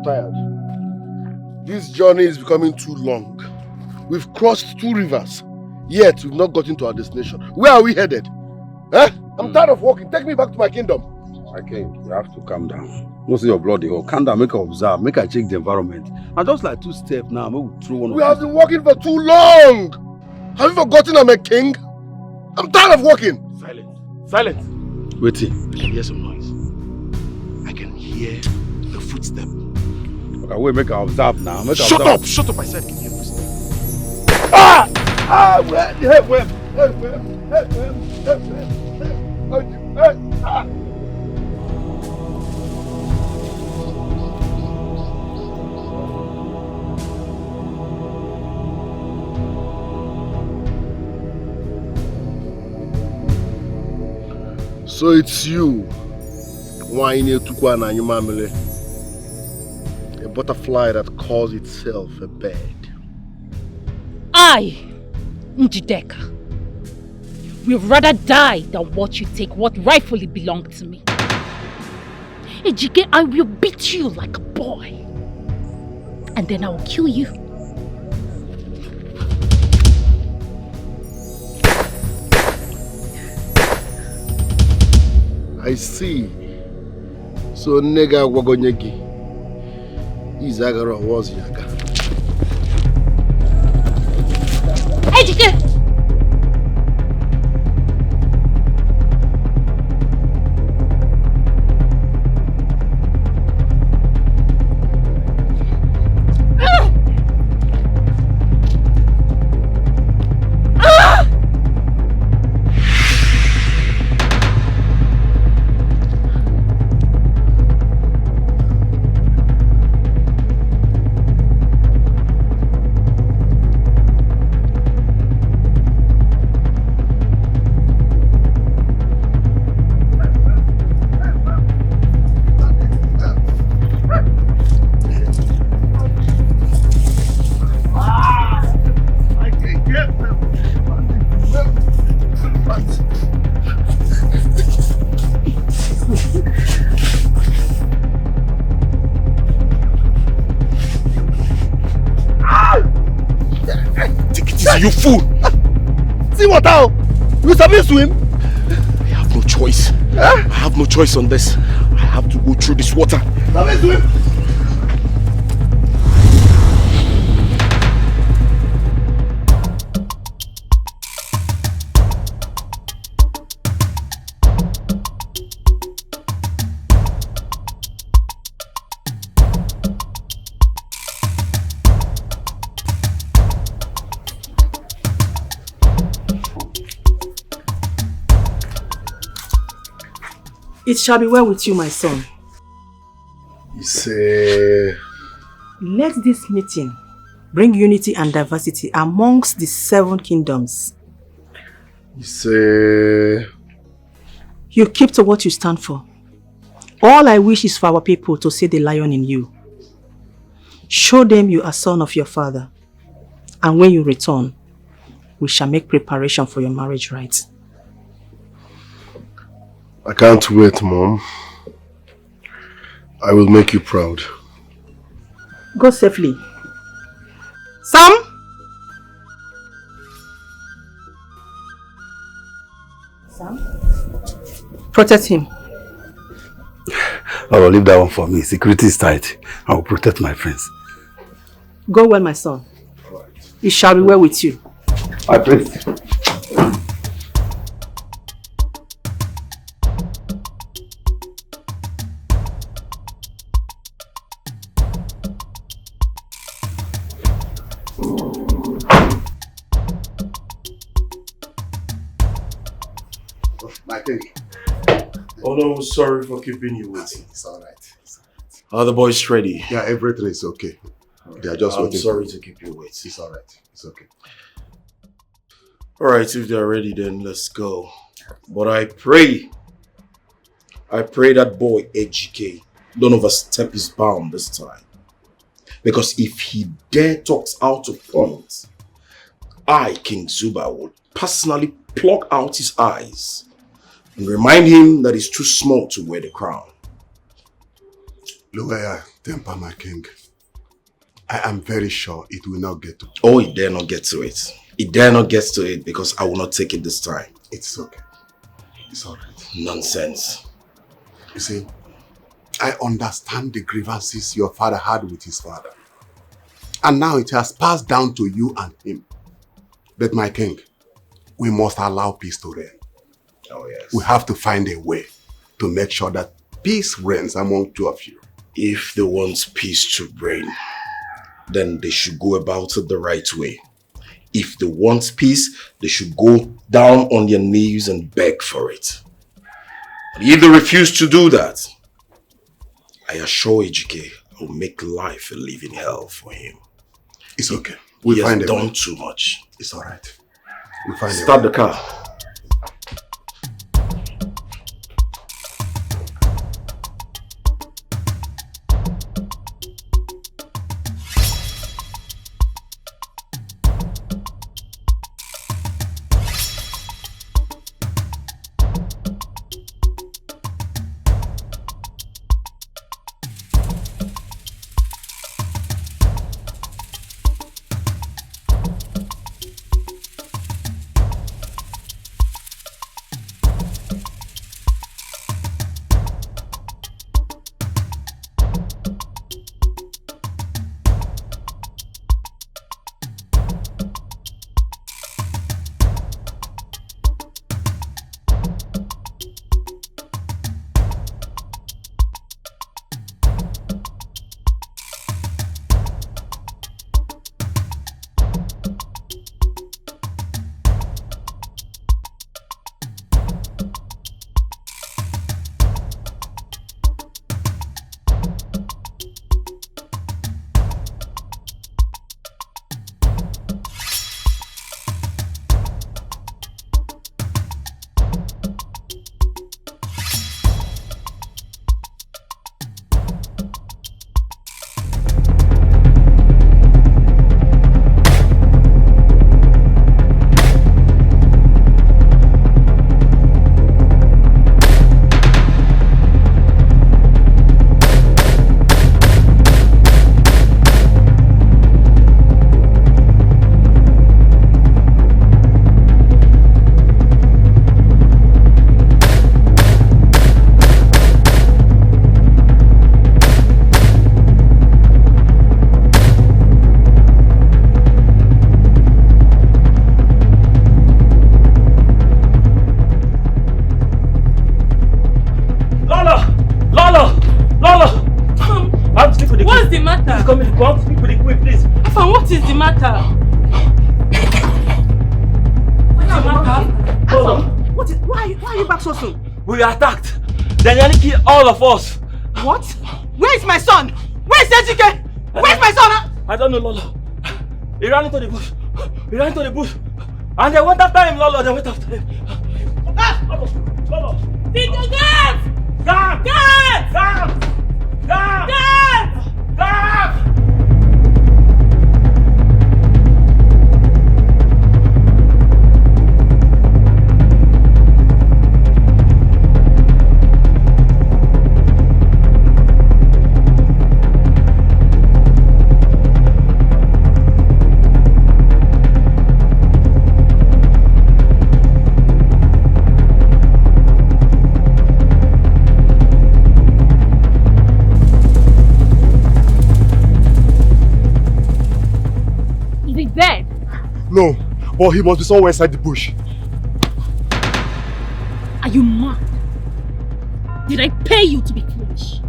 I'm tired. This journey is becoming too long. We've crossed 2 rivers, yet we've not gotten to our destination. Where are we headed? Eh? I'm tired of walking. Take me back to my kingdom. My king, you have to calm down. Don't see your bloody hole. Calm down, make her observe, make her check the environment. And just like 2 steps now, maybe we'll throw one. We have been walking for too long. Have you forgotten I'm a king? I'm tired of walking. Silence. Silence. Wait. I can hear some noise. I can hear the footstep. Okay, wait, make her observe now. Make her Shut observe. up! Shut up! I said I can hear footsteps. So it's you, a butterfly that calls itself a bird. I, Njideka, will rather die than watch you take what rightfully belonged to me. Ejike, I will beat you like a boy. And then I will kill you. I see. So nega wagonyegi. Izagara was yaga. Ejike! You fool! See what now? You sabi swim? I have no choice. I have no choice on this. I have to go through this water. Sabi swim? It shall be well with you, my son. Let this meeting bring unity and diversity amongst the 7 kingdoms. You keep to what you stand for. All I wish is for our people to see the lion in you. Show them you are son of your father. And when you return, we shall make preparation for your marriage rites. I can't wait, Mom. I will make you proud. Go safely. Sam? Sam? Protect him. I will leave that one for me. Security is tight. I will protect my friends. Go well, my son. It shall be well with you. My prince. Oh no, sorry for keeping you waiting. It's alright. Are the boys ready? Yeah, everything is okay. They are just waiting. I'm sorry to keep you waiting. It's alright. It's okay. Alright, if they're ready, then let's go. But I pray that boy Ejike don't overstep his bound this time. Because if he dare talks out of point, I, King Zuba, will personally pluck out his eyes and remind him that he's too small to wear the crown. Look, Temper, my king. I am very sure it will not get to it. Oh, it dare not get to it. It dare not get to it because I will not take it this time. It's okay. It's alright. Nonsense. You see, I understand the grievances your father had with his father. And now it has passed down to you and him. But my king, we must allow peace to reign. Oh yes. We have to find a way to make sure that peace reigns among two of you. If they want peace to reign, then they should go about it the right way. If they want peace, they should go down on their knees and beg for it. But if they refuse to do that, I assure Ejike I will make life a living hell for him. It's okay. He has done too much. It's alright. We'll find a way. Start the car. We were attacked. They nearly killed all of us. What? Where is my son? Where is Ejike? Where is my son? I don't know, Lolo. He ran into the bush. He ran into the bush. And they went after him, Lolo. They went after him. Lolo. Tito, guards! Guards! Guards! Guards! Guards! Guards! Guards! No, but he must be somewhere inside the bush. Are you mad? Did I pay you to be foolish?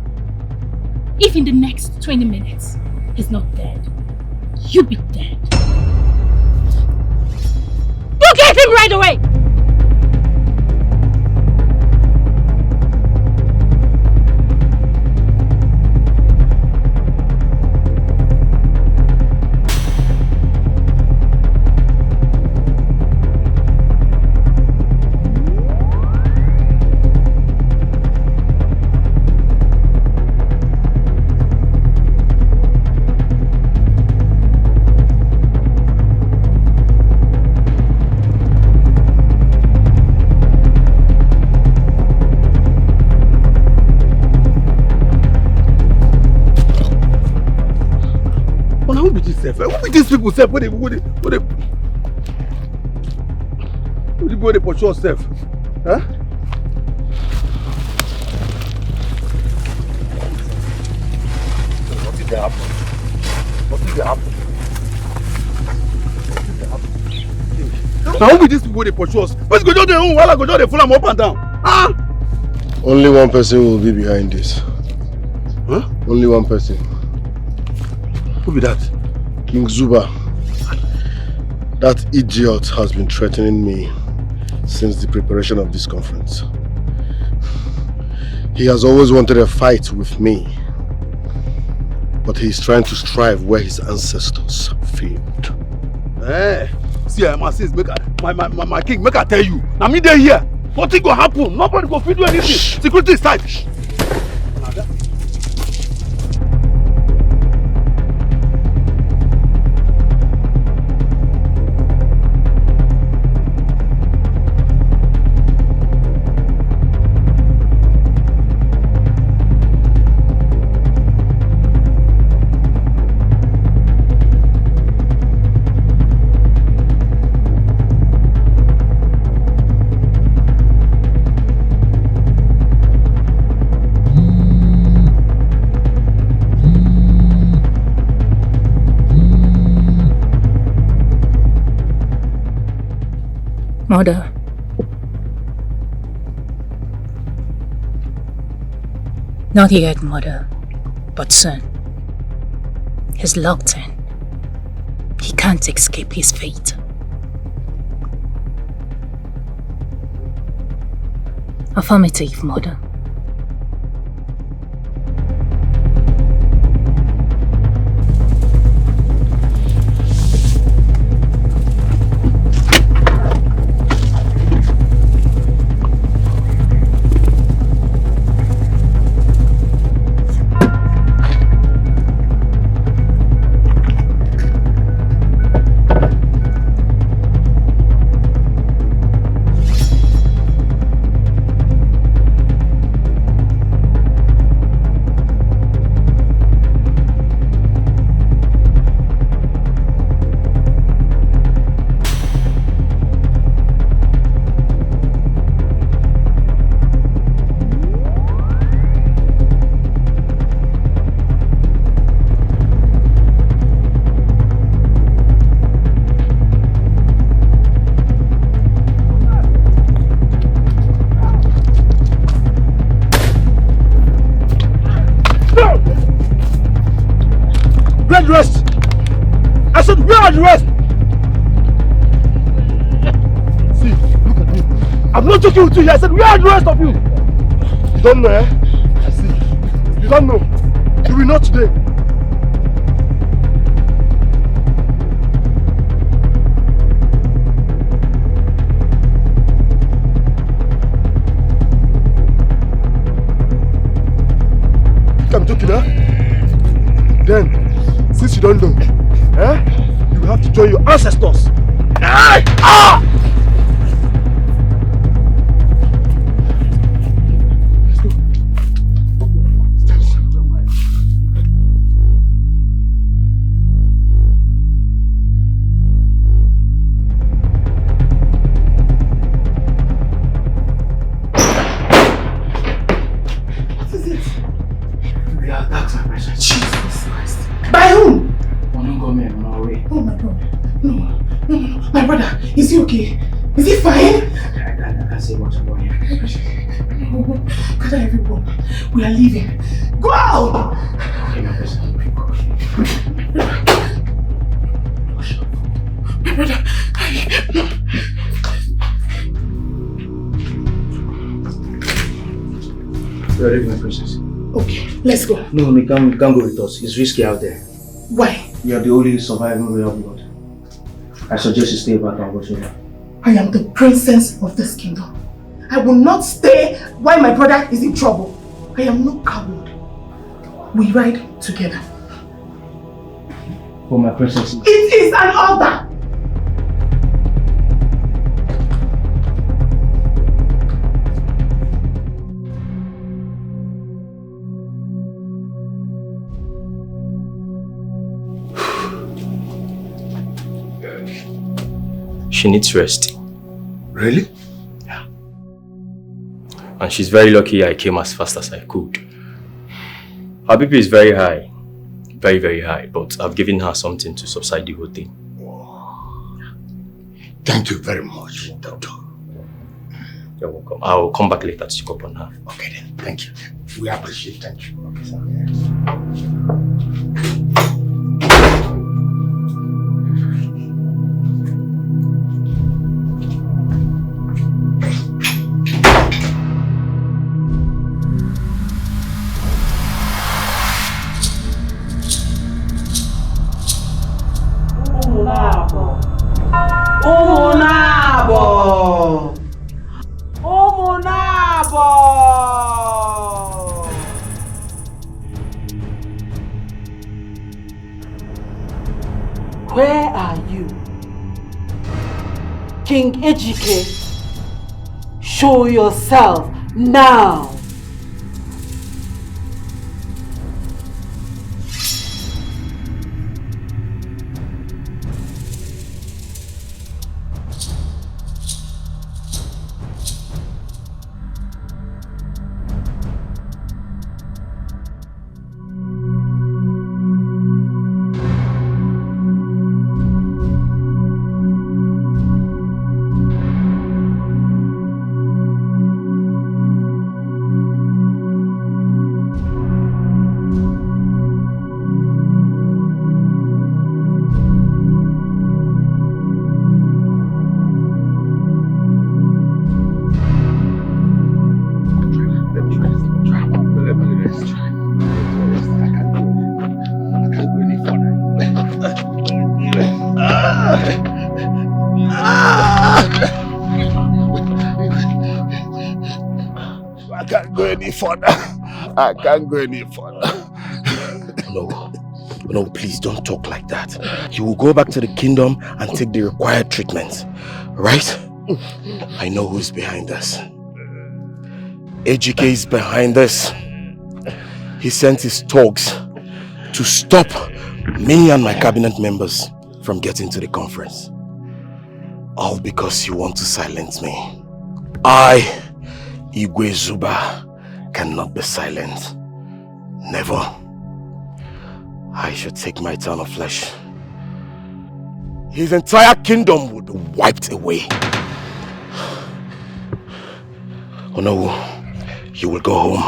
If in the next 20 minutes he's not dead, you'll be dead. You get him right away! self? Who be these people self? What they pursue self? Huh? What did they happen? Now who be these people they pursue us? Let's go down their own while I go down they full them up and down. Huh? Only one person will be behind this. Huh? Only one person. Who be that? King Zuba. That idiot has been threatening me since the preparation of this conference. He has always wanted a fight with me, but he is trying to strive where his ancestors failed. Eh, see, my sis, my king, make I tell you. Now me there here. Nothing go happen. Nobody go fit do anything. Shh. Security is tight. Shh. Mother. Not yet, Mother, but soon. He's locked in. He can't escape his fate. Affirmative, Mother. Rest! See, look at me. I'm not joking with you here. I said, where are the rest of you? You don't know, eh? I see. You don't know. You will not today. I'm joking, huh? Then, since you don't know, eh? You have to join your ancestors. Hey! Ah! Let's go. Steps. What is it? We are attacked, my precious. Jesus Christ. By whom? Oh my God. No. My brother, is he okay? Is he fine? I can't say much about him. No. Gather everyone. We are leaving. Go out! Okay, my brother. My brother, You are ready, my princess. okay, let's go. No, you can't go with us. It's risky out there. Why? You are the only surviving royal blood. I suggest you stay back and watch over. I am the princess of this kingdom. I will not stay while my brother is in trouble. I am no coward. We ride together. For my princess. It is an order. She needs rest. Really? Yeah. And she's very lucky I came as fast as I could. Her BP is very high. Very, very high. But I've given her something to subside the whole thing. Thank you very much, Doctor. You're welcome. I'll come back later to check up on her. Okay then, thank you. We appreciate it. Thank you. Okay, sir. Where are you? King Ejike, show yourself now. I can't go any further. No, please don't talk like that. You will go back to the kingdom and take the required treatment, right? I know who's behind this. Ejike is behind this. He sent his thugs to stop me and my cabinet members from getting to the conference. All because you want to silence me. I, Igwe Zuba, cannot be silent. Never. I should take my turn of flesh. His entire kingdom would be wiped away. Oh no, you will go home.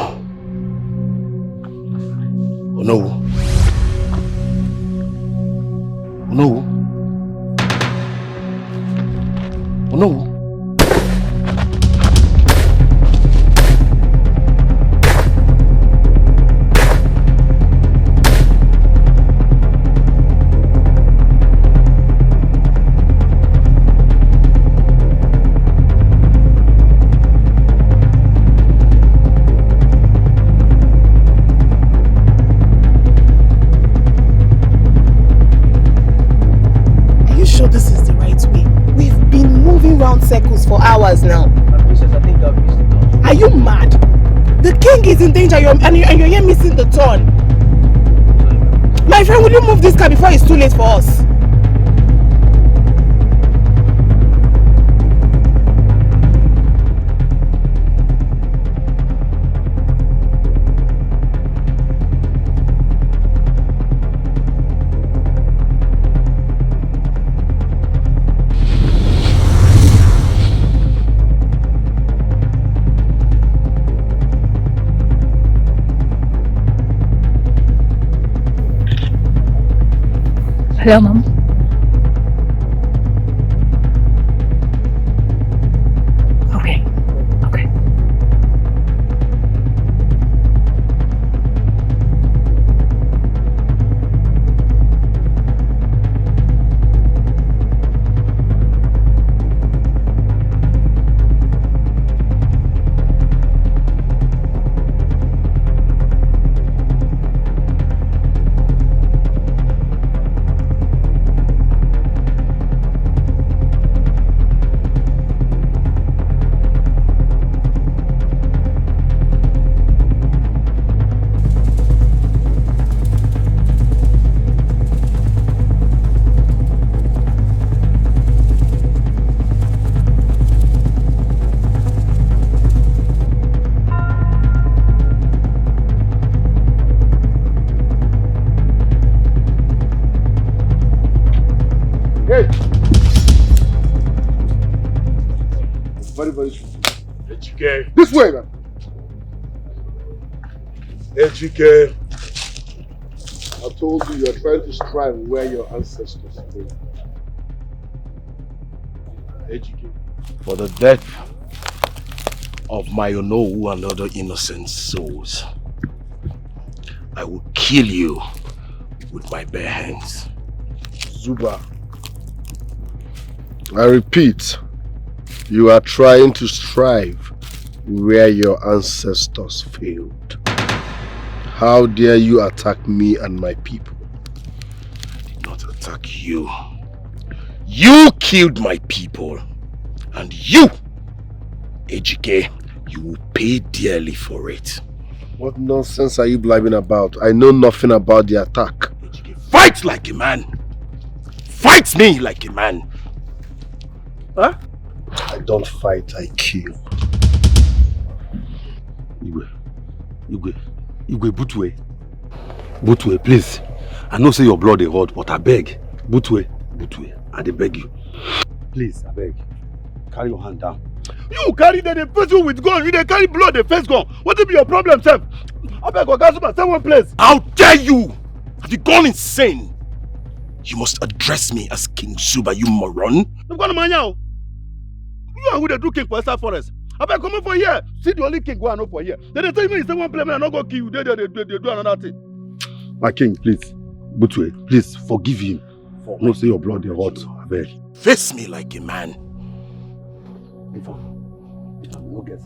Oh no. Oh no. Oh no. For hours now. Princess, I think I've missed the turn. Are you mad? The king is in danger and you're here missing the turn. My friend, will you move this car before it's too late for us? Hello, Mom. Okay. way, man. Ejike. I told you you're trying to strive where your ancestors failed. Ejike. For the death of my Onowu and other innocent souls, I will kill you with my bare hands. Zuba, I repeat, you are trying to strive where your ancestors failed. How dare you attack me and my people? I did not attack you. You killed my people. And you, Ejike, you will pay dearly for it. What nonsense are you blabbing about? I know nothing about the attack. Ejike, fight like a man. Fight me like a man. Huh? I don't fight, I kill. Igwe, Butwe. Butwe, please. I know say your blood is hot, but I beg. Butwe, I dey beg you. Please, I beg. Carry your hand down. You carry the face you with gun. You dey carry blood, the face gun. What will be your problem, sir? I beg, Oga, stay one place. How dare you? Have you gone insane? You must address me as King Zuba, you moron. You and who they do king for Esther Forest? I beg, come for here. See the only king go and know for here. Then they tell me say one place, man, I not go kill you. They do another thing. My king, please. Butwe, please forgive him. No say your blood is hot. I beg. Face me like a man.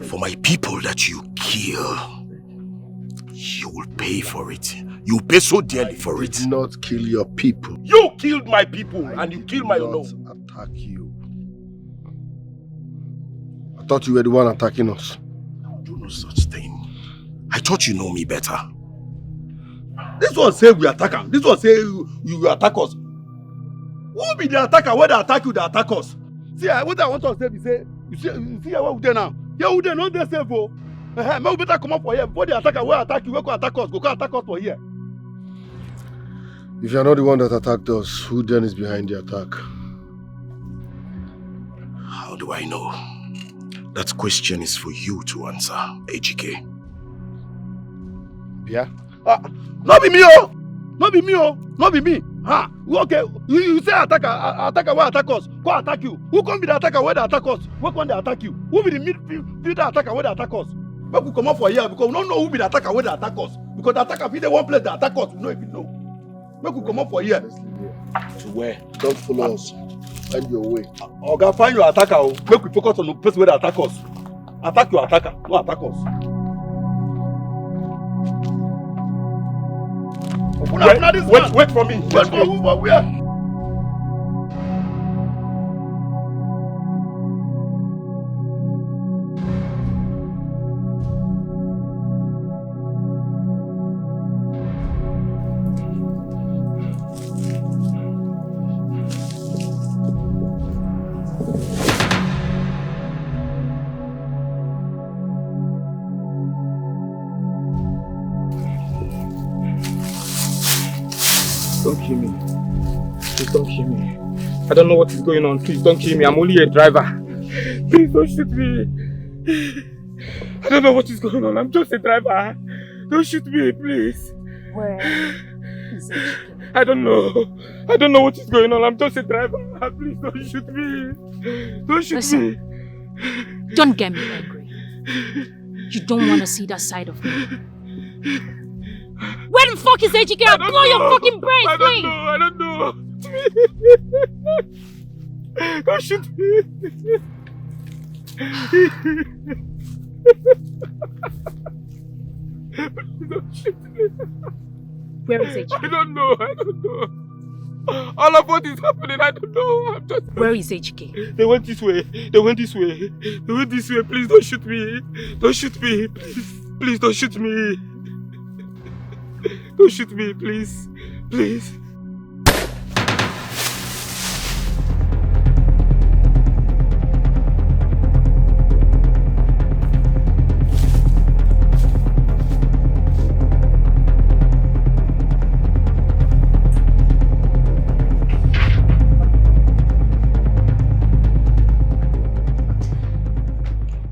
For my people that you kill, you will pay for it. You will pay so dearly for it. I did not kill your people. You killed my people and you killed my own. Attack you. I thought you were the one attacking us. I do no such thing. I thought you know me better. This one say we attack him. This one say you attack us. Who be the attacker? Where they attack you, they attack us. See, what I want to say be say, you see what we do now? Yeah, we do not dey safe. Oh, we better come up for here before the attacker will attack you. We go attack us. Go attack us for here. If you are not the one that attacked us, who then is behind the attack? How do I know? That question is for you to answer, Ejike. Yeah? Not be me, oh! Not be me, oh! Not be me! Ha! Okay, you say attacker will attack us. Go attack you. Who can be the attacker where they attack us? Where can they attack you? Who be the midfielder attacker where they attack us? But we come up for here because we don't know who be the attacker where they attack us. Because the attacker be the one place they attack us. We know if you know. Make we come up for here. To where? Don't follow us. Find your way. Okay, find your attacker. Oh. Make we focus on the place where they attack us. Attack your attacker, no attack us. Wait for me. Wait for who? But where? Don't kill me. Please don't kill me. I don't know what is going on. Please don't kill me. I'm only a driver. Please don't shoot me. I don't know what is going on. I'm just a driver. Don't shoot me, please. Where is it? I don't know. I don't know what is going on. I'm just a driver. Please don't shoot me. Don't shoot me. Don't get me angry. You don't want to see that side of me. Where the fuck is Ejike? I'll blow your fucking brains, please! I don't know. Don't shoot me. Don't shoot me. Where is Ejike? I don't know. All of what is happening, I don't know. Where is Ejike? They went this way. Please don't shoot me. Don't shoot me. Please don't shoot me. Don't shoot me, please. Please.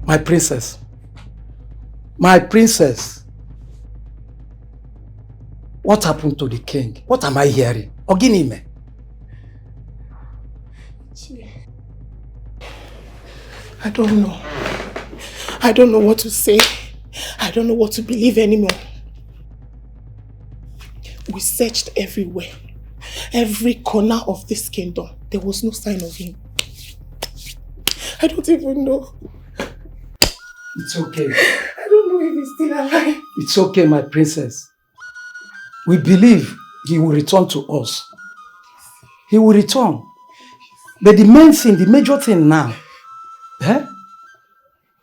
My princess, My princess. What happened to the king? What am I hearing? Oginime. I don't know. I don't know what to say. I don't know what to believe anymore. We searched everywhere. Every corner of this kingdom. There was no sign of him. I don't even know. It's okay. I don't know if he's still alive. It's okay, my princess. We believe he will return to us. He will return. But the main thing, the major thing now,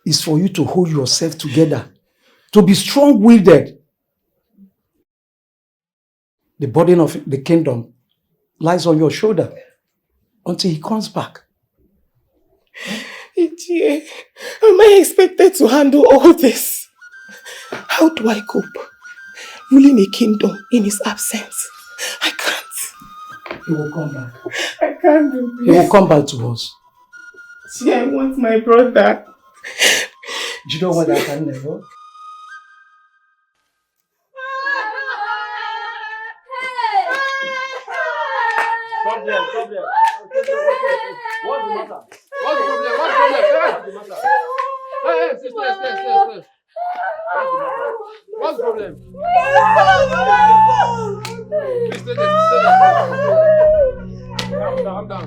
is for you to hold yourself together. To be strong-willed. The burden of the kingdom lies on your shoulder until he comes back. Ichie, am I expected to handle all this? How do I cope? Ruling a kingdom in his absence. I can't. He will come back. I can't do this. He will come back to us. Ichie, I want my brother. Do you know what I can never? Stop there. What's the matter? What's the problem? Hey, stay. What's the problem? Please stay there. Calm down.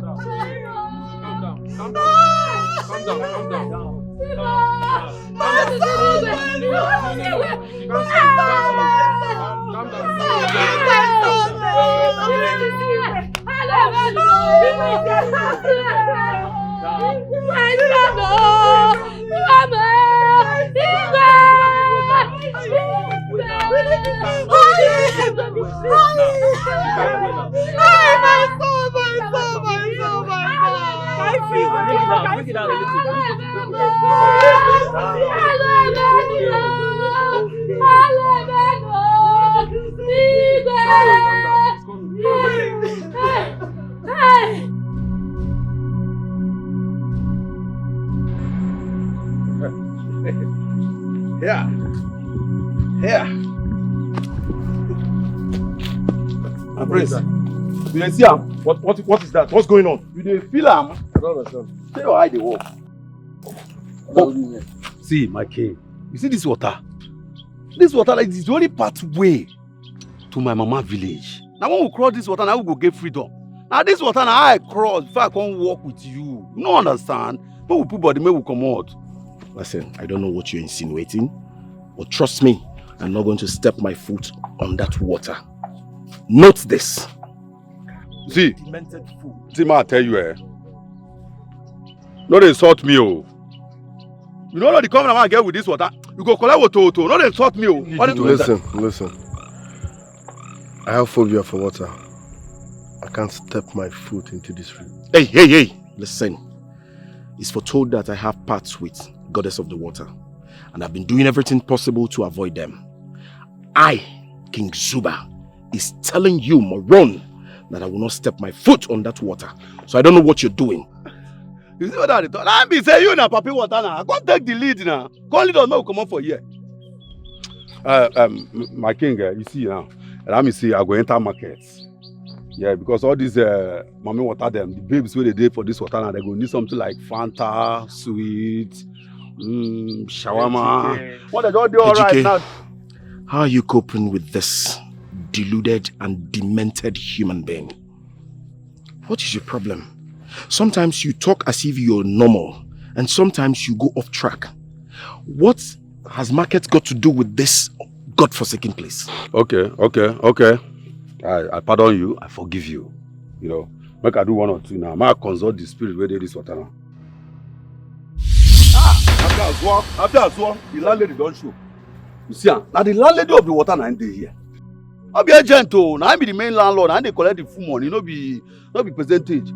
Bring it down a Yeah. My prince, you dey see am? What is that? What's going on? You dey feel am? I don't understand. Say your eye dey work. See, my king, you see this water? This water like this is the only pathway to my mama village. Now when we cross this water, now we go get freedom. Now this water now I cross before I come walk with you. You don't understand? But we put body, may we come out. Listen, I don't know what you're insinuating, but trust me, I'm not going to step my foot on that water. Note this. See, I tell you, no dey insult me, oh. You know the comment I get with this water. You go collect water, no dey insult me, oh. Listen. I have phobia for water. I can't step my foot into this river. Hey, listen. It's foretold that I have parts with Goddess of the Water, and I've been doing everything possible to avoid them. I, King Zuba, is telling you, moron, that I will not step my foot on that water. So I don't know what you're doing. You see what I thought? I be say you na papi water now. Come take the lead now. Come lead us, no come on for here. My king, you see now. Let me see, I go enter markets. Yeah, because all these mommy water them, the babes where they did for this water now, they go need something like Fanta, sweet, shawarma. What they don't do all right now. How are you coping with this deluded and demented human being? What is your problem? Sometimes you talk as if you're normal, and sometimes you go off track. What has market got to do with this godforsaken place? Okay. I pardon you, I forgive you. You know, make I do one or two now. Make I consult the spirit where they this water now. After as well, the landlady don't show. You see, now the landlady of the water now they here. I be agent, oh. Now I be the main landlord. Now they collect the full money, not be percentage.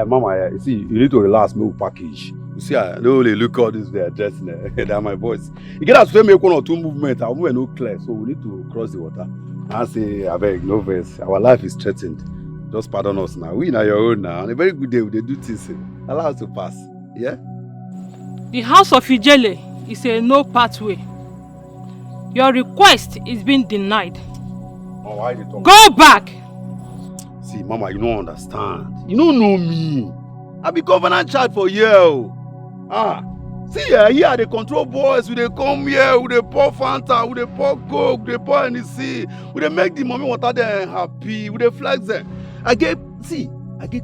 Mama, you see, you need to relax me with package. You see, I don't really look all this there just they're my boys. You get us to make one or two movements, our movement no clear, so we need to cross the water. I say, I beg, no verse. Our life is threatened. Just pardon us now. We are your own now. On a very good day, they do things. Allow us to pass. Yeah? The house of Ijele is a no pathway. Your request is being denied. Oh, why they talk? Go back! See, Mama, you don't understand. You don't know me. I be covenant child for you. See here they control boys, we they come here, we they pour Fanta, we they pour Coke, we they pour NEC, we they make the mommy water them happy, we they flex them. I get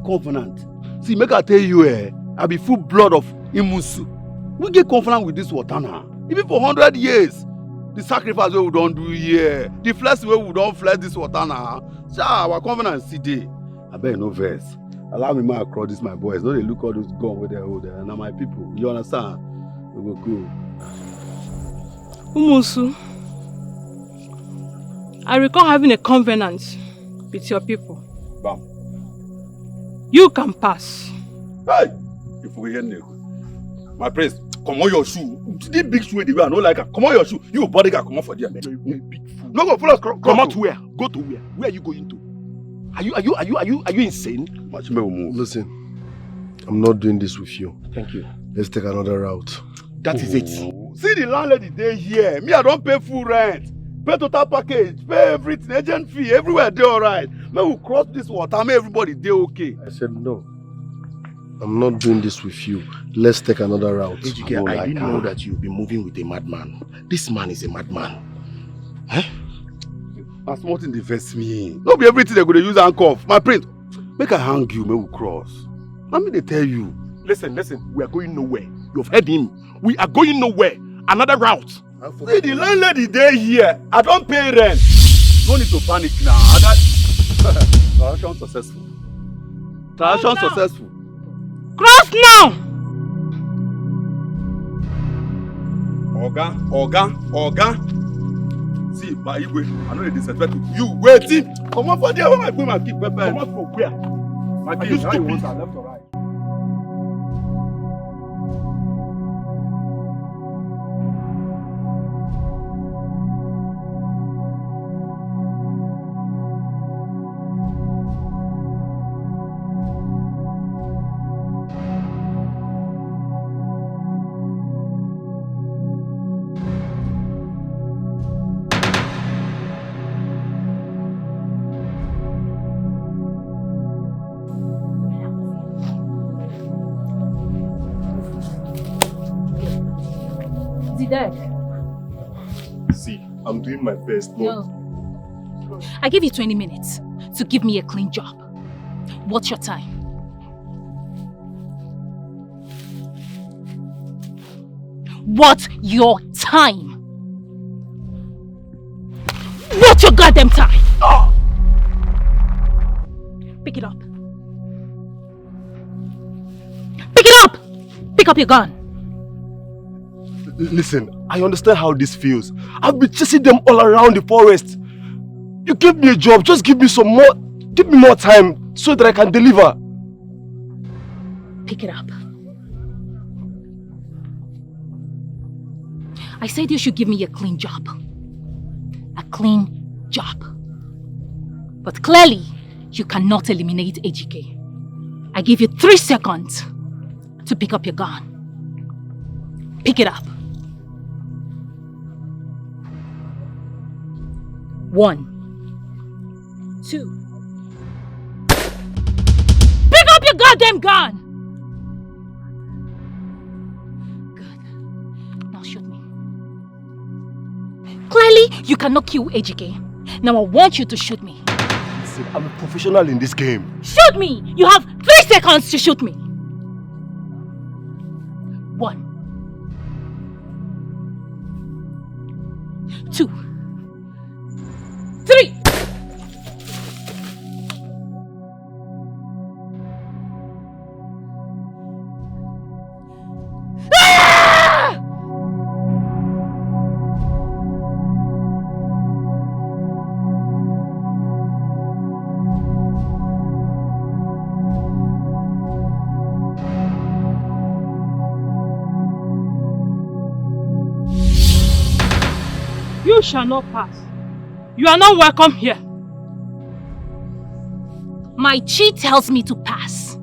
covenant. See, make I tell you, I be full blood of Immerse. We get covenant with this water now. Even for 100 years. The sacrifice we don't do here, the flex we don't flex this water now. Our covenant see day. I bet no verse. Allow me to cross this my boys. Don't they look all those guns with their hold there. Now my people, you understand? We go cool. Umusu, I recall having a covenant with your people. Bam. You can pass. Hey! If we hear my prince, come on your shoe. This big shoe the way I don't like it. Come on your shoe. You bodyguard, come on for there. Big fool. No go follow us. Come out where? Go to where? Where are you going to? Are you insane? Listen, I'm not doing this with you. Thank you. Let's take another route. That is it. See the landlady there here. Me, I don't pay full rent. Pay total package. Pay everything. Agent fee. Everywhere they alright. May we cross this water. May everybody they okay. I said no. I'm not doing this with you. Let's take another route. AGK, I didn't know that you'll be moving with a madman. This man is a madman. Eh? That's what in the verse me. Not be everything they're going to use handcuff. My prince, make I hang you, may we cross. Let me tell you. Listen, we are going nowhere. You've heard him. We are going nowhere. Another route. See, the landlady there here. I don't pay rent. No need to panic now. Transaction successful. Transaction successful. Cross now! Oga. See, my Igwe, I know they disrespect you. Waiting. Come on for there. Where my women keep pepper? Come on for where? My are you stupid? Left or right? Dad. See, I'm doing my best. No. I give you 20 minutes to give me a clean job. What's your time? What's your time? What's your goddamn time? Oh! Pick it up. Pick it up! Pick up your gun. Listen, I understand how this feels. I've been chasing them all around the forest. You give me a job, just give me more time so that I can deliver. Pick it up. I said you should give me a clean job. A clean job. But clearly, you cannot eliminate AGK. I give you 3 seconds to pick up your gun. Pick it up. 1, 2. Pick up your goddamn gun! Good. Now shoot me. Clearly, you cannot kill AGK. Now I want you to shoot me. Listen, I'm a professional in this game. Shoot me! You have 3 seconds to shoot me. 1, 2, 3. Ah! You shall not pass. You are not welcome here. My chi tells me to pass.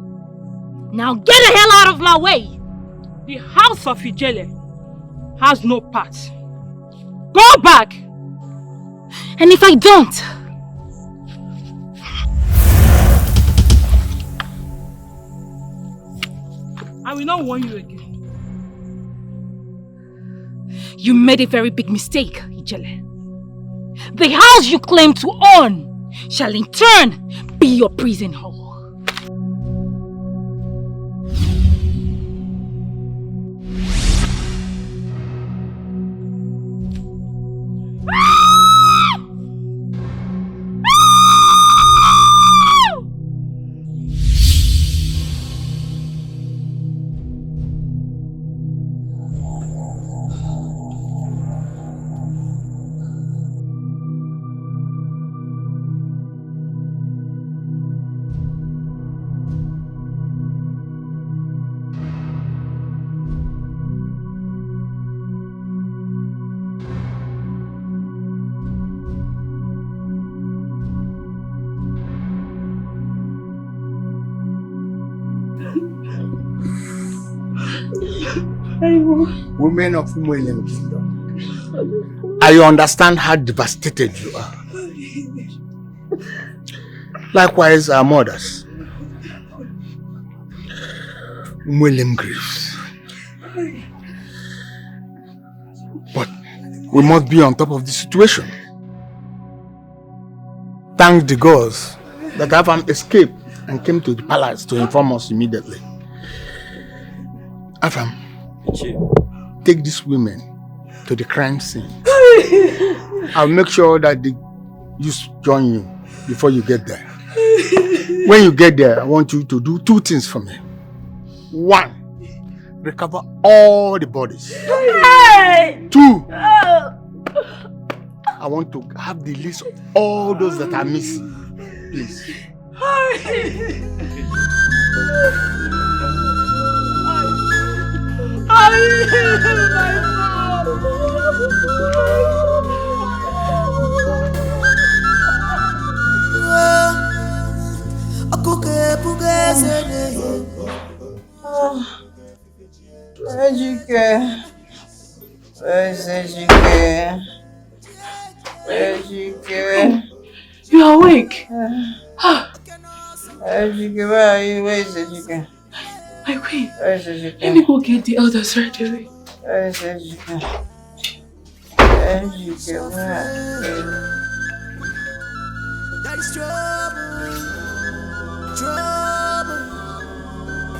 Now get the hell out of my way. The house of Ijele has no part. Go back! And if I don't, I will not warn you again. You made a very big mistake, Ijele. The house you claim to own shall in turn be your prison hall. Women of Umuelem Kingdom, I understand how devastated you are. Likewise, our mothers. Umuelem grieves. But we must be on top of the situation. Thank the gods that Afam escaped and came to the palace to inform us immediately. Afam, take these women to the crime scene. I'll make sure that the youths join you before you get there. When you get there, I want you to do two things for me. One, recover all the bodies. Two, I want to have the list of all those that are missing. Please. You are awake? Where is Ejike? My queen. Let me go get the elders right away. Where is Ejike? Ejike, where? That is trouble, trouble,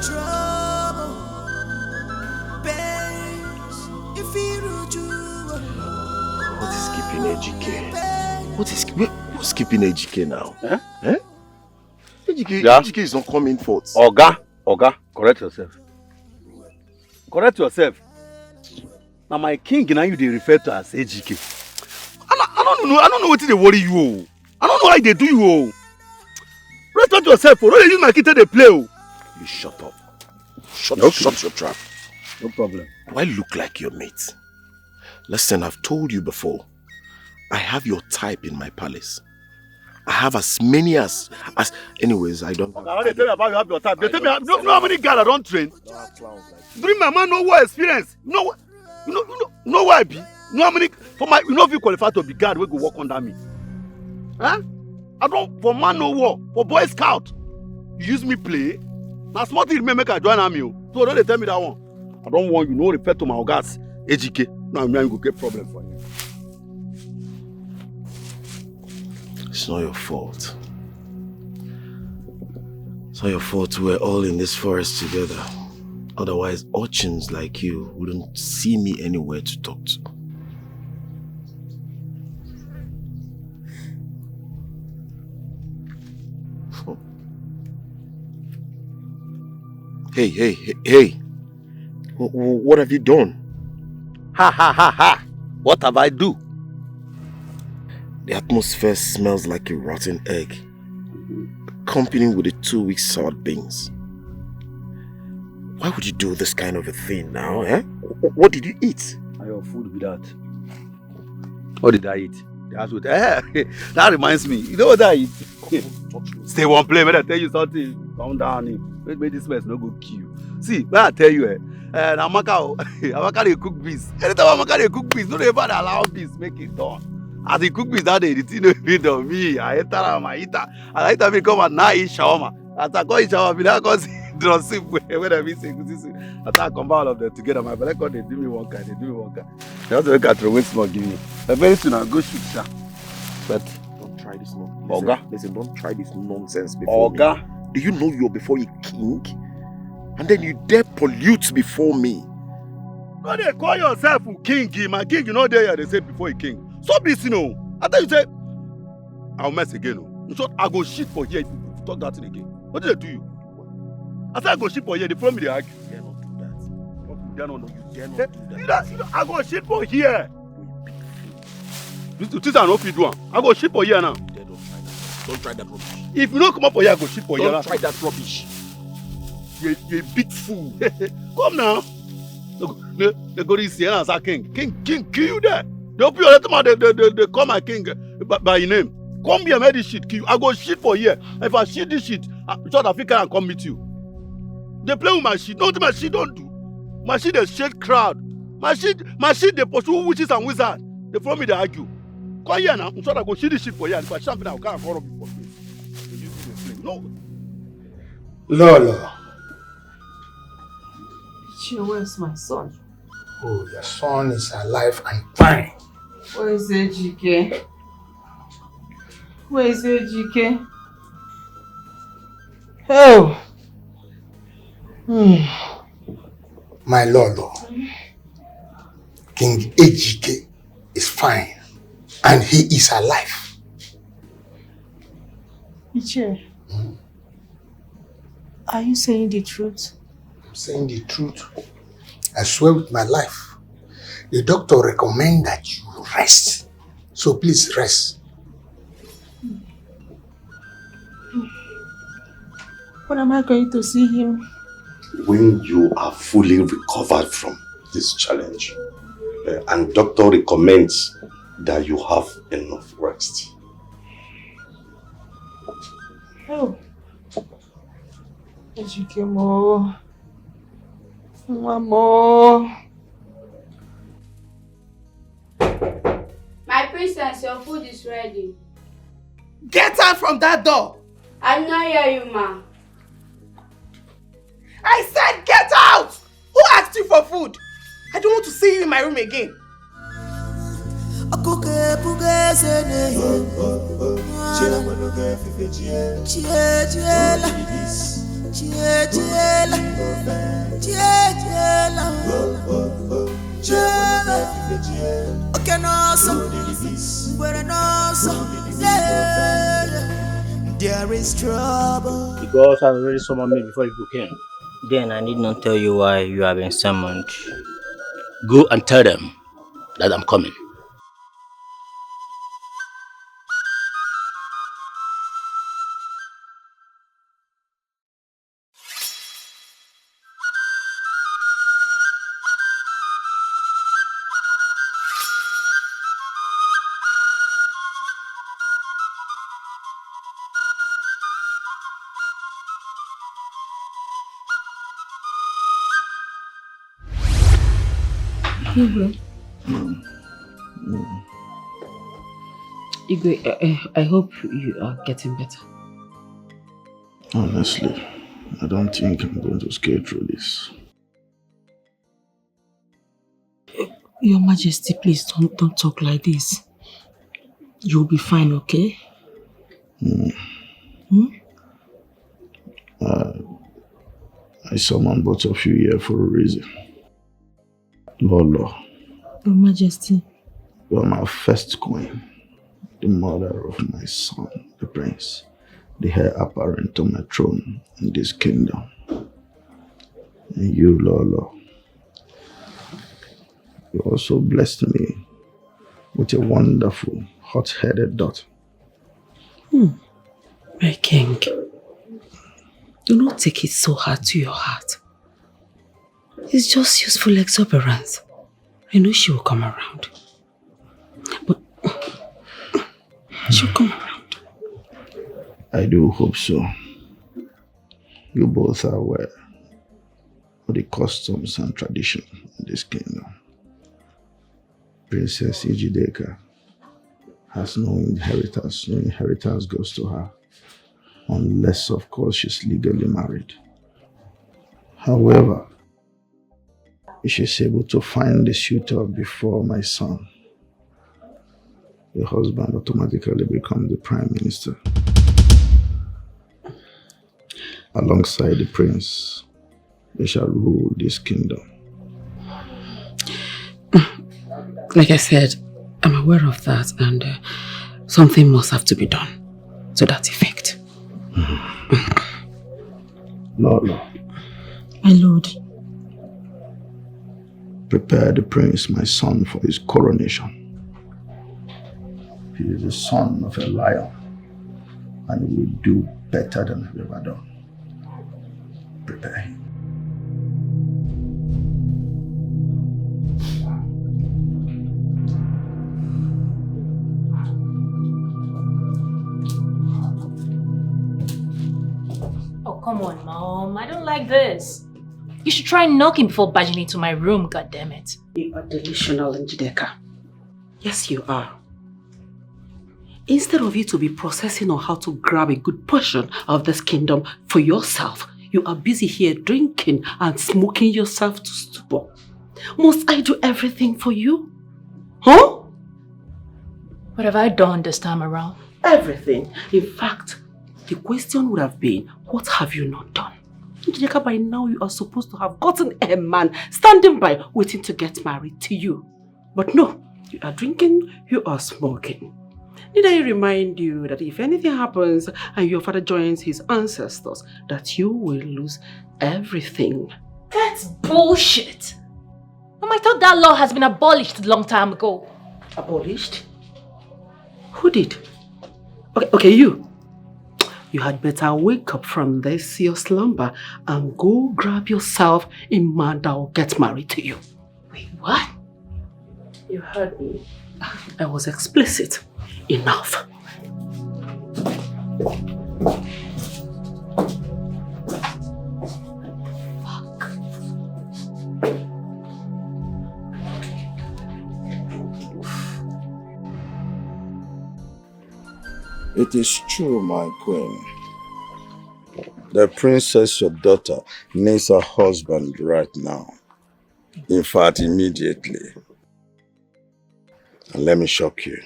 trouble, pains, if you What is keeping Ejike? What's keeping Ejike now? Huh? Eh? Ejike is not coming forth. Oga, correct yourself. Correct yourself. Now my king, now you they refer to as Ejike. I don't know what they worry you. I don't know why they do you. Respect yourself. Don't use my kid to play. You shut up. Shut your trap. No problem. Do I look like your mate? Listen, I've told you before. I have your type in my palace. I have as many as anyways, I don't. They tell me about you have your type. They tell me know how many guys I don't train. During my man no war experience. No why I be. Know how many for my if you qualify to be guard, we go work under me. Huh? I don't for man no war, for boy scout. You use me play. Now small thing make I join army. So don't they tell me that one. I don't want you no refer to my ogas Ejike. Now I'm going to get problem for you. It's not your fault. It's not your fault we're all in this forest together. Otherwise, urchins like you wouldn't see me anywhere to talk to. Hey. What have you done? Ha. What have I do? The atmosphere smells like a rotten egg, accompanied with the 2 week sour beans. Why would you do this kind of a thing now, eh? What did you eat? Your food with that. What did I eat? That's what, that reminds me. You know what I eat? Stay one place, may I tell you something? Calm down. Make this mess no go kill you. See, when I tell you, Amaka, Amaka dey cook beans. Anytime Amaka dey cook beans, no dey ever allow beans make it done. As he cook beans that day, the thing no fit on me. I enter am, I eat am. And I eat am, come and now eat shawarma. As I go eat shawarma, I go see draw soup when I miss it. After I combine all of them together, my belly come dey do me one kind, they do me one kind. They also make I throw away small give me. But very soon I go shoot sha. But don't try this nonsense. Oga, listen, don't try this nonsense before me. Oga, do you know you're before a king? And then you dare pollute before me. No, they call yourself a king. My king, you know there they say before a king. Stop this, you know. I thought you say, I'll mess again. In short, I go shit for here if you talk that thing again. What did they do you? I said I go shit for here. They follow me, they argue. You dare not do that. You dare not do that. You know, I go shit for here. This is an OP do. I go shit for here now. Don't try that rubbish. If you don't come up for here, I go shit for here. Don't try that rubbish. You're a big fool. Come now. They go to Sienna as a king. King, kill you there. They open your letter, they call my king by your name. Come here, make this shit kill you. I go shit for here. If I shit this shit, South Africa can come meet you. They play with my shit. Nothing my shit don't do. My shit they shade crowd. My shit they pursue witches and wizards. They follow me, they argue. Come here now. I'm sure I go shit this shit for here. If I champion, I can't call up you for free. No. Lolo. Where's my son? Oh, your son is alive and fine. Where is Ejike? Where is Ejike? Oh! My Lolo, King Ejike is fine and he is alive. Iche, are you saying the truth? I'm saying the truth. I swear with my life. The doctor recommend that you rest. So please rest. When am I going to see him? When you are fully recovered from this challenge and doctor recommends that you have enough rest. Oh. Ejike mo. Mama. My princess, your food is ready. Get out from that door! I'm not hear you, ma. I said get out! Who asked you for food? I don't want to see you in my room again. There is trouble. Because I've already summoned me before you came. Then I need not tell you why you have been summoned. Go and tell them that I'm coming. Igwe, I hope you are getting better. Honestly, I don't think I'm going to skate through this. Your Majesty, please don't talk like this. You'll be fine, okay? I summoned both of you here for a reason. Lolo, Your Majesty. you are my first queen, the mother of my son, the prince, the heir apparent to my throne in this kingdom. And you, Lolo, you also blessed me with a wonderful, hot-headed daughter. My king, do not take it so hard to your heart. It's just useful exuberance. I know she will come around. But she'll come around. I do hope so. You both are well. the customs and tradition in this kingdom. Princess Ijideka has no inheritance. No inheritance goes to her. Unless, of course, she's legally married. However, if she's able to find a suitor before my son, the husband automatically becomes the prime minister. Alongside the prince, they shall rule this kingdom. Like I said, I'm aware of that, and something must have to be done to that effect. No. My lord. Prepare the prince, my son, for his coronation. He is the son of a lion, and he will do better than I've ever done. Prepare him. Oh, come on, Mom. I don't like this. You should try knocking before barging into my room, goddammit. You are delusional, Njideka. Yes, you are. Instead of you to be processing on how to grab a good portion of this kingdom for yourself, you are busy here drinking and smoking yourself to stupor. Must I do everything for you? Huh? What have I done this time around? Everything. In fact, the question would have been, what have you not done? Njideka, by now you are supposed to have gotten a man standing by waiting to get married to you. But no, you are drinking, you are smoking. Need I remind you that if anything happens and your father joins his ancestors, that you will lose everything? That's bullshit. Mom, I thought that law has been abolished a long time ago. Abolished? Who did? Okay, you. You had better wake up from this, your slumber, and go grab yourself a man that will get married to you. Wait, what? You heard me. I was explicit. Enough. It is true, my queen. The princess, your daughter, needs a husband right now. In fact, immediately. And let me shock you.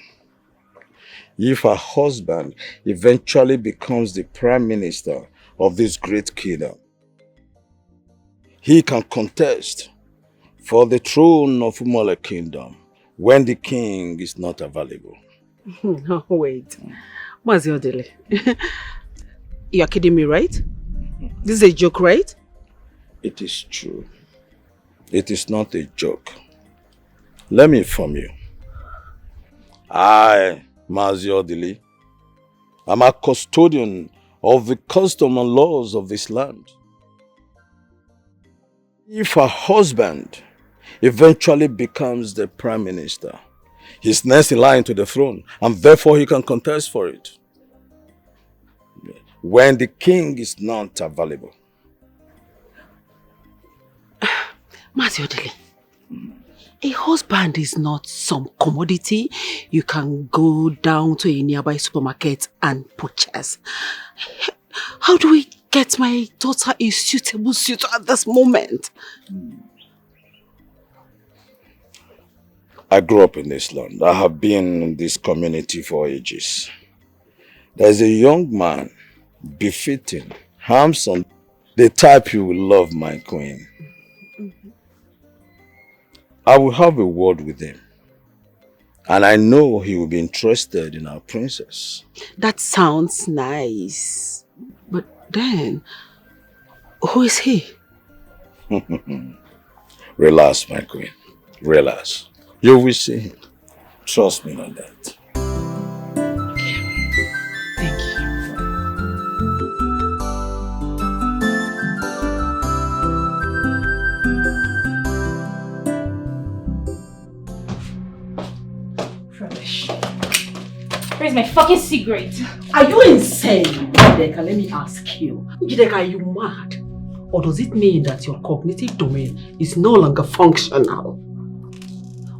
If her husband eventually becomes the prime minister of this great kingdom, he can contest for the throne of Umole kingdom when the king is not available. No, wait. Maziodele, you are kidding me, right? This is a joke, right? It is true. It is not a joke. Let me inform you. I, Maziodele, I'm a custodian of the custom and laws of this land. If her husband eventually becomes the prime minister, he's next in line to the throne, and therefore he can contest for it when the king is not available. Maziodele, a husband is not some commodity you can go down to a nearby supermarket and purchase. How do we get my daughter a suitable suitor at this moment? I grew up in this land. I have been in this community for ages. There's a young man, befitting, handsome, the type you will love, my queen. I will have a word with him. And I know he will be interested in our princess. That sounds nice. But then, who is he? Relax, my queen. Relax. You will see him. Trust me on that. Thank you. Rubbish. Where's my fucking cigarette? Are you insane, Njideka? Let me ask you. Njideka, are you mad? Or does it mean that your cognitive domain is no longer functional?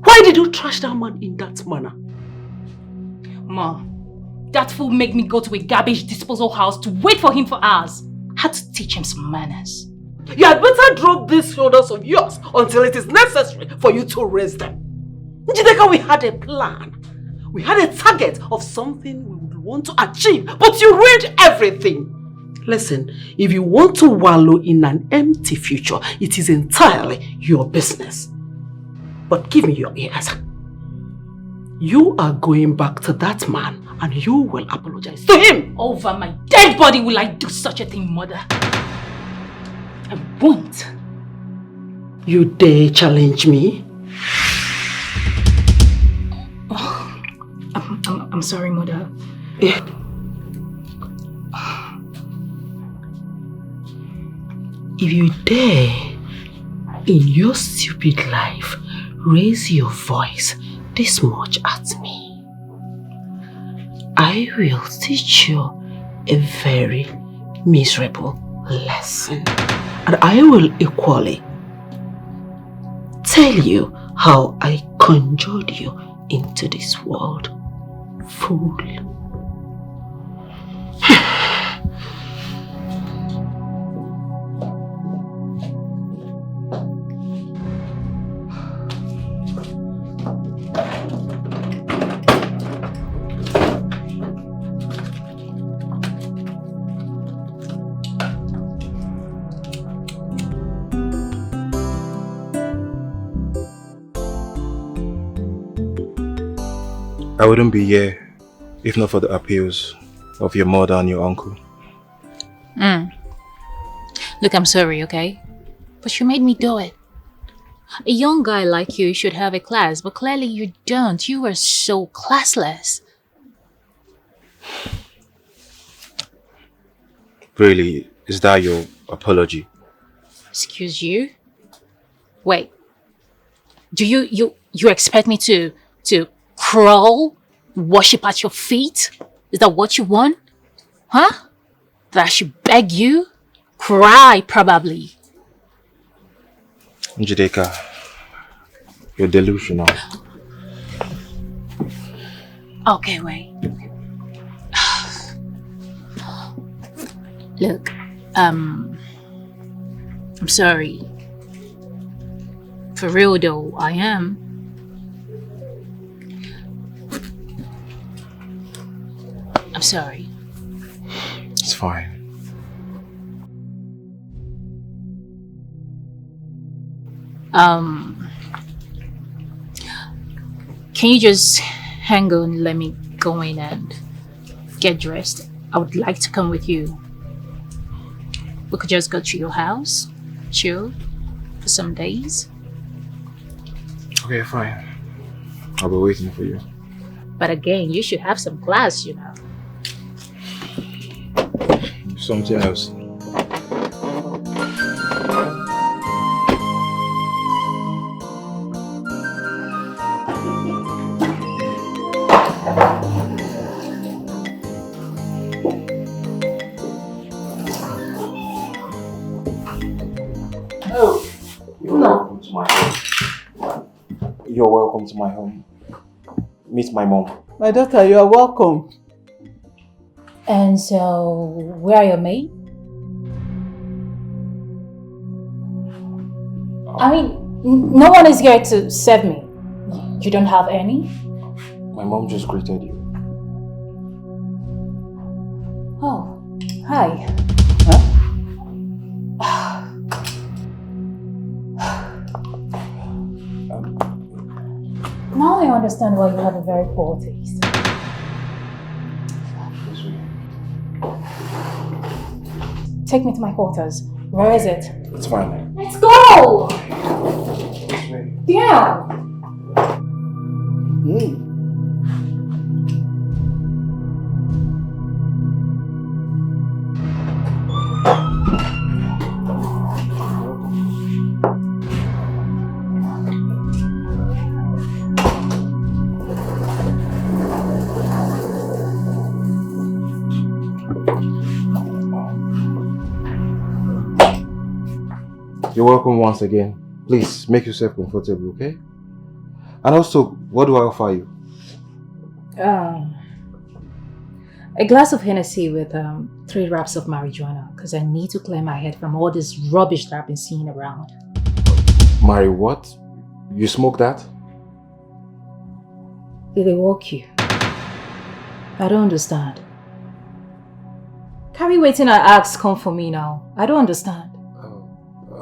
Why did you trash that man in that manner? Ma, that fool made me go to a garbage disposal house to wait for him for hours. I had to teach him some manners. You had better drop these shoulders of yours until it is necessary for you to raise them. Njideka, we had a plan. We had a target of something we would want to achieve, but you ruined everything. Listen, if you want to wallow in an empty future, it is entirely your business. But give me your ears. You are going back to that man and you will apologize to him. Over my dead body will I do such a thing, mother. I won't. You dare challenge me? Oh, I'm sorry, mother. If you dare, in your stupid life, raise your voice this much at me, I will teach you a very miserable lesson. And I will equally tell you how I conjured you into this world, fool. I wouldn't be here if not for the appeals of your mother and your uncle. Look, I'm sorry, okay? But you made me do it. A young guy like you should have a class, but clearly you don't. You are so classless. Really, is that your apology? Excuse you? Wait. Do you expect me to crawl, worship at your feet? Is that what you want? Huh? That I should beg you? Cry, probably. Njideka, you're delusional. Okay, wait. Look, I'm sorry. For real though, I am. I'm sorry. It's fine. Can you just hang on, let me go in and get dressed? I would like to come with you. We could just go to your house, chill for some days. Okay, fine. I'll be waiting for you. But again, you should have some class, you know. Something else. Oh, no. You're welcome to my home. Meet my mom. My daughter, you are welcome. And so, where are your maids? I mean, no one is here to serve me. You don't have any? My mom just greeted you. Oh, hi. Now I understand why you have a very poor taste. Take me to my quarters. Where is it? It's fine. Let's go! Yeah. You're welcome once again. Please make yourself comfortable, okay? And also, what do I offer you? A glass of Hennessy with 3 wraps of marijuana, because I need to clear my head from all this rubbish that I've been seeing around. Mari, what? You smoke that? Did they walk you? I don't understand. Carry waiting I ask come for me now. I don't understand.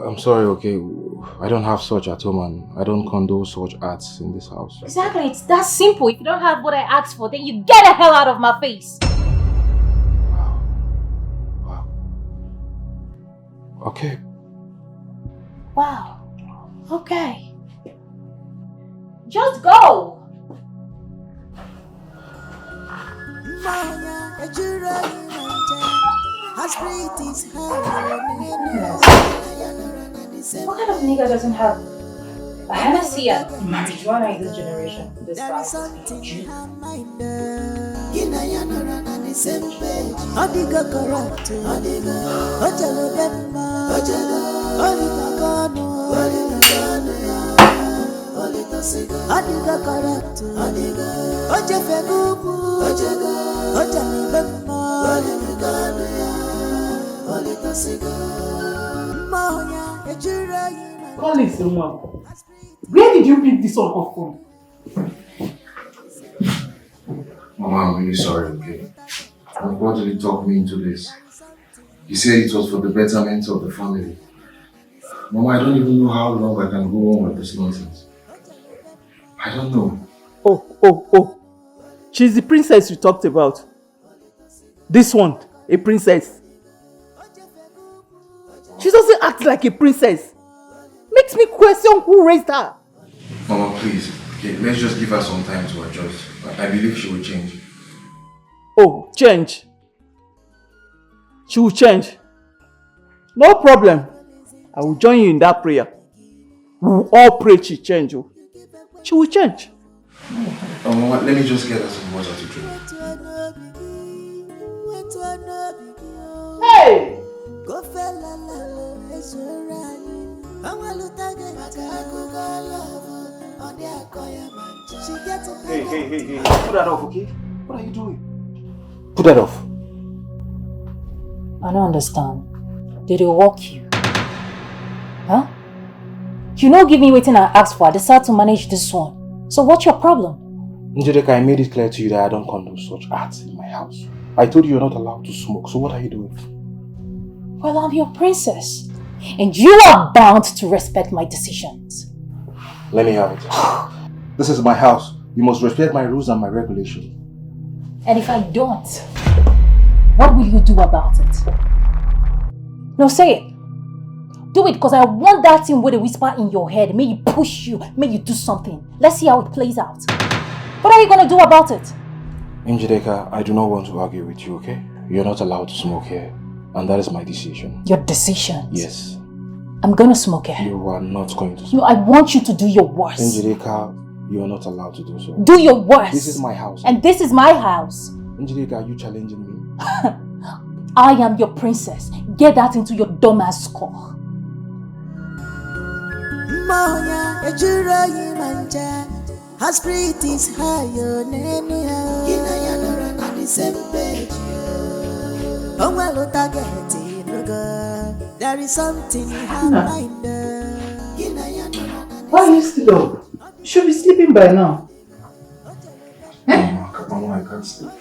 I'm sorry, okay? I don't have such at home and I don't condone such acts in this house. Exactly, it's that simple. If you don't have what I asked for, then you get the hell out of my face. Okay. Wow. Okay. Just go. What kind of nigga doesn't have a Hennessy and marijuana in this generation? This guy. Call it someone. Where did you pick this one up from? Mama, I'm really sorry, okay? What did he talk me into this? He said it was for the betterment of the family. Mama, I don't even know how long I can go on with this nonsense. I don't know. Oh. She's the princess you talked about. This one, a princess. She doesn't act like a princess. Makes me question who raised her. Mama, please. Okay, let's just give her some time to adjust. I believe she will change. Oh, change. She will change. No problem. I will join you in that prayer. We will all pray she change. She will change. Mama, let me just get her some water to drink. Hey! Hey. Put that off, okay? What are you doing? Put that off. I don't understand. Did they walk you? Huh? You know, give me waiting I asked for. I decided to manage this one. So what's your problem? Njideka, I made it clear to you that I don't condone such acts in my house. I told you you're not allowed to smoke, so what are you doing? Well, I'm your princess. And you are bound to respect my decisions. Let me have it. This is my house. You must respect my rules and my regulations. And if I don't, what will you do about it? No, say it. Do it, because I want that thing with a whisper in your head. May you push you, may you do something. Let's see how it plays out. What are you going to do about it? Njideka, I do not want to argue with you, okay? You're not allowed to smoke here. And that is my decision. Your decision? Yes. I'm going to smoke here. You are not going to smoke. No, I want you to do your worst. Njideka, you are not allowed to do so. Do your worst. This is my house. And this is my house. Njideka, are you challenging me? I am your princess. Get that into your dumbass skull. Moya, ejura yimanja. Her spirit is higher, nene. Kina yanora na the same page. There is something in her mind. Why are you still up? You should be sleeping by now. Mama, I can't sleep.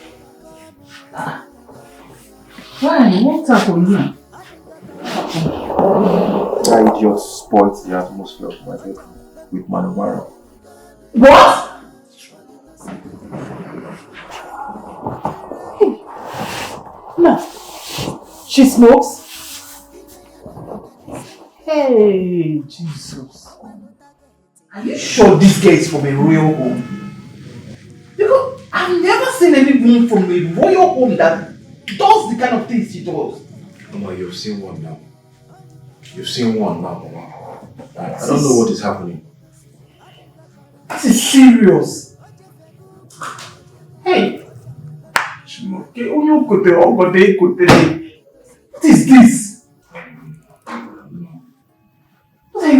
Why? What's happened here? That idiot spoiled the atmosphere of my bedroom with marijuana. What? No. She smokes? Hey, Jesus. Are you sure this guy is from a royal home? Because I've never seen anyone from a royal home that does the kind of things she does. Mama, you've seen one now. You've seen one now, Mama. I don't know what is happening. This is serious. Hey. What is this?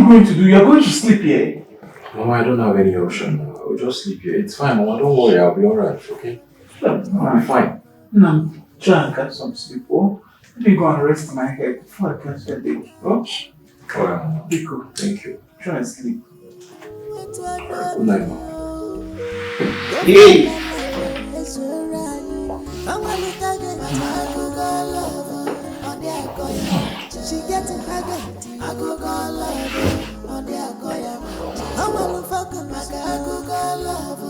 going to do? You're going to sleep here? Mama, I don't have any option. I'll just sleep here. It's fine, Mama. Don't worry. I'll be alright, okay? I'll be fine. No, try and catch some sleep. Oh, let me go and rest my head before I catch that day. Oh? Alright, Mama. Be cool. Thank you. Try and sleep. Alright, good night, Mama. Hey! She gets it again. I go love on the Akoya Mancha. I want to fuck him like I go love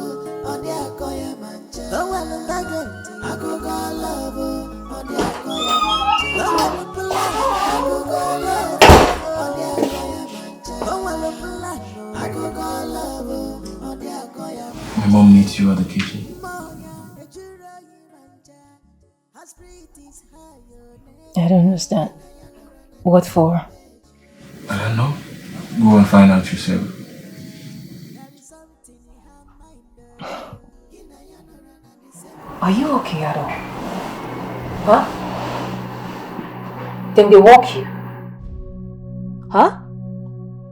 on the Akoya Mancha. I want to target. I go love on the Akoya Mancha. I want to pull out. I go love on the Akoya Mancha. I want to pull out. I go love on the Akoya Mancha. My mom needs you at the kitchen. I don't understand. What for? I don't know. Go and find out yourself. Are you okay at all? Huh? Then they walk you. Huh?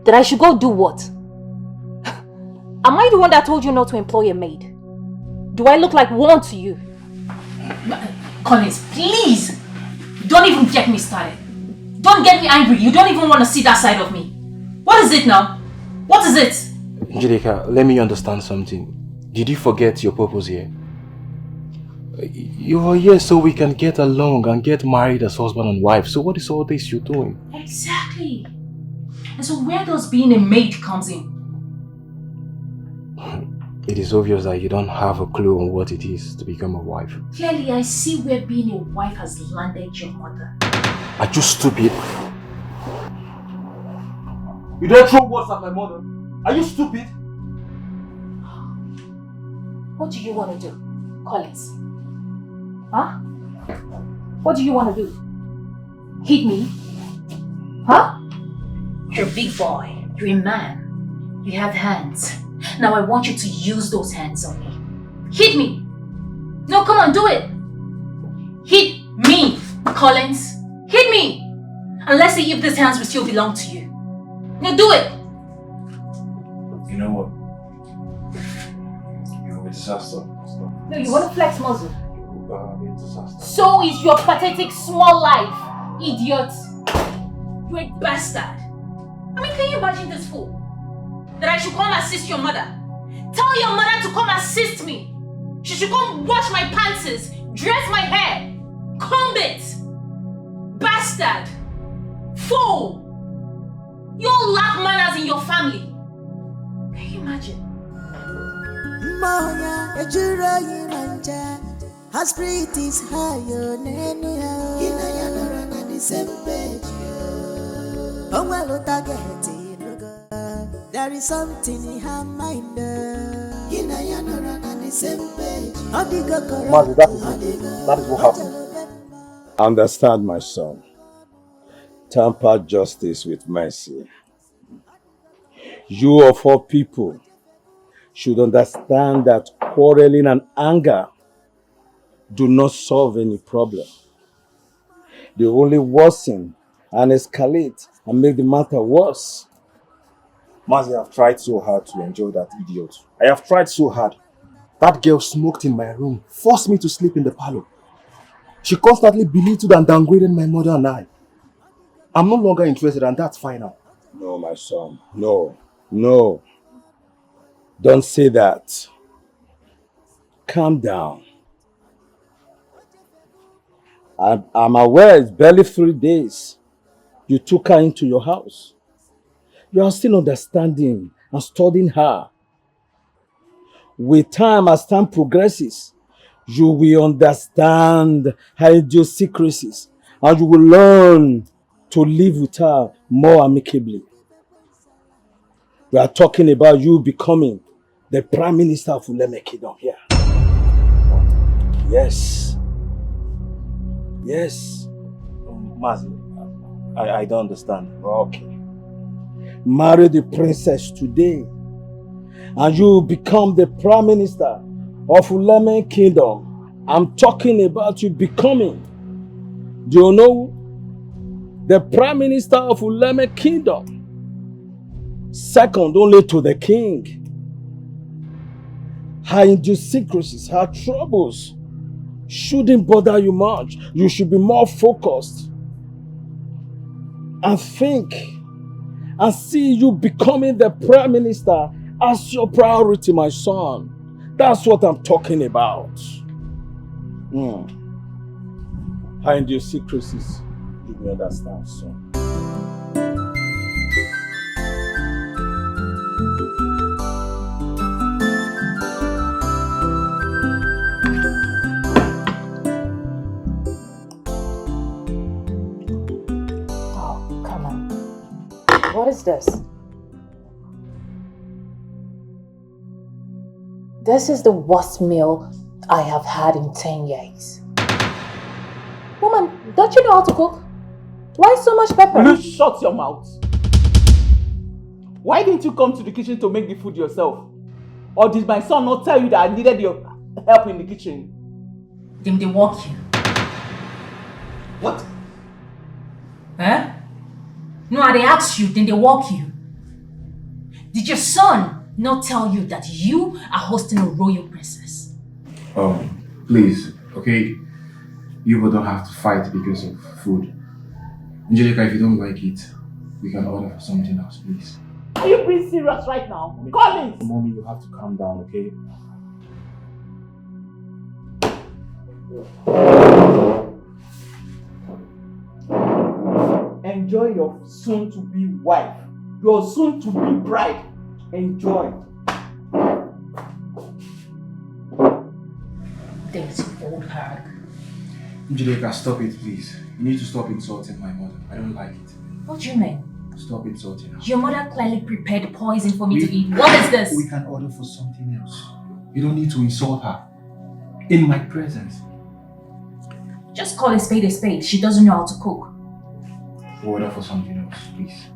That I should go do what? Am I the one that told you not to employ a maid? Do I look like one to you? Collins, please! Don't even get me started. Don't get me angry. You don't even want to see that side of me. What is it now? What is it? Njideka, let me understand something. Did you forget your purpose here? You are here so we can get along and get married as husband and wife. So what is all this you're doing? Exactly. And so where does being a maid comes in? It is obvious that you don't have a clue on what it is to become a wife. Clearly, I see where being a wife has landed your mother. Are you stupid? You don't throw words at my mother. Are you stupid? What do you want to do, Collins? Huh? What do you want to do? Hit me? Huh? You're a big boy. You're a man. You have hands. Now I want you to use those hands on me. Hit me! No, come on, do it! Hit me, Collins! Hit me! And let's see if these hands will still belong to you. Now do it! You know what? You're a disaster. No, you want to flex muscle? You're a disaster. So is your pathetic small life, idiot! You're a bastard! I mean, can you imagine this fool? That I should come assist your mother. Tell your mother to come assist me. She should come wash my pants, dress my hair, comb it. Bastard. Fool. You all lack manners in your family. Can you imagine? Moya, ejura yimanja. Her spirit is higher than any other. Kinayana na the same page. Oh well, there is something in her mind. Kinayana na the same page. Mazi, that is what happened. Understand, my son. Temper justice with mercy. You of all people should understand that quarreling and anger do not solve any problem. They only worsen and escalate and make the matter worse. Mazi, I have tried so hard to enjoy that idiot. I have tried so hard. That girl smoked in my room, forced me to sleep in the parlor. She constantly belittled and downgraded my mother and I. I'm no longer interested, and that's final. No, my son. No. No. Don't say that. Calm down. I'm aware it's barely 3 days you took her into your house. You are still understanding and studying her. With time, as time progresses, you will understand her idiosyncrasies and you will learn to live with her more amicably. We are talking about you becoming the Prime Minister of Uleme Kingdom here. Yes. Yes. Mazi, I don't understand. Okay. Marry the princess today and you become the Prime Minister of Uleme Kingdom. I'm talking about you becoming, do you know, the Prime Minister of Uleme Kingdom. second only to the king. Her idiosyncrasies, her troubles shouldn't bother you much. You should be more focused and think and see you becoming the prime minister as your priority, my son. That's what I'm talking about. Her idiosyncrasies, you will understand, son. What is this? This is the worst meal I have had in 10 years. Woman, don't you know how to cook? Why so much pepper? Will you shut your mouth? Why didn't you come to the kitchen to make the food yourself? Or did my son not tell you that I needed your help in the kitchen? Then they walk you. What? Huh? No, they asked you, then they walk you. Did your son not tell you that you are hosting a royal princess? Please, okay? You both don't have to fight because of food. Angelica, if you don't like it, we can order for something else, please. Are you being serious right now? Collins! Mommy, you have to calm down, okay? Enjoy your soon-to-be wife, your soon-to-be bride. Enjoy. There's old hag. Angelica, stop it, please. You need to stop insulting my mother. I don't like it. What do you mean? Stop insulting her. Your mother clearly prepared poison for me to eat. What is this? We can order for something else. You don't need to insult her. In my presence. Just call a spade a spade. She doesn't know how to cook. Order for something else, please.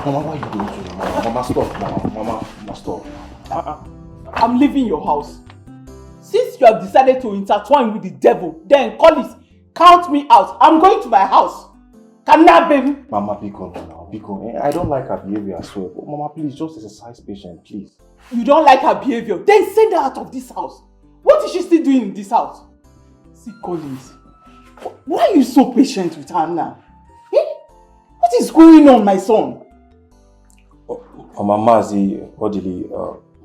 Mama, why are you doing to me? Mama, stop. Mama, stop. I'm leaving your house. Since you have decided to intertwine with the devil, then Collins, count me out. I'm going to my house. Can that baby? Mama, be calm now. Be calm. I don't like her behavior as well. But Mama, please, just exercise patience, please. You don't like her behavior? Then send her out of this house. What is she still doing in this house? See, Collins, why are you so patient with her now? What is going on, my son? Mama Mazi Odili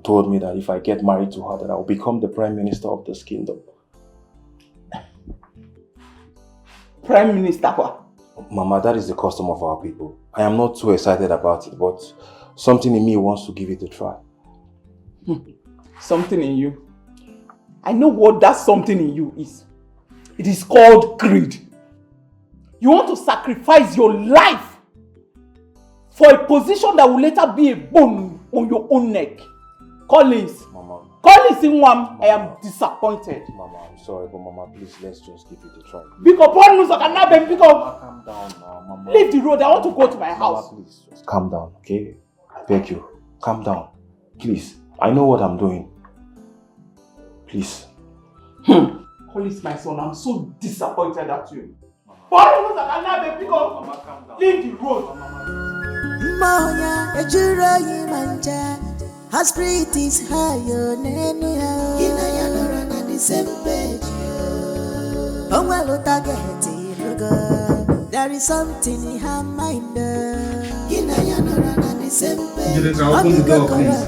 told me that if I get married to her, that I will become the prime minister of this kingdom. Prime Minister what? Mama, that is the custom of our people. I am not too excited about it, but something in me wants to give it a try. Something in you? I know what that something in you is. It is called greed. You want to sacrifice your life for a position that will later be a bone on your own neck. Collins. Mama. Collins Inwam, I am disappointed. Mama, I'm sorry, but Mama, please, let's just give it a try. Pick up on Mama, calm down now, Mama. Leave the road, I want to go to my house. Mama, please, just calm down, okay? I beg you, calm down. Please, I know what I'm doing. Please. Collins, my son, I'm so disappointed at you. Leave the road. Moya, a jury manja, her spirit is higher, Nene, Kinayana, and the same page. Oh, well, there is something in her mind. Kinayana, and the same page. Open the door, please.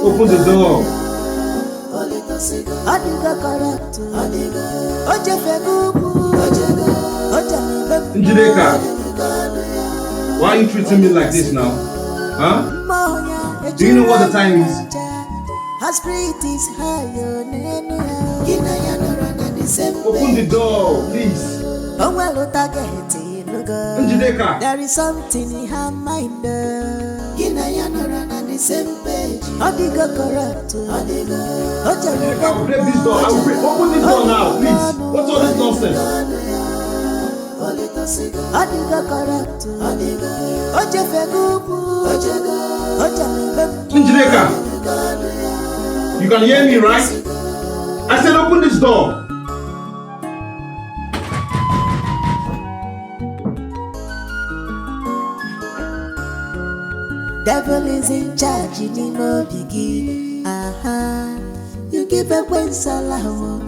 Open the door. Njideka, why are you treating me like this now? Huh? Do you know what the time is? Open the door, please. Njideka. There is something in her mind. the same page. Odigo correct. Odigo. I will break this door. I will break. Open this door now, please. What's all this nonsense? Odigo correct. Odigo. Ojefegubu. Ojego. Njideka, you can hear me, right? I said open this door. Devil is in charge, you know, Biggie. You give a when Salah,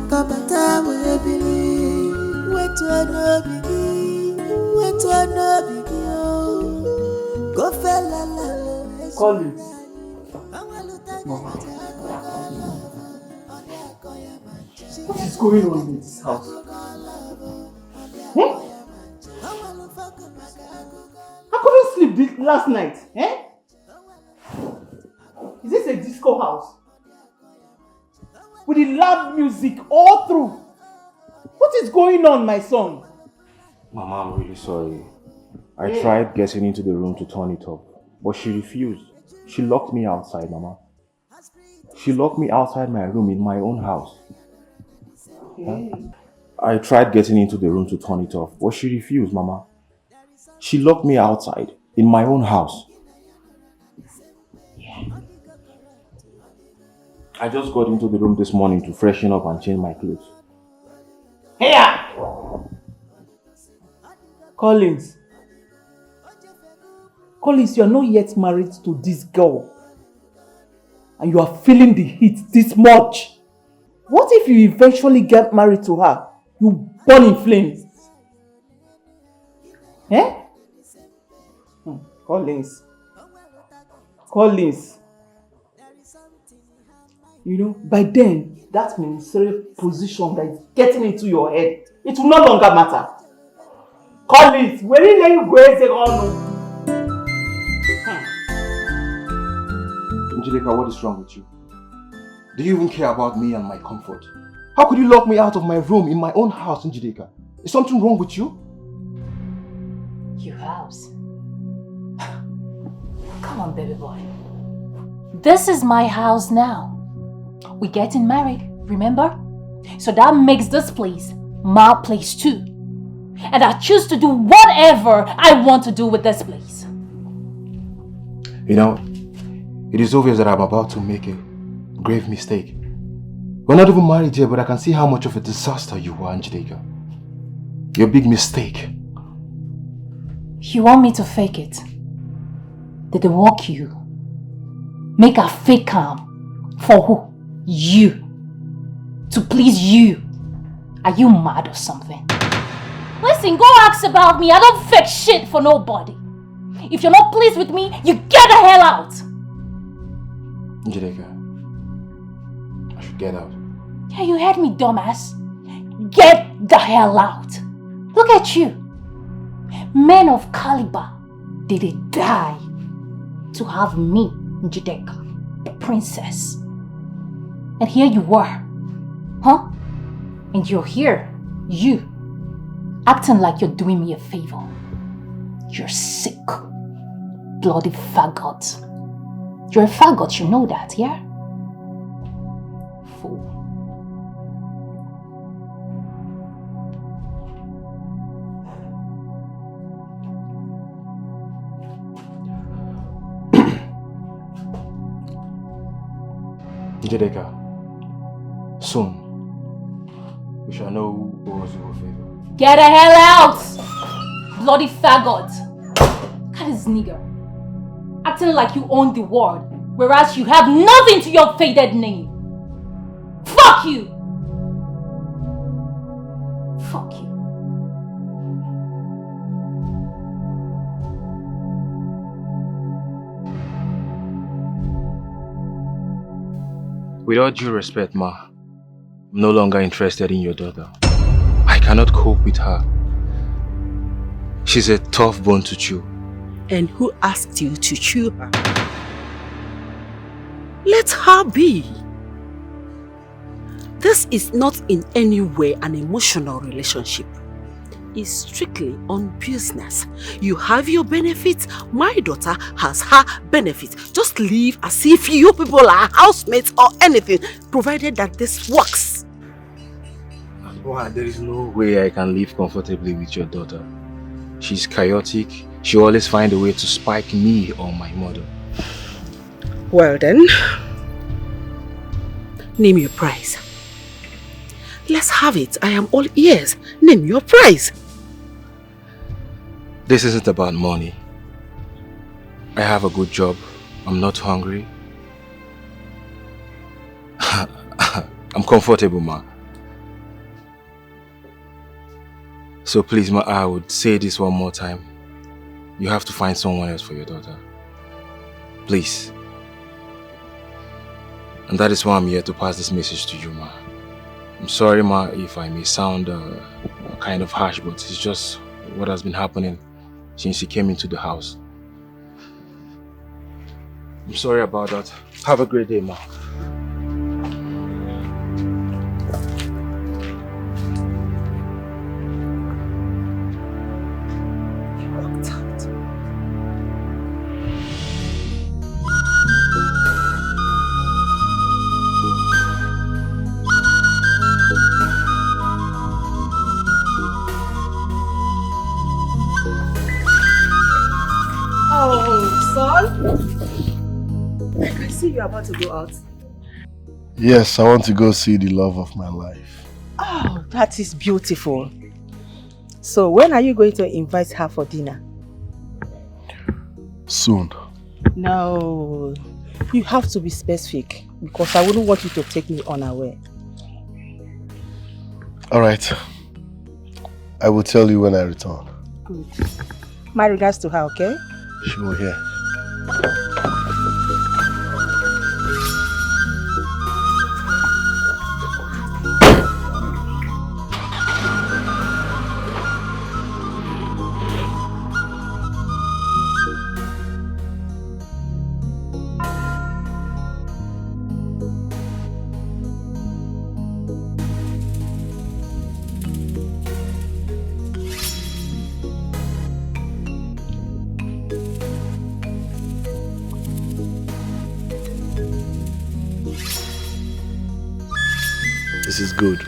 come at time with believe. Wait to know, Biggie. Wait to know, Biggie. Go fella. Collins. What is going on in this house? I couldn't sleep last night. Is this a disco house? With the loud music all through. What is going on, my son? Mama, I'm really sorry. I tried getting into the room to turn it off, but she refused. She locked me outside, Mama. She locked me outside my room in my own house. I tried getting into the room to turn it off, but she refused, Mama. She locked me outside in my own house. I just got into the room this morning to freshen up and change my clothes. Here! Collins, you are not yet married to this girl. And you are feeling the heat this much. What if you eventually get married to her? You burn in flames. Collins. You know, by then, that ministerial position that is getting into your head, it will no longer matter. Collins, where did you go? Njideka, what is wrong with you? Do you even care about me and my comfort? How could you lock me out of my room in my own house, Njideka? Is something wrong with you? Your house? Come on, baby boy. This is my house now. We're getting married, remember? So that makes this place my place too. And I choose to do whatever I want to do with this place. You know, it is obvious that I'm about to make a grave mistake. We're not even married yet, but I can see how much of a disaster you are, Njideka. You're a big mistake. You want me to fake it? Did they walk you? Make a fake calm? For who? You. To please you. Are you mad or something? Listen, go ask about me. I don't fake shit for nobody. If you're not pleased with me, you get the hell out. Njideka, I should get out. Yeah, you heard me, dumbass. Get the hell out. Look at you. Men of caliber, did they die to have me, Njideka, the princess. And here you were, huh? And you're here, you, acting like you're doing me a favor. You're sick, bloody faggot. You're a faggot, you know that, yeah? Fool. Njideka, soon we shall know who owes you a favor. Get the hell out! Bloody faggot. Look at this nigger. Acting like you own the world, whereas you have nothing to your faded name. Fuck you! Fuck you. With all due respect, Ma, I'm no longer interested in your daughter. I cannot cope with her. She's a tough bone to chew. And who asked you to chew her? Let her be. This is not in any way an emotional relationship. is strictly on business. You have your benefits, my daughter has her benefits. Just live as if you people are housemates or anything, provided that this works. Why, there is no way I can live comfortably with your daughter. She's chaotic. She always finds a way to spike me or my mother. Well then, name your price. Let's have it. I am all ears. Name your price. This isn't about money. I have a good job. I'm not hungry. I'm comfortable, ma. So please, ma, I would say this one more time. You have to find someone else for your daughter. Please. And that is why I'm here to pass this message to you, ma. I'm sorry, ma, if I may sound kind of harsh, but it's just what has been happening since you came into the house. I'm sorry about that. Have a great day, ma. I see you're about to go out. Yes, I want to go see the love of my life. Oh, that is beautiful. So when are you going to invite her for dinner? Soon. No, you have to be specific because I wouldn't want you to take me unaware. Alright. I will tell you when I return. Good. My regards to her, okay? She will hear. This is good.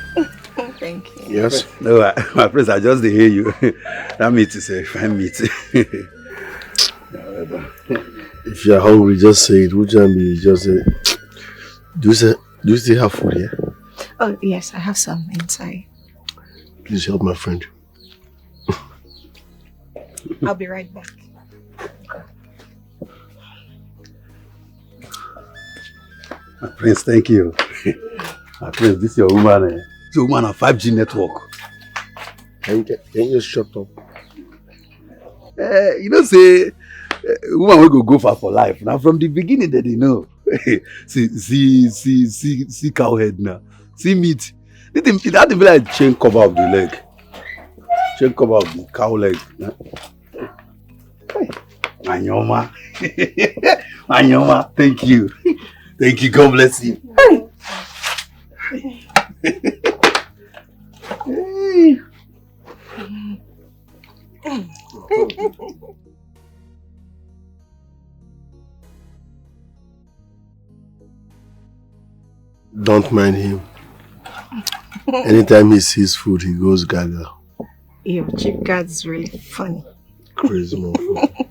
Thank you. Yes? No, my friends, I just hear you. That meat is a fine meat. If you're hungry, just say it. Would you be just say? Do you still have food here? Oh, yes, I have some inside. Please help my friend. I'll be right back. My friends, thank you. My friends, this is your woman. This is your woman on 5G network. Can you just shut up? You know, say, woman will go far for life. Now, from the beginning, that they know. see cow head now. See meat. It had to be like chain cover of the leg. Chain cover of the cow leg. Manyoma. Manyoma, thank you. Thank you. God bless you. Don't mind him. Anytime he sees food, he goes gaga. Your chief guard is really funny. Crazy motherfucker.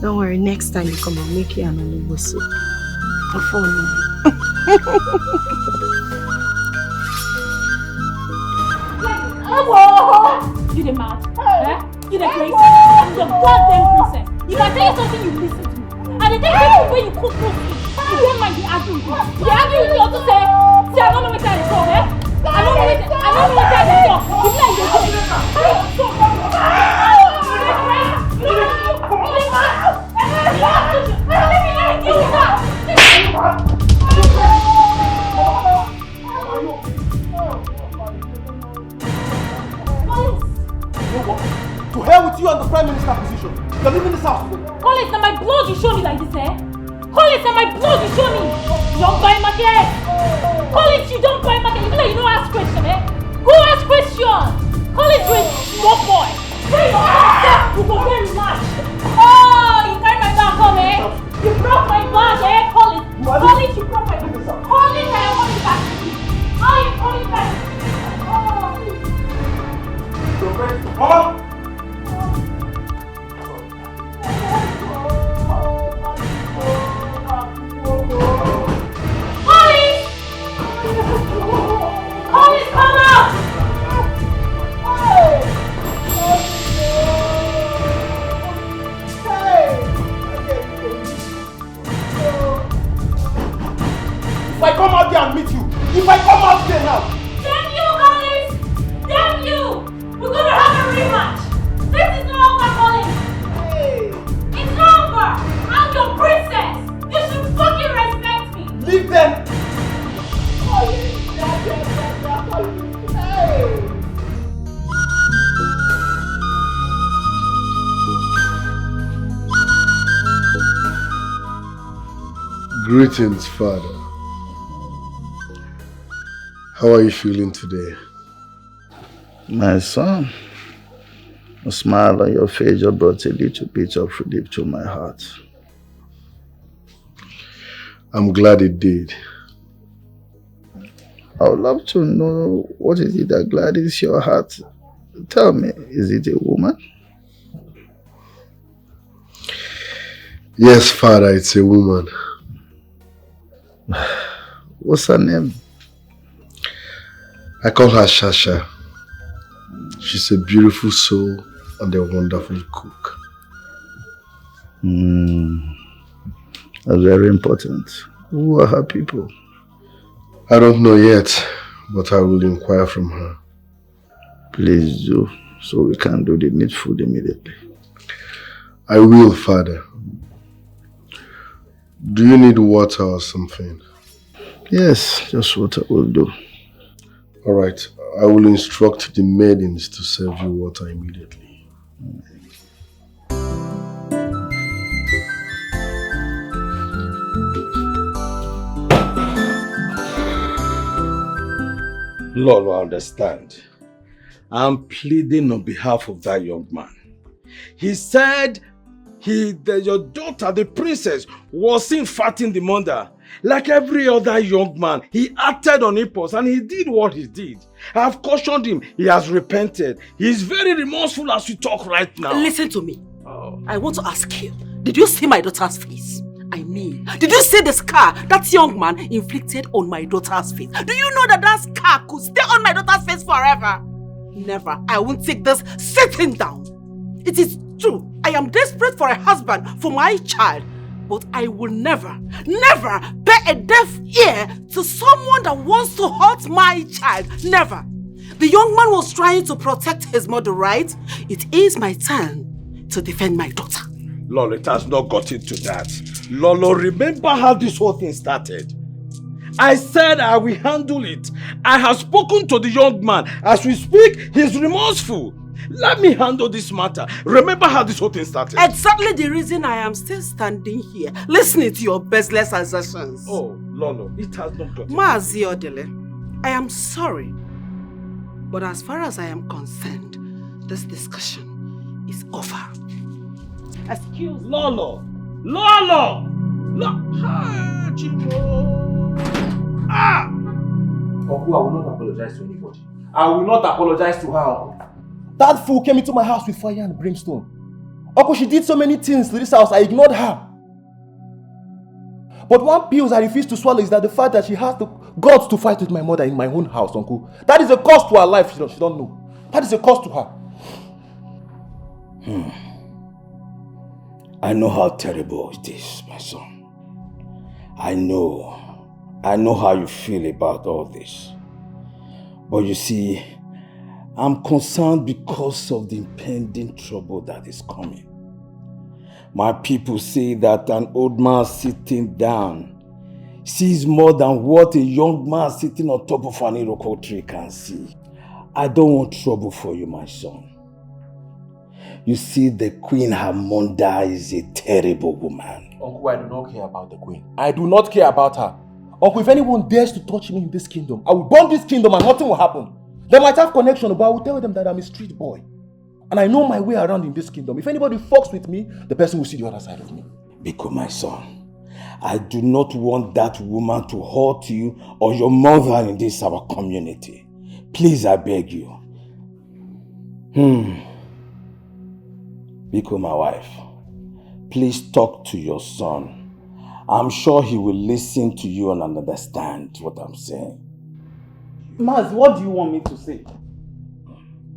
Don't worry, next time you come, I'll make you an Nollywood soup. I'll phone you. You the mouth, eh? You the princess. I'm the goddamn princess. If I tell you something, you listen to me. And the thing is, when you cook food, you don't mind the arguing. The arguing you also say, see, I don't know what that is called, eh? I don't know what that is called. You like To hell with want you in the Prime Minister position. You're leaving this house. Collins, now my blood you show me like this, eh? Collins, now my blood you show me. You don't buy market. Collins, you don't buy market. You know you don't ask question, eh? Go ask question. Collins, you're a small boy. Say your yourself, you go get mad. Oh, you carry my bag home, eh? You broke my bag, eh? Collins, Collins, you broke my bag. Collins, I am coming back. Oh, you're coming back. Mama! Collins, come out! If I come out there and meet you, if I come out there now. Damn you, Collins! Damn you! We're gonna have a rematch! This is no longer Collins! It's no longer! I'm your princess! You should fucking respect me! Leave them! Greetings, Father. How are you feeling today? My son, a smile on your face just brought a little bit of relief to my heart. I'm glad it did. I would love to know what is it that gladdens your heart. Tell me, is it a woman? Yes, Father, it's a woman. What's her name? I call her Shasha. She's a beautiful soul and a wonderful cook. That's very important. Who are her people? I don't know yet, but I will inquire from her. Please do, so we can do the needful immediately. I will, Father. Do you need water or something? Yes, just water will do. Alright, I will instruct the maidens to serve you water immediately. Lord, I understand. I'm pleading on behalf of that young man. He said your daughter, the princess, was seen fatting the mother. Like every other young man, he acted on impulse and he did what he did. I have cautioned him. He has repented. He is very remorseful as we talk right now. Listen to me. I want to ask you, did you see my daughter's face? I mean, did you see the scar that young man inflicted on my daughter's face? Do you know that that scar could stay on my daughter's face forever? Never. I won't take this sitting down. It is true. I am desperate for a husband for my child. But I will never, never pay a deaf ear to someone that wants to hurt my child. Never. The young man was trying to protect his mother, right? It is my turn to defend my daughter. Lolo, it has not gotten to that. Lolo, remember how this whole thing started? I said I will handle it. I have spoken to the young man. As we speak, he's remorseful. Let me handle this matter. Remember how this whole thing started? Exactly the reason I am still standing here, listening to your baseless assertions. Oh, Lolo, it has not gotten. Mazi Odele, I am sorry. But as far as I am concerned, this discussion is over. Excuse me. Lolo! Lolo! Ah! Uncle, I will not apologize to anybody. I will not apologize to her, Uncle. That fool came into my house with fire and brimstone. Uncle, she did so many things to this house, I ignored her. But one pill I refuse to swallow is that the fact that she has the guts to fight with my mother in my own house, Uncle. That is a cost to her life, she don't know. That is a cost to her. I know how terrible it is, my son. I know how you feel about all this. But you see, I'm concerned because of the impending trouble that is coming. My people say that an old man sitting down sees more than what a young man sitting on top of an iroko tree can see. I don't want trouble for you, my son. You see, the Queen Hamunda is a terrible woman. Uncle, I do not care about the Queen. I do not care about her. Uncle, if anyone dares to touch me in this kingdom, I will burn this kingdom and nothing will happen. They might have connection, but I will tell them that I'm a street boy. And I know my way around in this kingdom. If anybody fucks with me, the person will see the other side of me. Because my son, I do not want that woman to hurt you or your mother in this our community. Please, I beg you. Biko, my wife, please talk to your son. I'm sure he will listen to you and understand what I'm saying. Maz, what do you want me to say?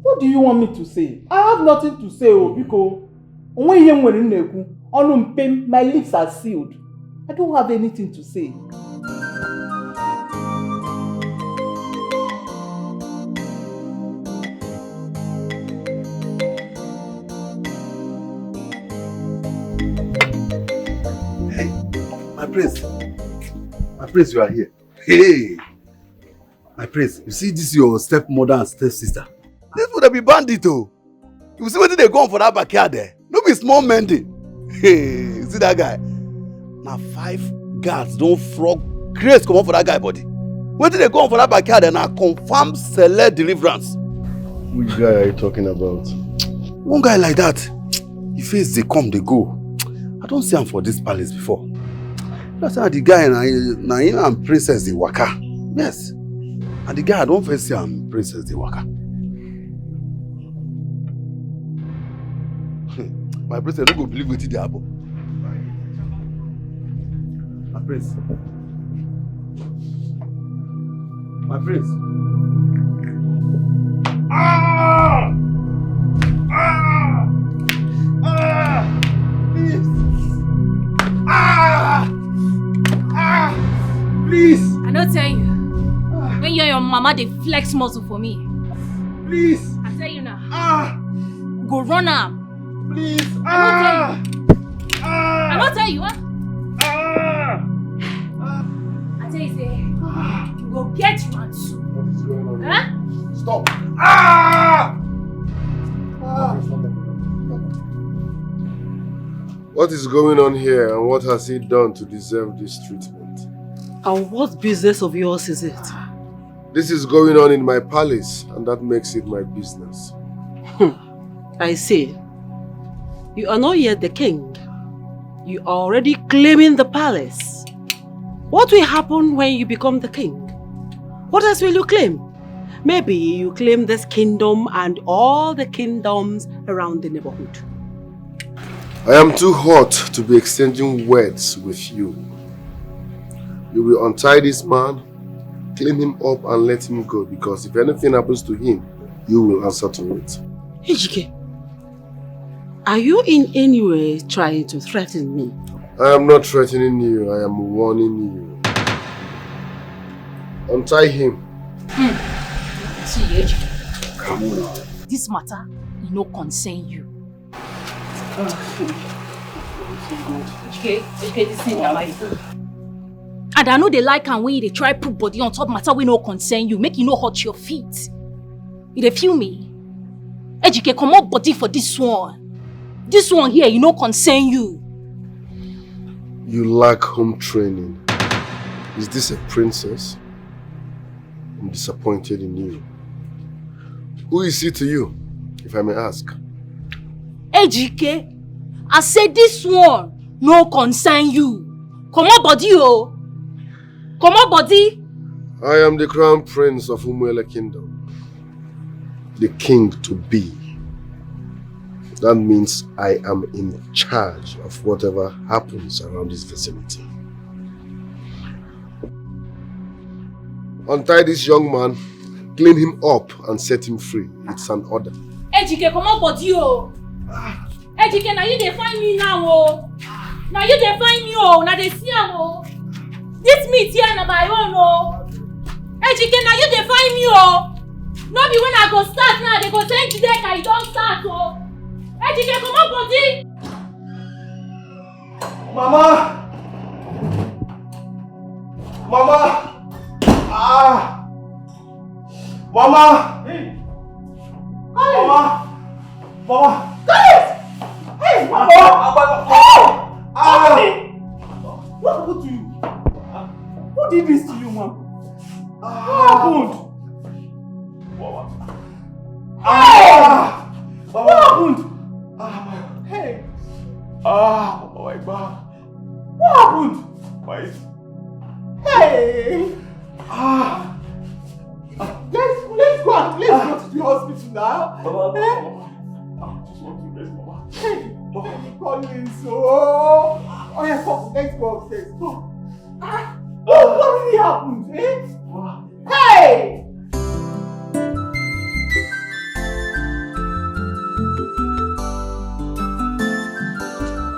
What do you want me to say? I have nothing to say, Biko. My lips are sealed. I don't have anything to say. My prince, you are here. Hey, my prince, you see this your stepmother and stepsister. This would be bandit, oh. You see whether they go on for that backyard there. No be small Mendy. Hey, you see that guy? Now 5 guards don't frog grace come on for that guy body. Whether they go on for that backyard and now confirm select deliverance. Which guy are you talking about? One guy like that. He face they come, they go. I don't see him for this palace before. That's how the guy na him and princess they waka. Yes. And the guy I don't first see him princess they waka. My princess don't go believe what they happen. My prince. My prince. Ah! Ah! Ah! Please! Ah! Ah! Please! I don't tell you. When you and your mama, they flex muscle for me. Please! I tell you now. Ah! Go run am. Please! Ah! I don't tell you, huh? Ah! I tell you, say, you go get ransom. What is going on? Huh? Stop! Ah! What is going on here and what has he done to deserve this treatment? And what business of yours is it? This is going on in my palace and that makes it my business. I see. You are not yet the king. You are already claiming the palace. What will happen when you become the king? What else will you claim? Maybe you claim this kingdom and all the kingdoms around the neighborhood. I am too hot to be exchanging words with you. You will untie this man, clean him up and let him go, because if anything happens to him, you will answer to it. Ejike, are you in any way trying to threaten me? I am not threatening you, I am warning you. Untie him. See, Ejike. Come on. This matter, it no concern you. Ejike, this thing na my fault. And I know they like and when they try put body on top matter we no concern you, make you no hurt your feet. You dey feel me? Ejike, come up body for this one. This one here, you no concern you. You lack home training. Is this a princess? I'm disappointed in you. Who is he to you, if I may ask? Ejike, I said this one no concern you. Come on body, oh. Come on body. I am the crown prince of Umuele Kingdom. The king to be. That means I am in charge of whatever happens around this vicinity. Untie this young man, clean him up and set him free. It's an order. Ejike, come on body, oh. Ejike, now you dey find me now, oh. Now you dey find me, oh. Now they see am, oh. This meat here na my own, oh. Ejike, now you dey find me, oh. No be when I go start now, they go say Njideka, you don't start, oh. Ejike, come on body. Mama! Mama! Ah! Mama! Hey! Mama! Mama! Guys! Hey, Mama! What happened to you? Who did this to you, Mama? What happened? What happened? Hey! Oh my God! What happened? Why? Hey! Let's go to the hospital now. I just want to rest, Mama. Hey! Collins, oh yeah, come, let's go upstairs. What really happened, eh? Hey!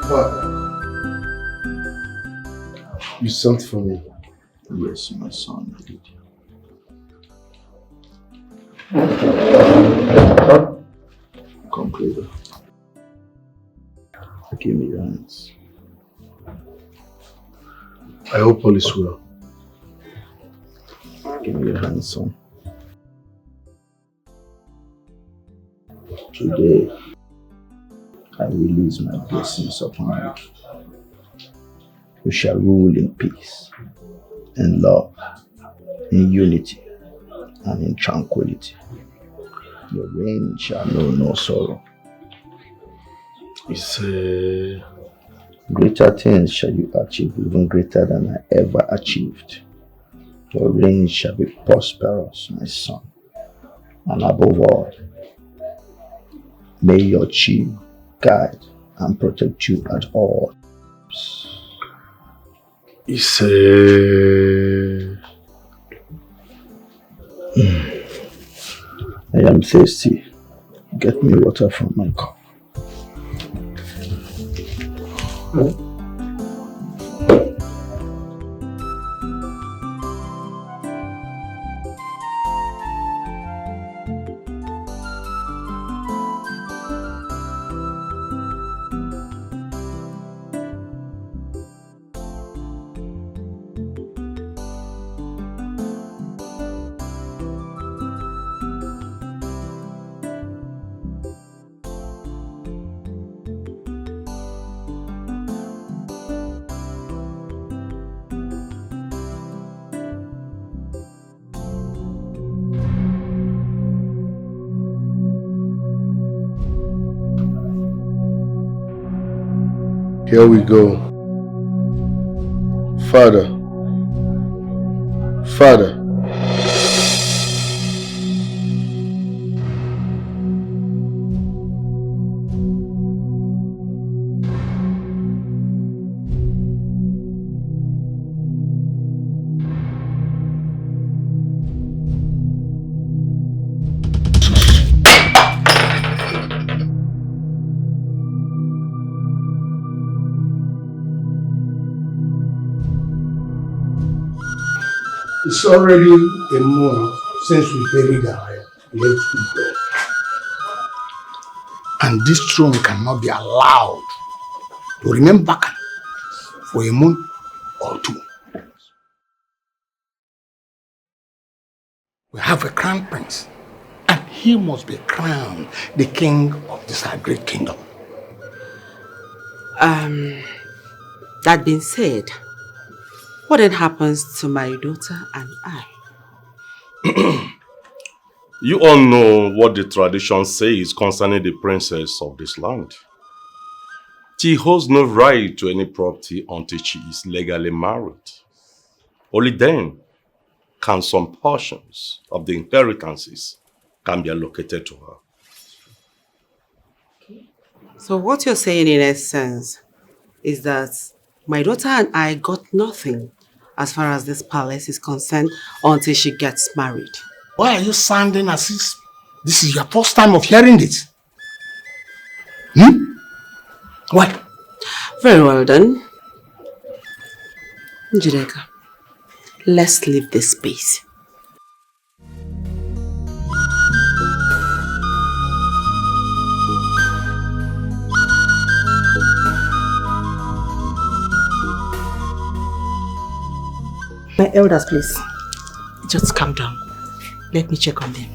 What? You sent for me? Yes, my son, I did. Come closer. Give me your hands. I hope all is well. Give me your hands, son. Today, I release my blessings upon you. You shall rule in peace, in love, in unity, and in tranquility. Your reign shall know no sorrow. It's greater things shall you achieve, even greater than I ever achieved. Your reign shall be prosperous, my son. And above all, may your chief guide and protect you at all. It's I am thirsty. Get me water from my cup. Here we go. Father. Father. It's already a month since we buried our late people. And this throne cannot be allowed to remain vacant for a month or two. We have a crown prince, and he must be crowned the king of this our great kingdom. That being said, what then happens to my daughter and I? You all know what the tradition says concerning the princess of this land. She holds no right to any property until she is legally married. Only then can some portions of the inheritances can be allocated to her. So what you're saying in essence is that my daughter and I got nothing as far as this palace is concerned until she gets married. Why are you sounding as if this is your first time of hearing it? What? Very well done. Njideka, let's leave this space. My elders, please. Just calm down. Let me check on them.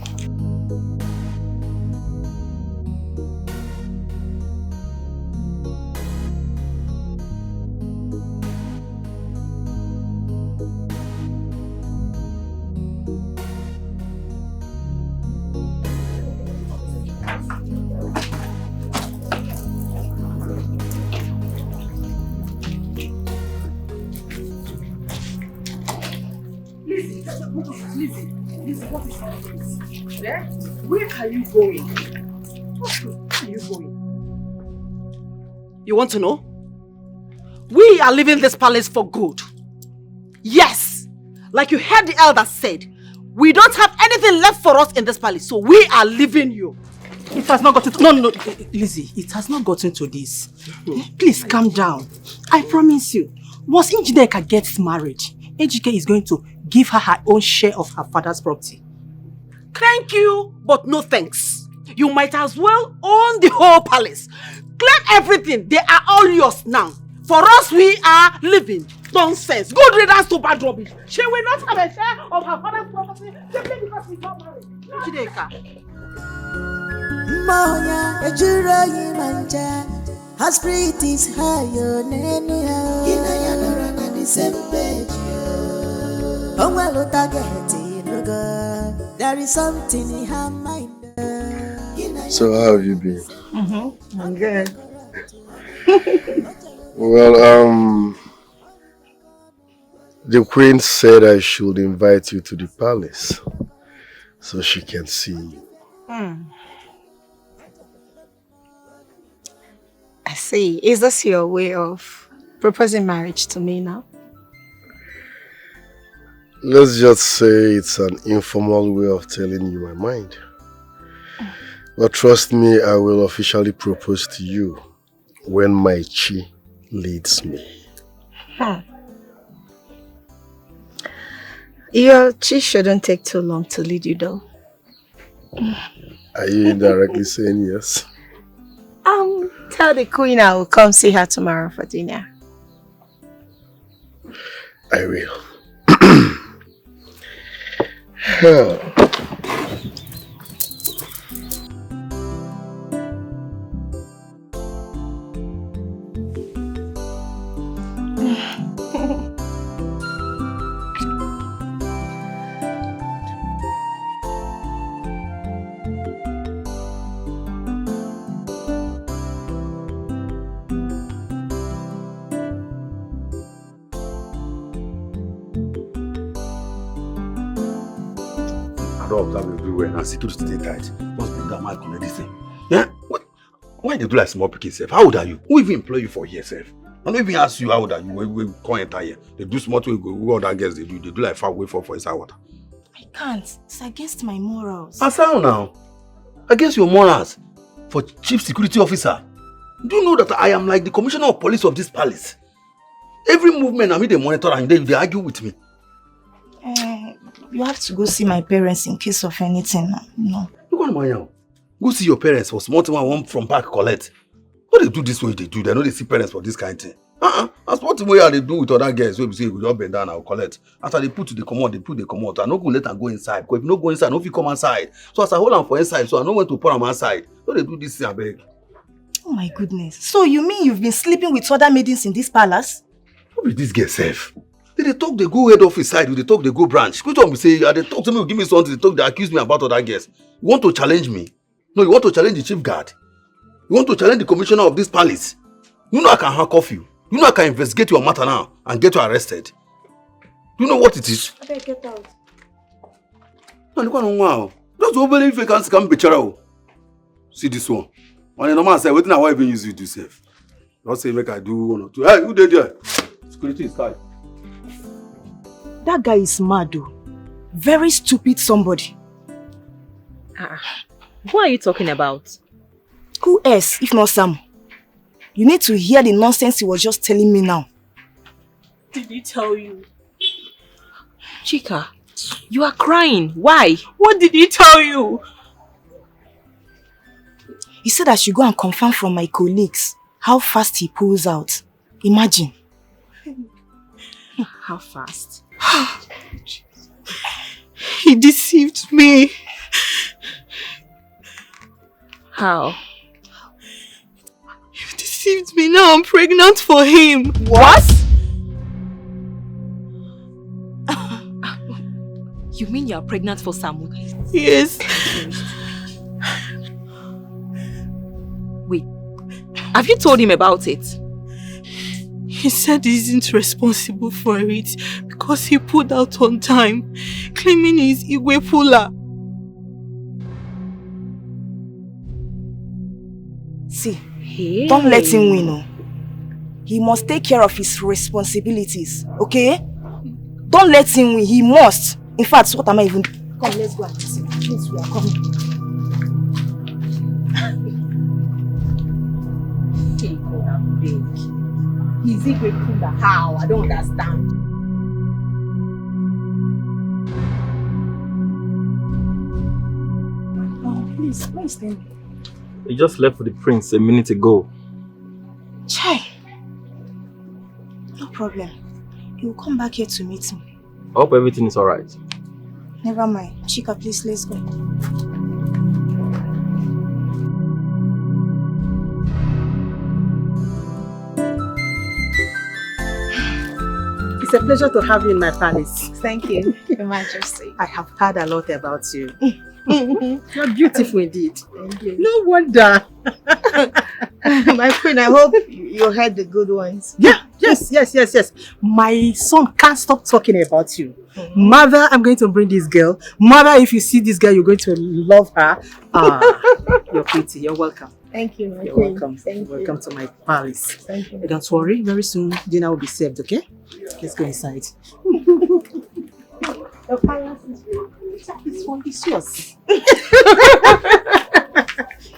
What is happening? Yeah? Where are you going? Where are you going? You want to know? We are leaving this palace for good. Yes! Like you heard the elder said, we don't have anything left for us in this palace, so we are leaving you. It has not gotten to... No, Lizzie, it has not gotten to this. Please calm down. I promise you, once Njideka gets married, Ejike is going to give her her own share of her father's property. Thank you, but no thanks. You might as well own the whole palace. Claim everything. They are all yours now. For us, we are living. Nonsense. Good riddance to bad rubbish. She will not have a share of her father's property simply because we got married. Njideka. Moya, a jura manja. Her spirit is higher than any other. On the same page. Oh, well, there is something in her mind. So how have you been? I'm good. Well, the queen said I should invite you to the palace so she can see you. I see. Is this your way of proposing marriage to me now? Let's just say it's an informal way of telling you my mind. But trust me, I will officially propose to you when my chi leads me. Your chi shouldn't take too long to lead you though. Are you indirectly saying yes? Tell the queen I will come see her tomorrow for dinner. I will. Everywhere and security stay tight. Must bring that mic on this thing. Yeah? Why they do like small picking self? How old are you? Who even employ you for here, self? I don't even ask you how old are you when we come enter here. They do small to go other girls they do like far away for inside water. I can't. It's against my morals. As how now? Against your morals? For chief security officer? Do you know that I am like the commissioner of police of this palace? Every movement I mean they monitor and they argue with me. You have to go see my parents in case of anything. No. Look on my now. Go see your parents for small thing one from back collect. What they do this way they do? They know they see parents for this kind of thing. As what way they do with other girls, we say we just bend down and collect. After they put to the commode, they put the commode. I no go let them go inside. Because if you no go inside, no fit come outside. So as I hold them for inside, so I know when to put them outside. So they do this thing, I beg. Oh my goodness. So you mean you've been sleeping with other maidens in this palace? What be this girl safe? They talk, they go head office side, they talk, they go branch. Which one we say, they talk to me, give me something, they talk, they accuse me about other girls. You want to challenge me? No, you want to challenge the chief guard. You want to challenge the commissioner of this palace. You know I can handcuff you. You know I can investigate your matter now and get you arrested. Do you know what it is? I better get out. No, look on wow. Just over if you can scam bichara. See this one. When the normal say, waiting, I won't even use you to save. Don't say make I do one or two. Hey, who did there? Security is tight. That guy is mad though. Very stupid somebody. Who are you talking about? Who else if not Sam? You need to hear the nonsense he was just telling me now. Did he tell you? Chika, you are crying. Why? What did he tell you? He said I should go and confirm from my colleagues how fast he pulls out. Imagine. How fast? He deceived me. How? You deceived me. Now I'm pregnant for him. What? You mean you are pregnant for Samu? Yes. Wait, have you told him about it? He said he isn't responsible for it because he pulled out on time, claiming he's Igwe puller. See, don't let him win. Oh. He must take care of his responsibilities, okay? Don't let him win, he must. In fact, what am I even... Come, let's go and see. Please, we are coming. He's Igwe puller. How? I don't understand. Oh, please, where is them? He just left for the prince a minute ago. Chai. No problem. He will come back here to meet me. I hope everything is alright. Never mind. Chika, please, let's go. It's a pleasure to have you in my palace. Thank you, Your Majesty. I have heard a lot about you. You're beautiful indeed. Thank you. No wonder. My queen, I hope you heard the good ones. Yeah, yes. My son can't stop talking about you. Mother, I'm going to bring this girl. Mother, if you see this girl, you're going to love her. You're pretty. You're welcome. Thank you, my You're queen. welcome. Thank Welcome you. to my palace. Thank you. Don't worry, very soon dinner will be served, okay? Let's go inside. The palace is It's yours.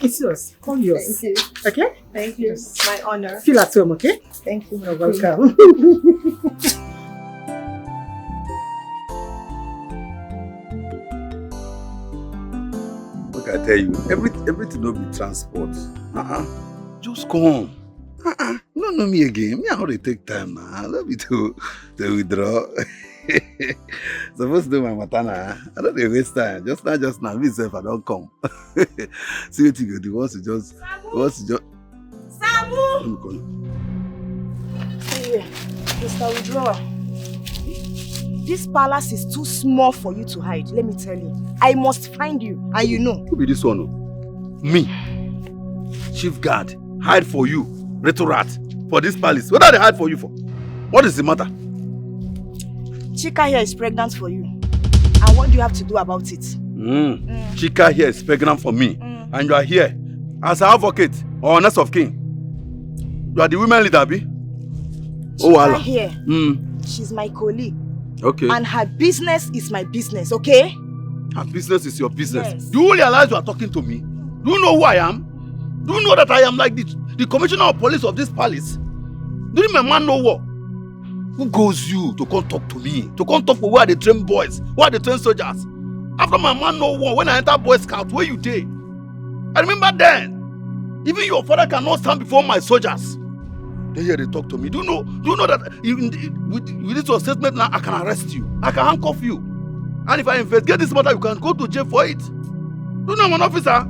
It's yours. All yours. Thank you. Okay? Thank you. My honor. Feel at home, okay? Thank you. You're welcome. Look, I tell you, everything will be transport. Just come. No, know me again. Me, I know they take time now. I love you to withdraw. Supposed to do my matana. I don't waste time. Just now. Me self, I don't come. See what you go do. Once you just. Samu! Let me call you. Hey, Mr. Withdrawer. This palace is too small for you to hide. Let me tell you. I must find you, and you know. Who be this one? Me. Chief guard. Hide for you. Little rat. For this palace. What are they hide for you for? What is the matter? Chika here is pregnant for you. And what do you have to do about it? Chika here is pregnant for me. And you are here as an advocate or nurse of king. You are the women leader, Abi? Chika here. She's my colleague. Okay. And her business is my business, okay? Her business is your business. Yes. Do you realize you are talking to me? Do you know who I am? Do you know that I am like the commissioner of police of this palace? Do you my man know what? Who goes you to come talk to me? To come talk for where they train boys? Where they train soldiers? After my man know what, when I enter Boy Scout, where you did? I remember then. Even your father cannot stand before my soldiers. They hear they talk to me. Do you know that with this your statement now, I can arrest you. I can handcuff you. And if I investigate this matter, you can go to jail for it. Do you know I'm an officer?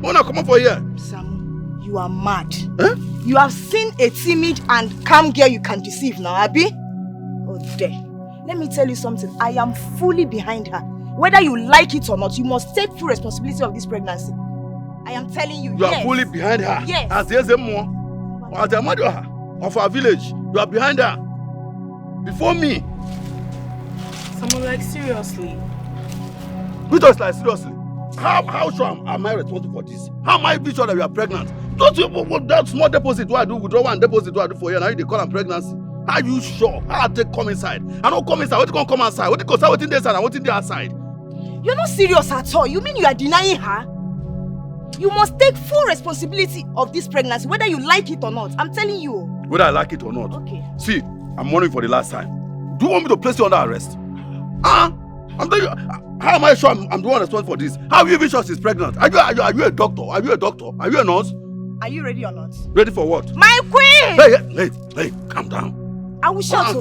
When I come up for here. Sam, you are mad. Huh? You have seen a timid and calm girl you can deceive now, Abi? Oh, there. Let me tell you something. I am fully behind her. Whether you like it or not, you must take full responsibility of this pregnancy. I am telling you, You are fully behind her? Yes. As the more, as the mother of our village, you are behind her. Before me. Someone like seriously. Which was like seriously? How sure am I responsible for this? How am I be sure that you are pregnant? Don't you that small deposit what I do, withdraw one deposit what I do for you, now they call them pregnancy. How are you sure? How I take come inside? I don't come inside, what you come outside? What you go start waiting there inside and waiting there outside? You're not serious at all. You mean you are denying her? You must take full responsibility of this pregnancy, whether you like it or not. I'm telling you. Whether I like it or not. Okay. See, I'm warning for the last time. Do you want me to place you under arrest? I'm telling you, how am I sure I'm the one responsible for this? How are you even sure she's pregnant? Are you a doctor? Are you a doctor? Are you a nurse? Are you ready or not? Ready for what? My queen! Hey, calm down. I will shout.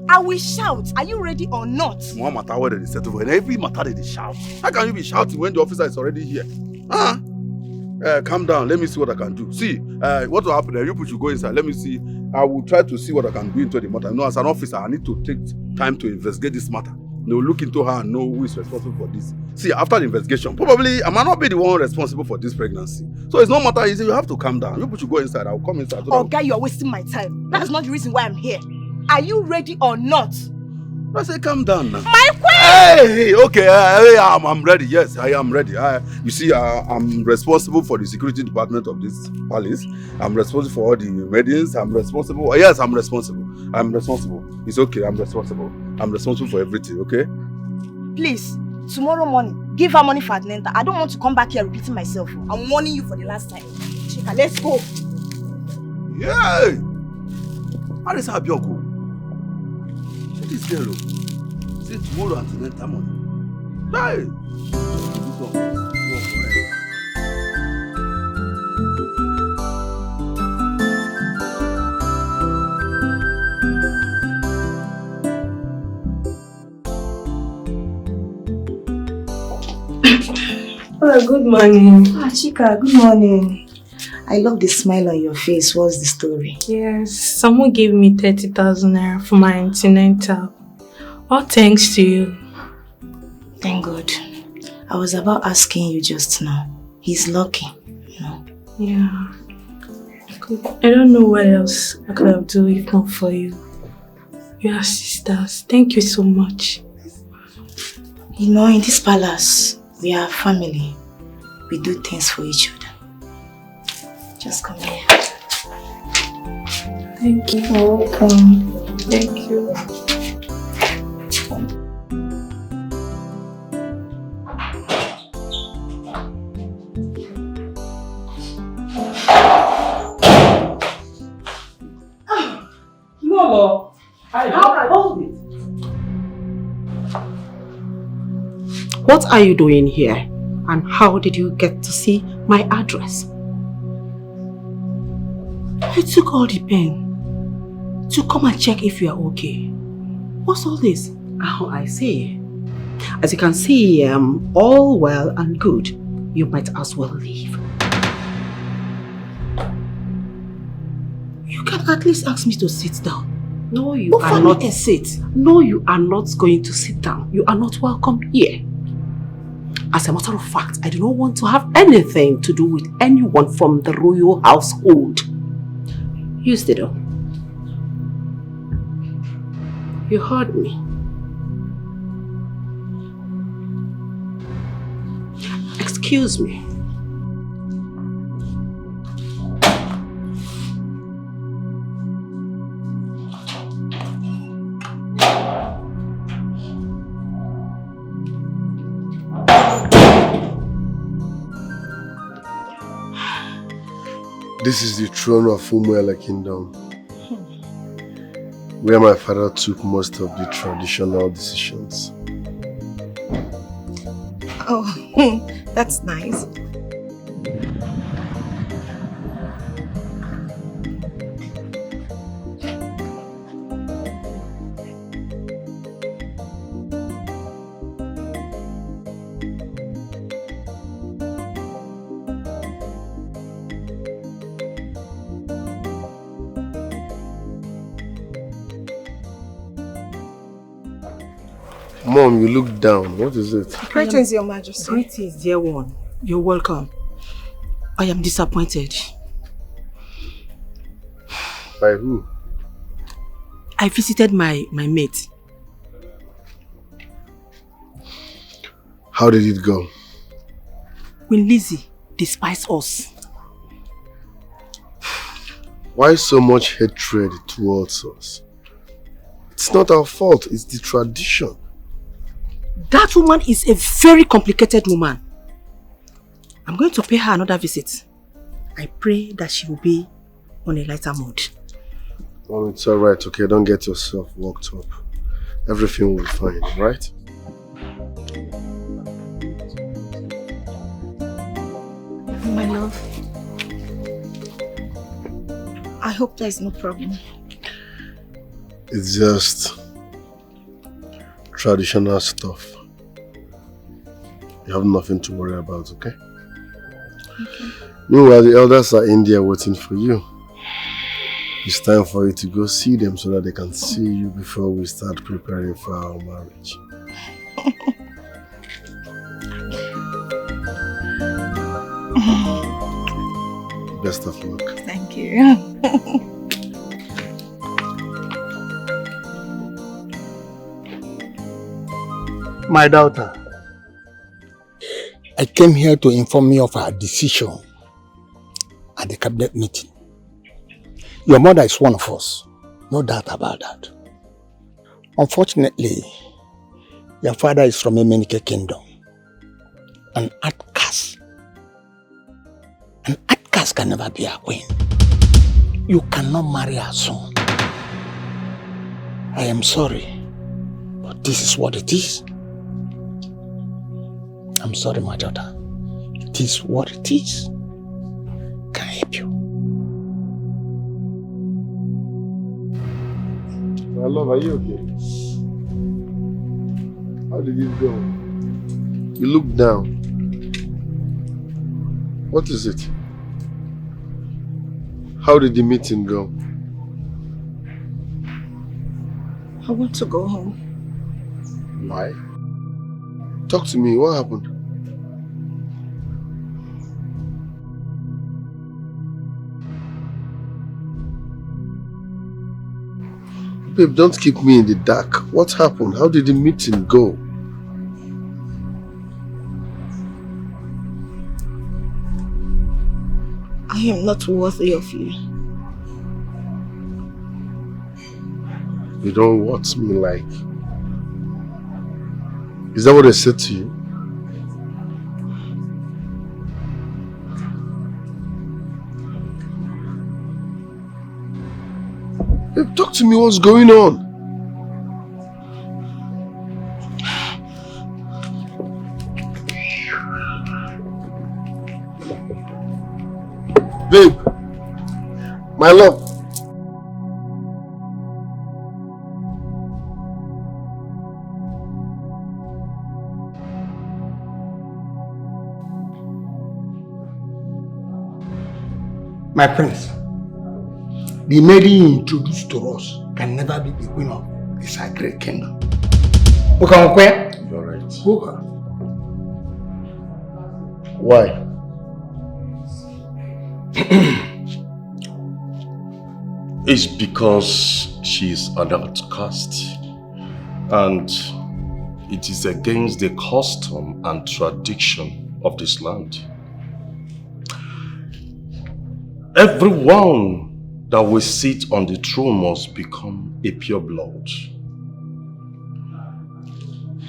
I will shout. Are you ready or not? One matter where they settle for, and every matter they shout. How can you be shouting when the officer is already here? Calm down. Let me see what I can do. See, what will happen? You should go inside. Let me see. I will try to see what I can do into the matter. You know, as an officer, I need to take time to investigate this matter. Look into her and know who is responsible for this. See, after the investigation, probably I might not be the one responsible for this pregnancy. So it's no matter easy, you have to calm down. You should go inside, I'll come inside. Oh, guy, you're wasting my time. That's not the reason why I'm here. Are you ready or not? I say calm down now. My queen! Hey, okay, I'm ready. Yes, I am ready. You see, I'm responsible for the security department of this palace. I'm responsible for all the weddings. I'm responsible. Yes, I'm responsible. I'm responsible. It's okay, I'm responsible. I'm responsible for everything, okay? Please, tomorrow morning, give her money for Adnenta. I don't want to come back here repeating myself. I'm warning you for the last time. Chika, let's go. Yay! How is Abioko? This girl, say tomorrow and Adnenta money. Hey! This one, forever. Oh, good morning. Ah, Chika, good morning. I love the smile on your face. What's the story? Yes, someone gave me 30,000 naira for my antenatal. All thanks to you. Thank God. I was about asking you just now. He's lucky, you know. Yeah. I don't know what else I could have done if not for you. You are sisters. Thank you so much. You know, in this palace, we are family. We do things for each other. Just come here. Thank you. You're welcome. Thank you. No, I hold it. What are you doing here? And how did you get to see my address? I took all the pain to come and check if you are okay. What's all this? Oh, I see. As you can see, all well and good. You might as well leave. You can at least ask me to sit down. No, you are not. Sit. No, you are not going to sit down. You are not welcome here. As a matter of fact, I do not want to have anything to do with anyone from the royal household. Use the door. You heard me. Excuse me. This is the throne of Umuela Kingdom, where my father took most of the traditional decisions. Oh, that's nice. Mom, you look down. What is it? Greetings, Your Majesty. Greetings, dear one. You're welcome. I am disappointed. By who? I visited my mate. How did it go? When Lizzie despised us. Why so much hatred towards us? It's not our fault, it's the tradition. That woman is a very complicated woman. I'm going to pay her another visit. I pray that she will be on a lighter mood. Oh, it's alright, okay? Don't get yourself worked up. Everything will be fine, right? My love, I hope there is no problem. It's just traditional stuff. You have nothing to worry about, okay? Okay. Meanwhile, the elders are in there waiting for you. It's time for you to go see them so that they can see you before we start preparing for our marriage. Best of luck. Thank you. My daughter, I came here to inform you of our decision at the cabinet meeting. Your mother is one of us, no doubt about that. Unfortunately, your father is from a Menike kingdom, an outcast. An outcast can never be a queen. You cannot marry her son. I am sorry, but this is what it is. I'm sorry, my daughter. It is what it is. Can I help you? My love, are you okay? How did it go? You look down. What is it? How did the meeting go? I want to go home. Why? Talk to me. What happened? Babe, don't keep me in the dark. What happened? How did the meeting go? I am not worthy of you. You don't want me like... Is that what I said to you? Babe, talk to me. What's going on? Babe, my love. My prince, the maiden you introduced to us can never be the queen of this great kingdom. Okay? You're right. Go her. Why? It's because she's an outcast, and it is against the custom and tradition of this land. Everyone that will sit on the throne must become a pure blood.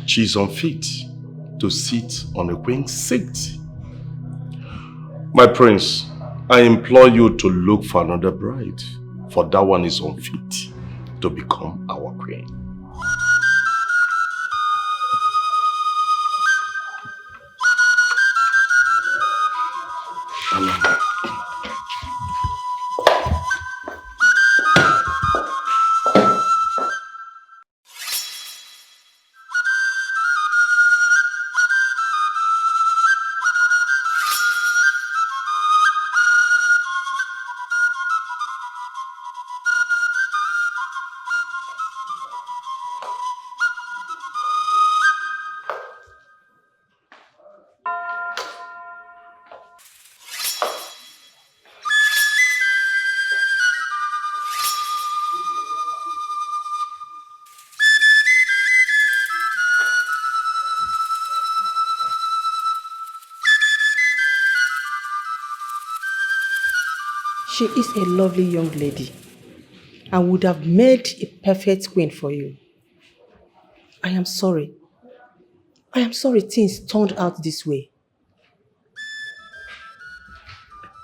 She is unfit to sit on a queen's seat. My prince, I implore you to look for another bride, for that one is unfit to become our queen. She is a lovely young lady and would have made a perfect queen for you. I am sorry. I am sorry things turned out this way.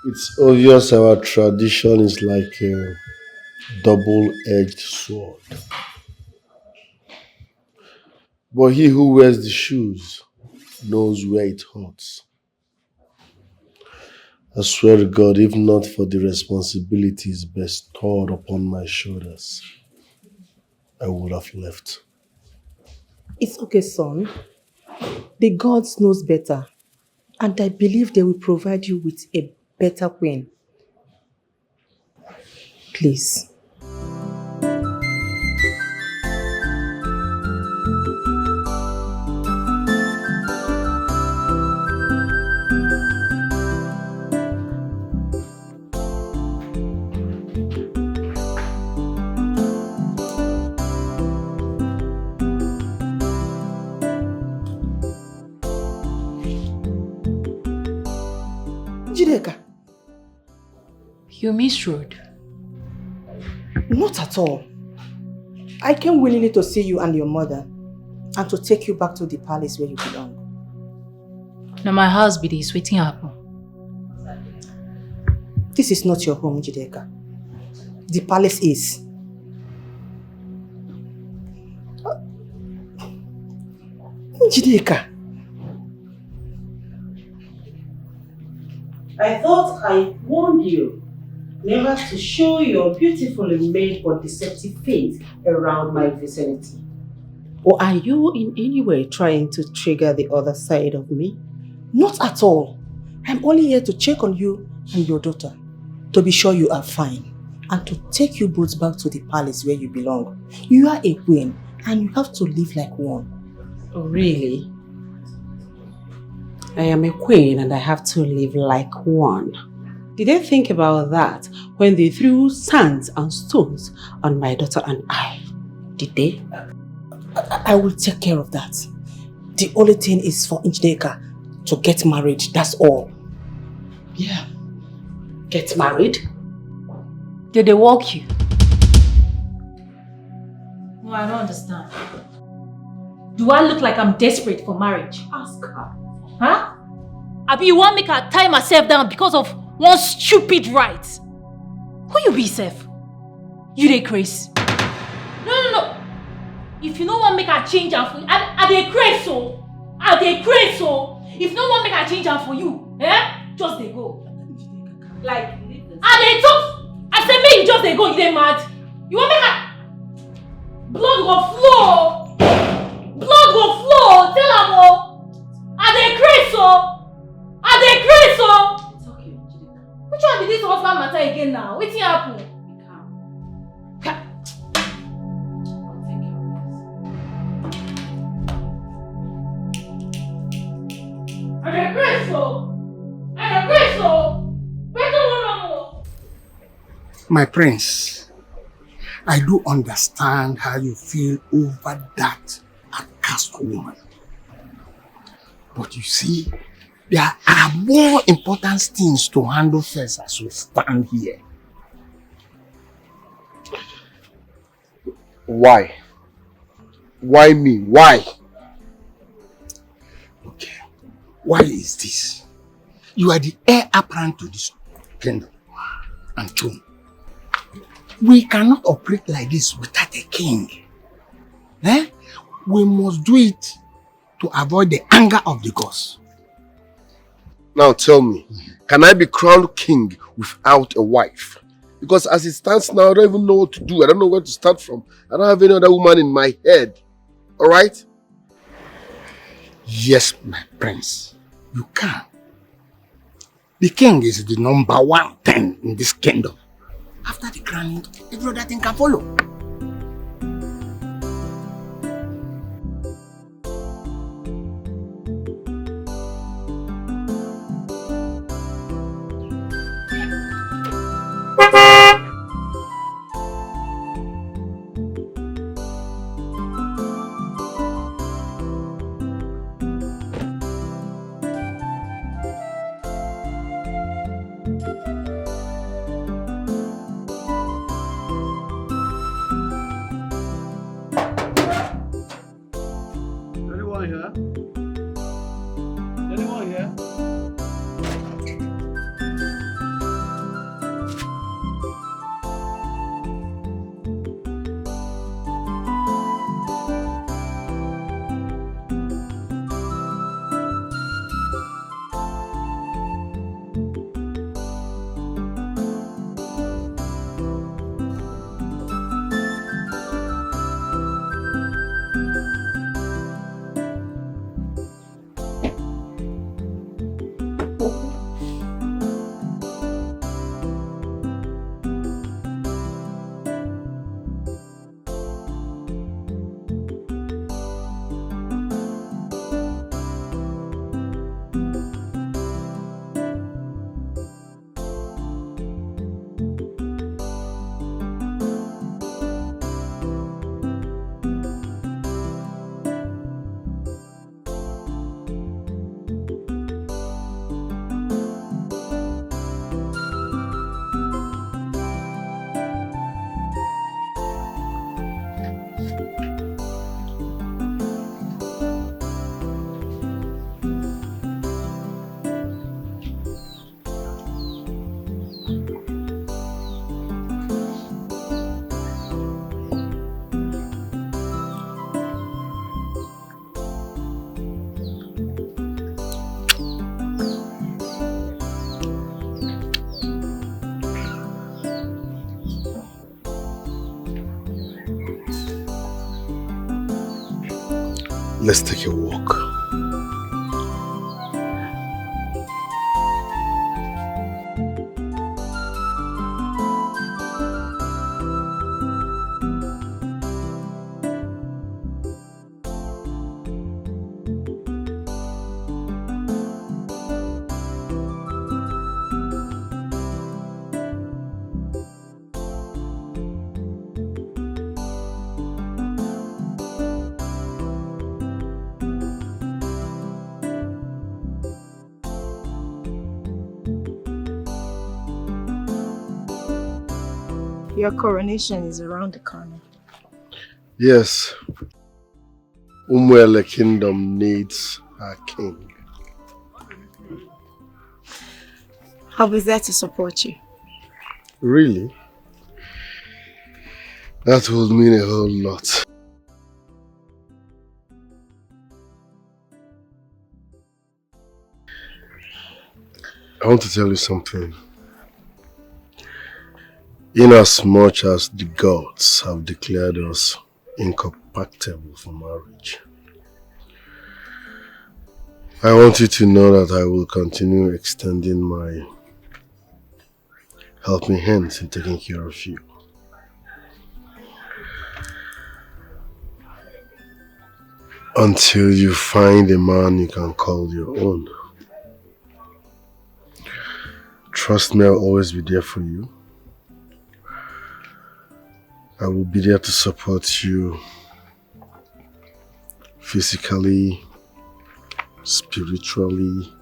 It's obvious our tradition is like a double-edged sword. But he who wears the shoes knows where it hurts. I swear to God, if not for the responsibilities bestowed upon my shoulders, I would have left. It's okay, son. The gods knows better. And I believe they will provide you with a better queen. Please. Jideka. You misread. Not at all. I came willingly to see you and your mother and to take you back to the palace where you belong. Now my house be this, waiting happen. This is not your home, Jideka. The palace is. Jideka. I thought I warned you never to show your beautifully made but deceptive face around my vicinity. Or are you in any way trying to trigger the other side of me? Not at all. I'm only here to check on you and your daughter, to be sure you are fine, and to take you both back to the palace where you belong. You are a queen, and you have to live like one. Oh, really? I am a queen and I have to live like one. Did they think about that when they threw sands and stones on my daughter and I? Did they? I will take care of that. The only thing is for Njideka to get married, that's all. Yeah. Get married? Did they walk you? No, I don't understand. Do I look like I'm desperate for marriage? Ask her. Huh? Abi, you want make her tie myself down because of one stupid right? Who you be, Seth? You dey craze? No. If you no want make her change her for you, I dey craze so. I dey craze so. If no one make her change her for you, just dey go. Like, I dey talk. I say make you just dey go. You dey mad? You want make her? Blood go flow. Blood go flow. Tell am o. I dey craze so. I dey craze so. It's okay, Jideka. Which one be this husband matter again now? Wetin happen? Be calm. I dey craze so. I dey craze so. Wetin wan am? My prince, I do understand how you feel over that accursed woman. But you see, there are more important things to handle first as we stand here. Why? Why me? Why? Okay. Why is this? You are the heir apparent to this kingdom and throne. We cannot operate like this without a king. We must do it to avoid the anger of the gods. Now tell me, can I be crowned king without a wife? Because as it stands now, I don't even know what to do. I don't know where to start from. I don't have any other woman in my head. Alright? Yes, my prince. You can. The king is the number 1 thing in this kingdom. After the crowning, every other thing can follow. Let's take a walk. Your coronation is around the corner. Yes. Umuele Kingdom needs a king. I'll be there to support you. Really? That would mean a whole lot. I want to tell you something. Inasmuch as the gods have declared us incompatible for marriage, I want you to know that I will continue extending my helping hands in taking care of you. Until you find a man you can call your own. Trust me, I'll always be there for you. I will be there to support you physically, spiritually,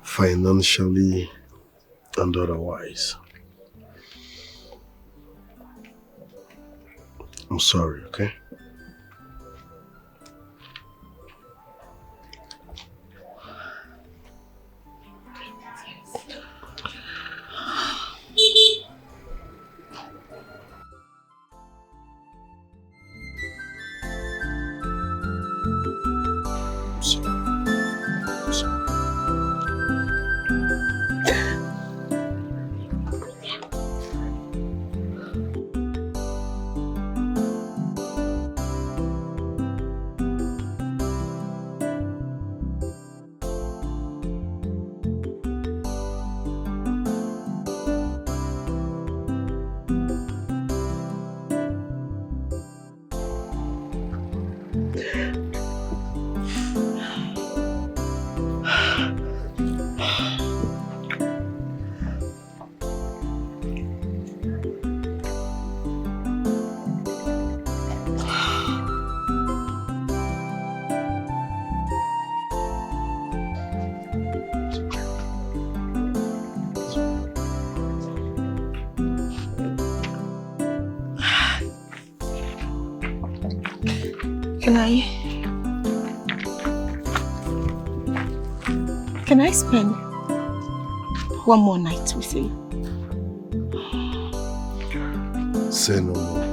financially, and otherwise. I'm sorry, okay? Can I spend one more night with you? Say no more.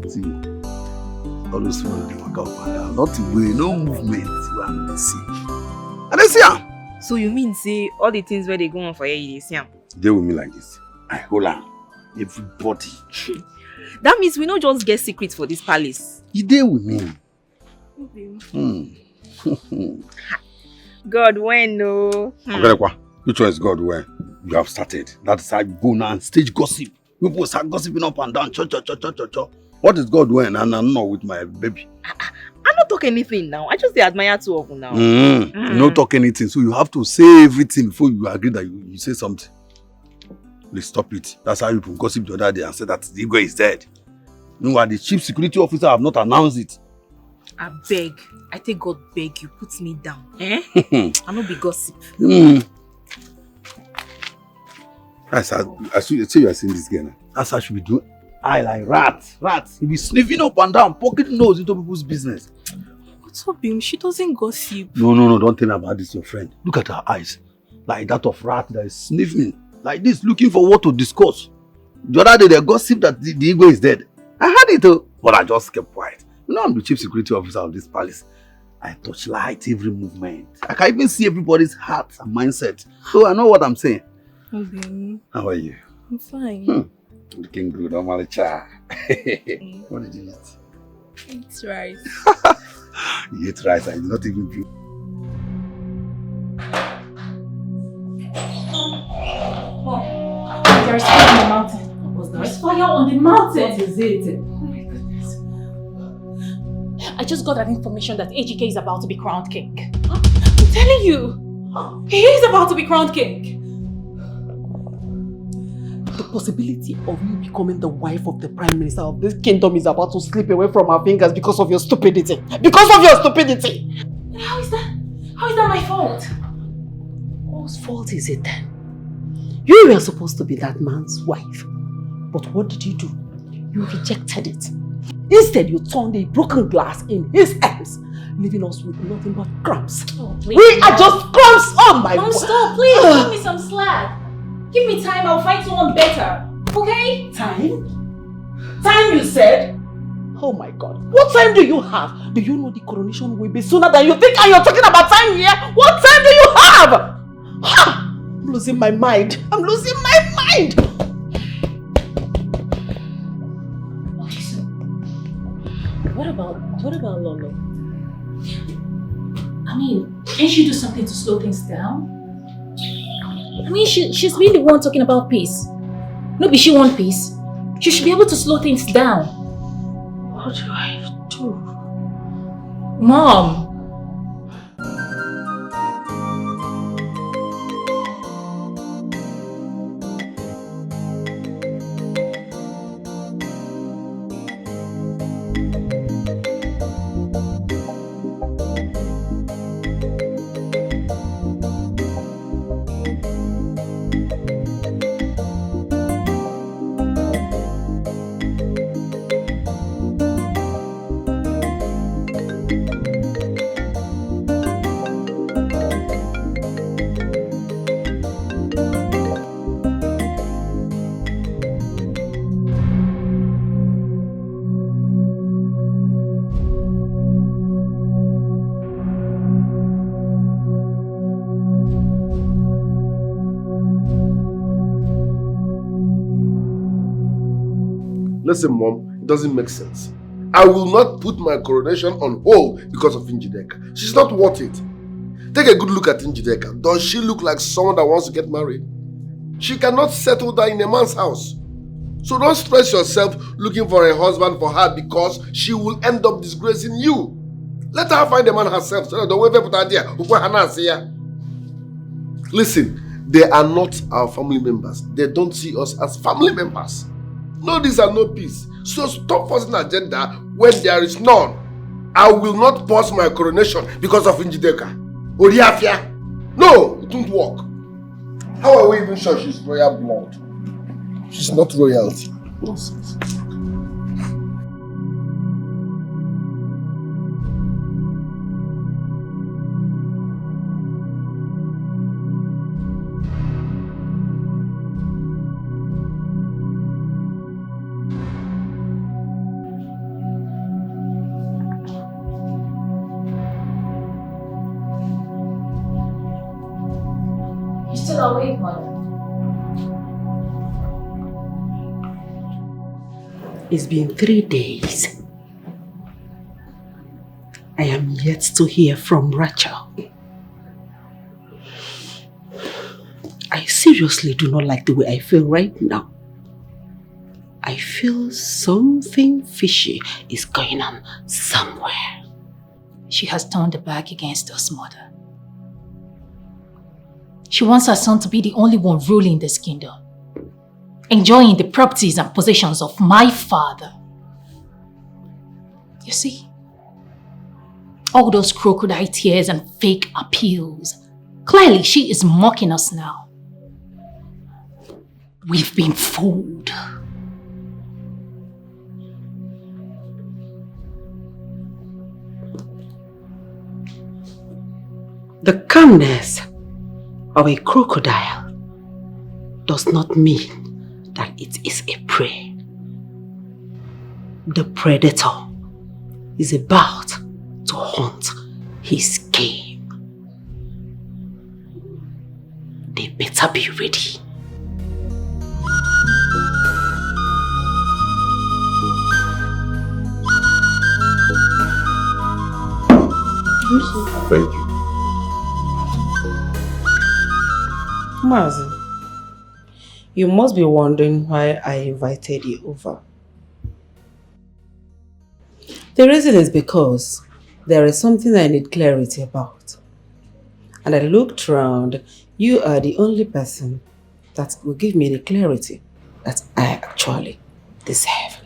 See, always when they walk up and down, not way, no movement. You are see. And they see am. So you mean say all the things where they go on for you, you see am? They with me like this. I hold on. Everybody. That means we don't just get secrets for this palace. You there with me. God when no. Okay, which one is God when? You have started. That's how you go now and stage gossip. People start gossiping up and down. Cho. What is God when? And I'm not with my baby. I'm not talking anything now. I just admire two of them now. You don't talk anything. So you have to say everything before you agree that you say something. Please stop it. That's how you can gossip the other day and say that the Igwe is dead. Meanwhile, the chief security officer have not announced it. I beg. I take God beg you. Put me down. I not be gossip. As you say you are seeing this girl now. That's how she be doing. I like rats. He be sniffing up and down, poking nose into people's business. What's up, Bim? She doesn't gossip. No, don't tell her about this, your friend. Look at her eyes. Like that of rat that is sniffing. Like this, looking for what to discuss. The other day, they gossip that the Igwe is dead. I heard it too, but I just kept quiet. You know, I'm the chief security officer of this palace. I touch light every movement. I can even see everybody's heart and mindset. So I know what I'm saying. Bim. How are you? I'm fine. Looking good, Omalicha. What did you eat? It's rice. You ate rice and it's not even good. There's fire on the mountain. What's that? There's fire on the mountain. What is it? Oh my goodness. I just got an information that AGK is about to be crowned king. I'm telling you, he is about to be crowned king. The possibility of you becoming the wife of the prime minister of this kingdom is about to slip away from our fingers because of your stupidity. Because of your stupidity! How is that? How is that my fault? Whose fault is it then? You were supposed to be that man's wife. But what did you do? You rejected it. Instead, you turned a broken glass in his hands, leaving us with nothing but crumbs. Oh, please, we are just crumbs on my... Mom, stop, please. Give me some slack. Give me time, I'll find someone better. Okay? Time? Time, you said? Oh my God. What time do you have? Do you know the coronation will be sooner than you think and you're talking about time here? What time do you have? I'm losing my mind. I'm losing my mind. What about Lolo? I mean, can't she do something to slow things down? I mean, she's been the one talking about peace. Maybe she wants peace. She should be able to slow things down. What do I do? Mom! Listen, Mom, it doesn't make sense. I will not put my coronation on hold because of Njideka. She's not worth it. Take a good look at Njideka. Does she look like someone that wants to get married? She cannot settle down in a man's house. So don't stress yourself looking for a husband for her because she will end up disgracing you. Let her find a man herself. So don't wait for that idea. Listen, they are not our family members. They don't see us as family members. No this and no peace. So stop forcing an agenda when there is none. I will not pause my coronation because of Njideka. Oriafia. No, it won't work. How are we even sure she's royal blood? She's not royalty. Nonsense. You're still awake, Mother. It's been 3 days. I am yet to hear from Rachel. I seriously do not like the way I feel right now. I feel something fishy is going on somewhere. She has turned her back against us, Mother. She wants her son to be the only one ruling this kingdom, enjoying the properties and possessions of my father. You see, all those crocodile tears and fake appeals, clearly she is mocking us now. We've been fooled. The calmness of a crocodile does not mean that it is a prey. The predator is about to hunt his game. They better be ready. Thank you. Mazi, you must be wondering why I invited you over. The reason is because there is something I need clarity about. And I looked around, you are the only person that will give me the clarity that I actually deserve.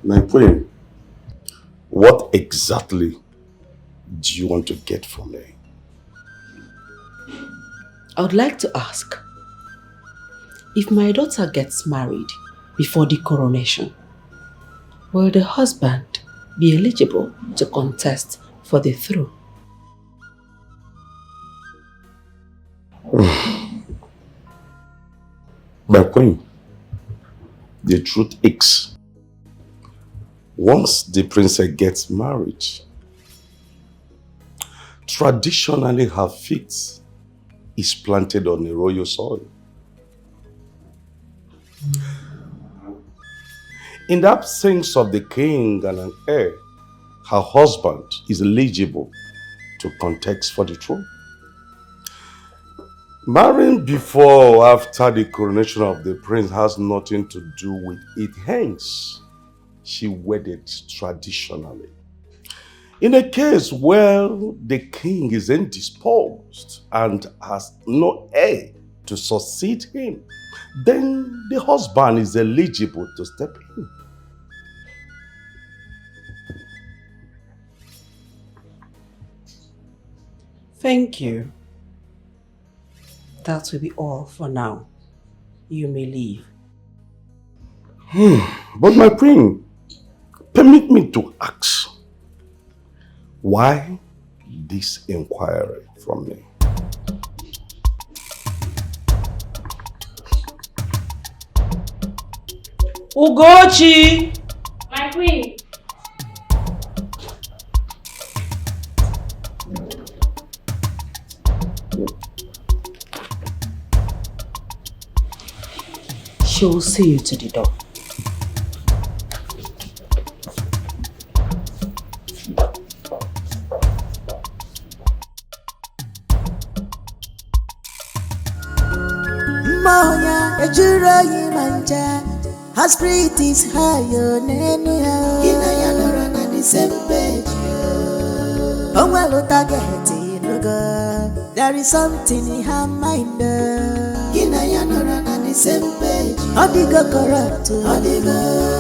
My queen, what exactly do you want to get from me? I would like to ask, if my daughter gets married before the coronation, will the husband be eligible to contest for the throne? My queen, the truth is, once the princess gets married, traditionally her feet is planted on a royal soil. In the absence of the king and an heir, her husband is eligible to contest for the throne. Marrying before or after the coronation of the prince has nothing to do with it, hence she wedded traditionally. In a case where the king is indisposed and has no heir to succeed him, then the husband is eligible to step in. Thank you. That will be all for now. You may leave. But my queen, permit me to ask, why this inquiry from me? Ugochi! My queen! She will see you to the door. Moya, ejura yimanja. Her spirit is higher than anyhow. Gina yanora na the same page. Oh well, there is something in her mind. Gina yanora na the same page. Odigo corrupt. Odigo.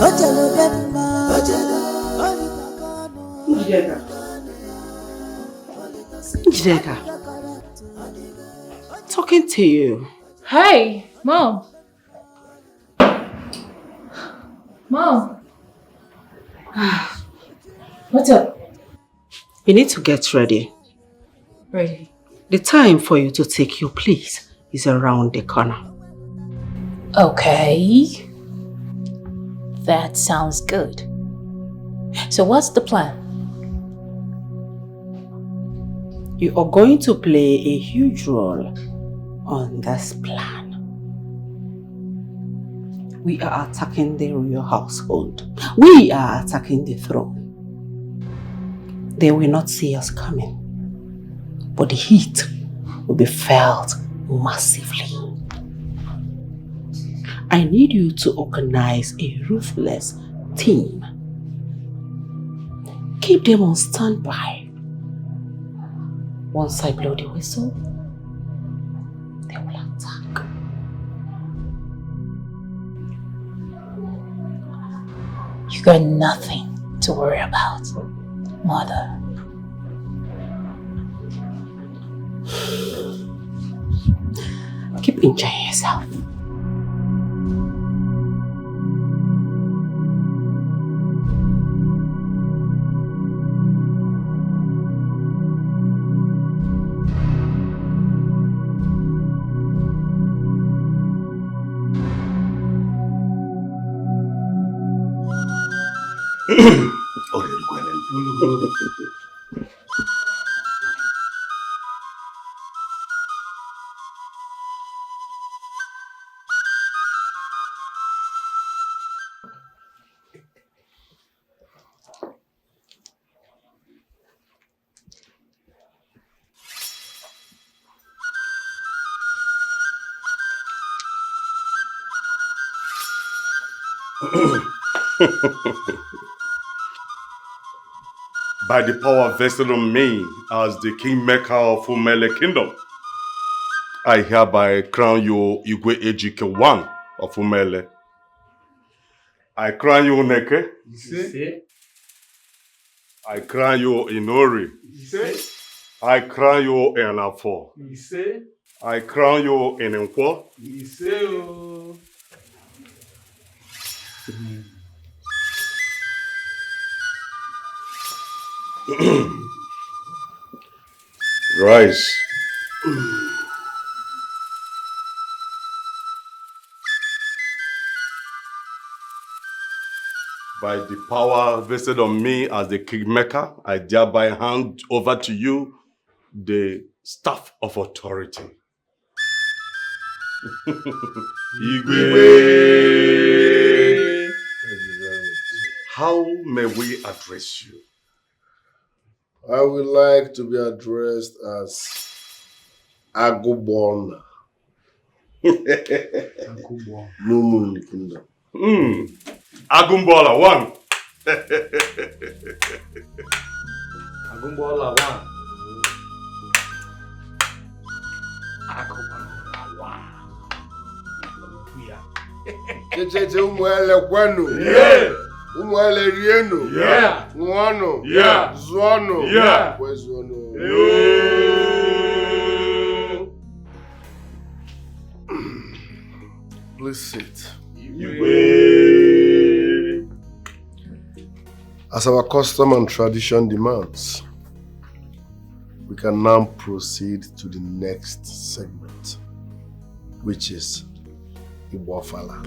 Ojalo demma. Ojalo. Njideka. Talking to you. Hey, Mom. Mom. What's up? You need to get ready. Ready? The time for you to take your place is around the corner. Okay. That sounds good. So what's the plan? You are going to play a huge role on this plan. We are attacking the royal household. We are attacking the throne. They will not see us coming, but the heat will be felt massively. I need you to organize a ruthless team. Keep them on standby. Once I blow the whistle, they will attack. You got nothing to worry about, Mother. Keep enjoying yourself. By the power vested on me as the kingmaker of Umele Kingdom, I hereby crown you Igwe Ejike I of Umele. I crown you Neke. I crown you Inori. I crown you Enafo. I crown you Enenkwo. Rise. By the power vested on me as the kingmaker, I thereby hand over to you the staff of authority. Igwe. How may we address you? I would like to be addressed as Agubon. No moon in the kingdom. Agumbola 1. Agumbola 1. Cheche umwele kwenu. Umwele rienu. Nwano. Zuano. Kwezuano. Please sit. As our custom and tradition demands, we can now proceed to the next segment, which is Iwafala.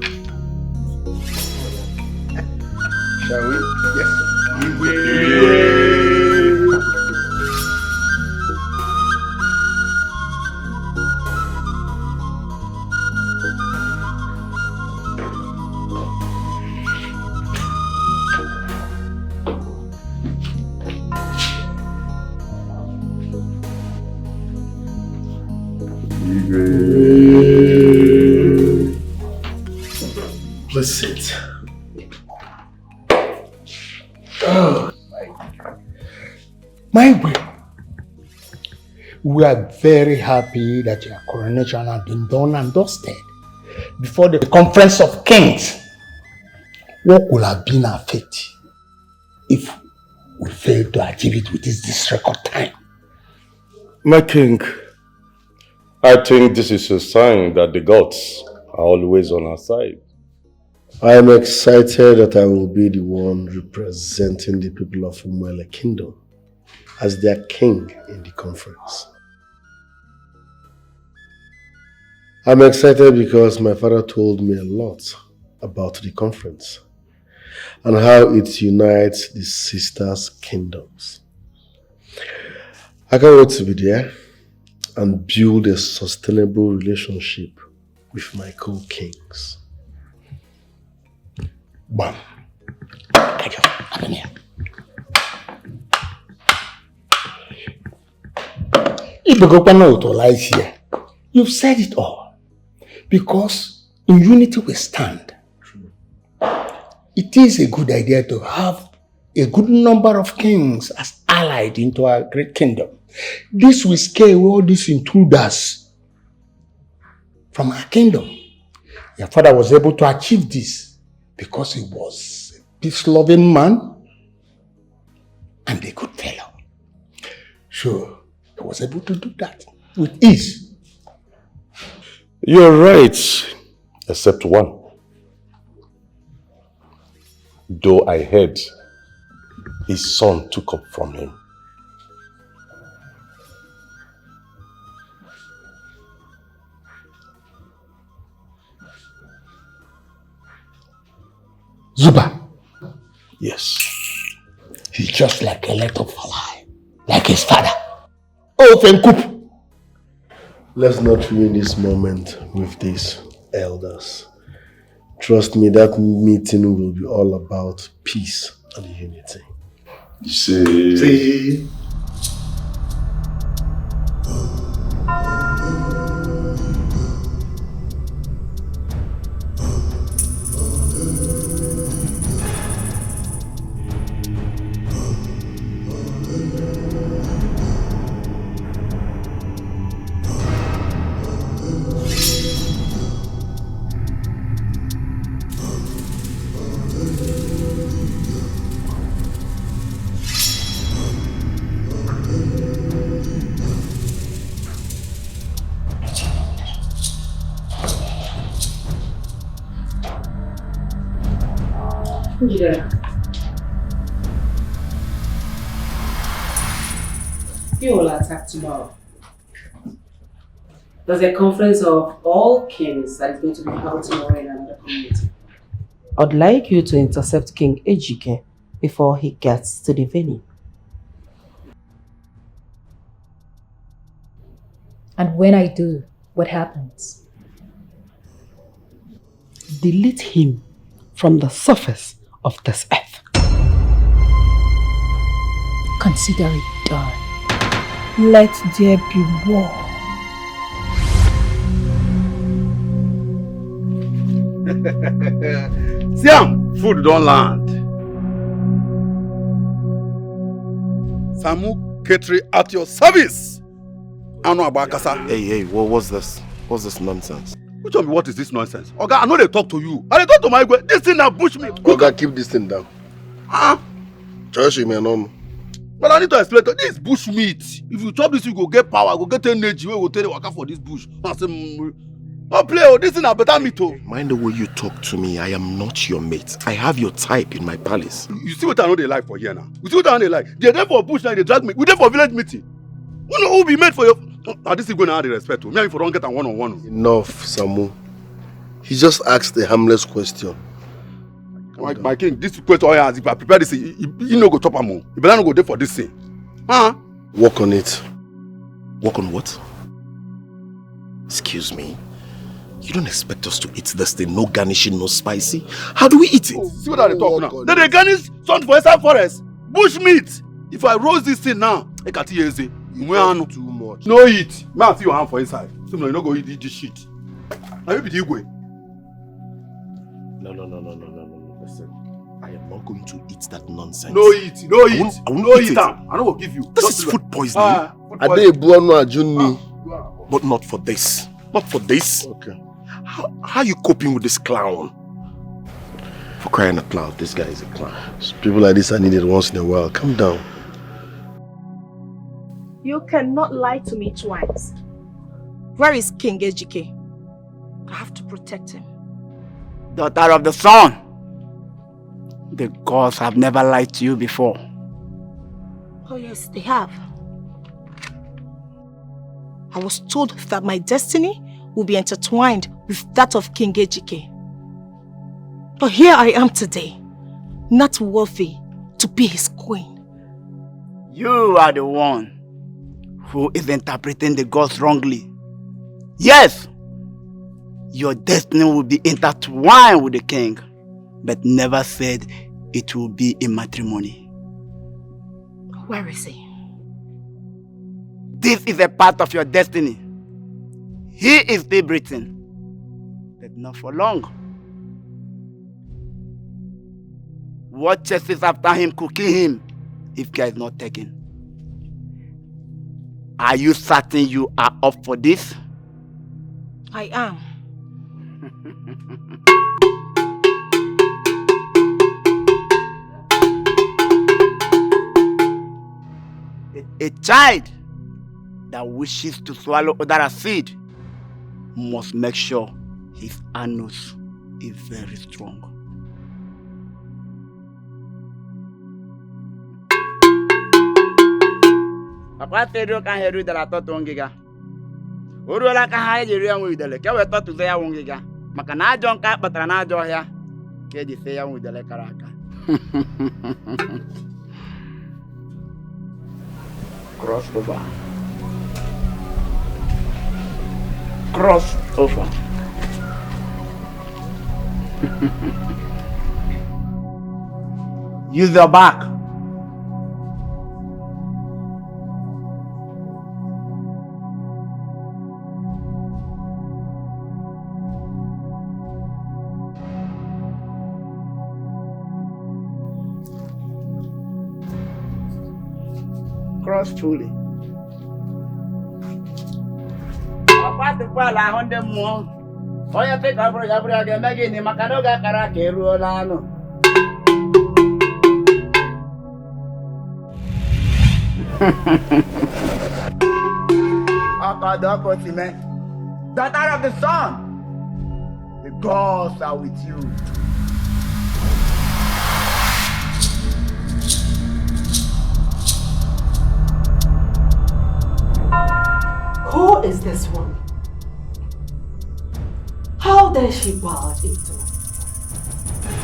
Shall we? Yes. Please sit. Oh, my way. We are very happy that your coronation has been done and dusted before the conference of kings. What could have been our fate if we failed to achieve it within this record time? My king, I think this is a sign that the gods are always on our side. I am excited that I will be the one representing the people of Umwele Kingdom as their king in the conference. I'm excited because my father told me a lot about the conference and how it unites the sisters' kingdoms. I can't wait to be there and build a sustainable relationship with my co-kings. Bam. You've said it all. Because in unity we stand. It is a good idea to have a good number of kings as allied into our great kingdom. This will scare away all these intruders from our kingdom. Your father was able to achieve this because he was a peace-loving man and a good fellow. So he was able to do that with ease. You're right, except one. Though I heard his son took up from him. Zuba. Yes. He's just like a little fly, like his father. Oh, Fenkup. Let's not ruin this moment with these elders. Trust me, that meeting will be all about peace and unity. See. Yeah. You will attack tomorrow. There's a conference of all kings that is going to be held tomorrow in another community. I'd like you to intercept King Ejike before he gets to the venue. And when I do, what happens? Delete him from the surface of this earth. Consider it done. Let there be war. Siam, food don't land. Samu Ketri at your service. Anu Abakasa. Hey, what's this? What's this nonsense? Which one? What is this nonsense? Oga, I know they talk to you. I talk to my boy. This thing now bush me. Oga, keep this thing down. Trust me, man. But I need to explain to this bush meat. If you chop this, you go get power, go get energy. We go take the waka for this bush. I say, oh, play. Oh, this thing a better meat. Oh. Mind the way you talk to me. I am not your mate. I have your type in my palace. You see what I know they like for here now. You see what I know they like. They're there for bush now. They drag me. We're there for village meeting. You know who be made for your. Now this is going to have the respect to me. If you don't get a one-on-one. Enough, Samu. He just asked a harmless question. My king, this question I ask, if I prepare this, you no go top am. You better not go there for this thing. Huh? Work on it. Work on what? Excuse me. You don't expect us to eat this thing, no garnishing, no spicy? How do we eat it? See what they talk now. Then they garnish something for inside forest. Bush meat. If I roast this thing now, I can't eat it. You too much. No eat. Man, see your hand for inside. So you no go eat this shit. Now you be the Igwe. No. Listen, I am not going to eat that nonsense. No eat. I won't eat it. I don't give you. This is food poisoning. But not for this. Not for this. Okay. How are you coping with this clown? For crying out loud, this guy is a clown. People like this are needed once in a while. Calm down. You cannot lie to me twice. Where is King Ejike? I have to protect him. Daughter of the sun, the gods have never lied to you before. Oh yes, they have. I was told that my destiny will be intertwined with that of King Ejike. But here I am today, not worthy to be his queen. You are the one who is interpreting the gods wrongly. Yes, your destiny will be intertwined with the king, but never said it will be in matrimony. Where is he? This is a part of your destiny. He is still breathing, but not for long. What chases after him could kill him if care is not taken. Are you certain you are up for this? I am. A child that wishes to swallow other seed must make sure his anus is very strong. Papa said you can hear that I thought Ongiga. Uruala ka ha jiri ya nwidele ke we thought ya Ongiga. Maka na ajo nka kpatara na ajo ya ke ji se ya nwidele kara aka. Cross over. Cross over. Use your back. Cross truly. Apa tu pala honde mo. Oya te kabro ya bro ga magi ni makano ga kara ke ruola no. Akadako time. Daughter of the sun. The gods are with you. this one? How dare she barge into?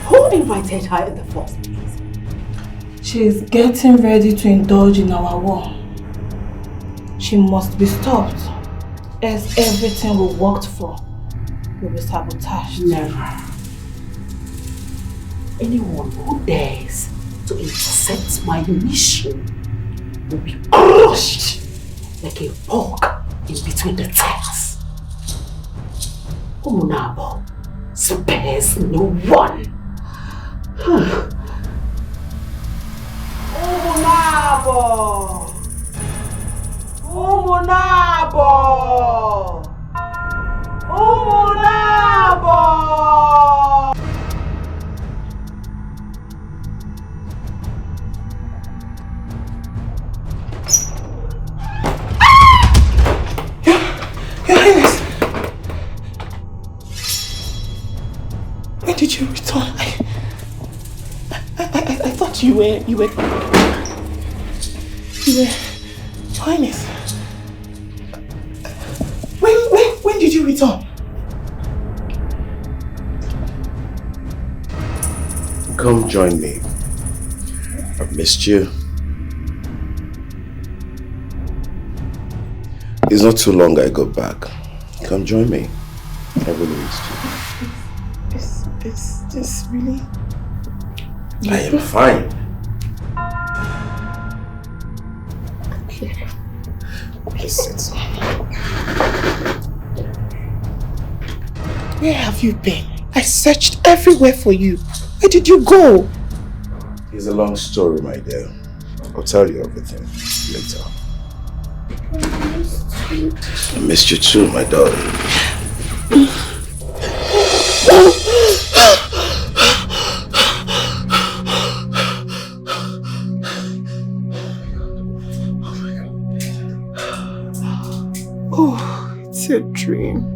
Who invited her in the first place? She's getting ready to indulge in our war. She must be stopped, else everything we worked for will be sabotaged. Never. Anyone who dares to intercept my mission will be crushed like a pork in between the teeth. Umunabo spares no one. Umunabo! Umunabo! Umunabo! Your Highness! When did you return? I thought you were... Your Highness. When did you return? Come join me. I've missed you. It's not too long I go back. Come join me. I really missed you. Is this really... I am fine. Please sit. Where have you been? I searched everywhere for you. Where did you go? It's a long story, my dear. I'll tell you everything later. I missed you too, my darling. Oh, it's a dream.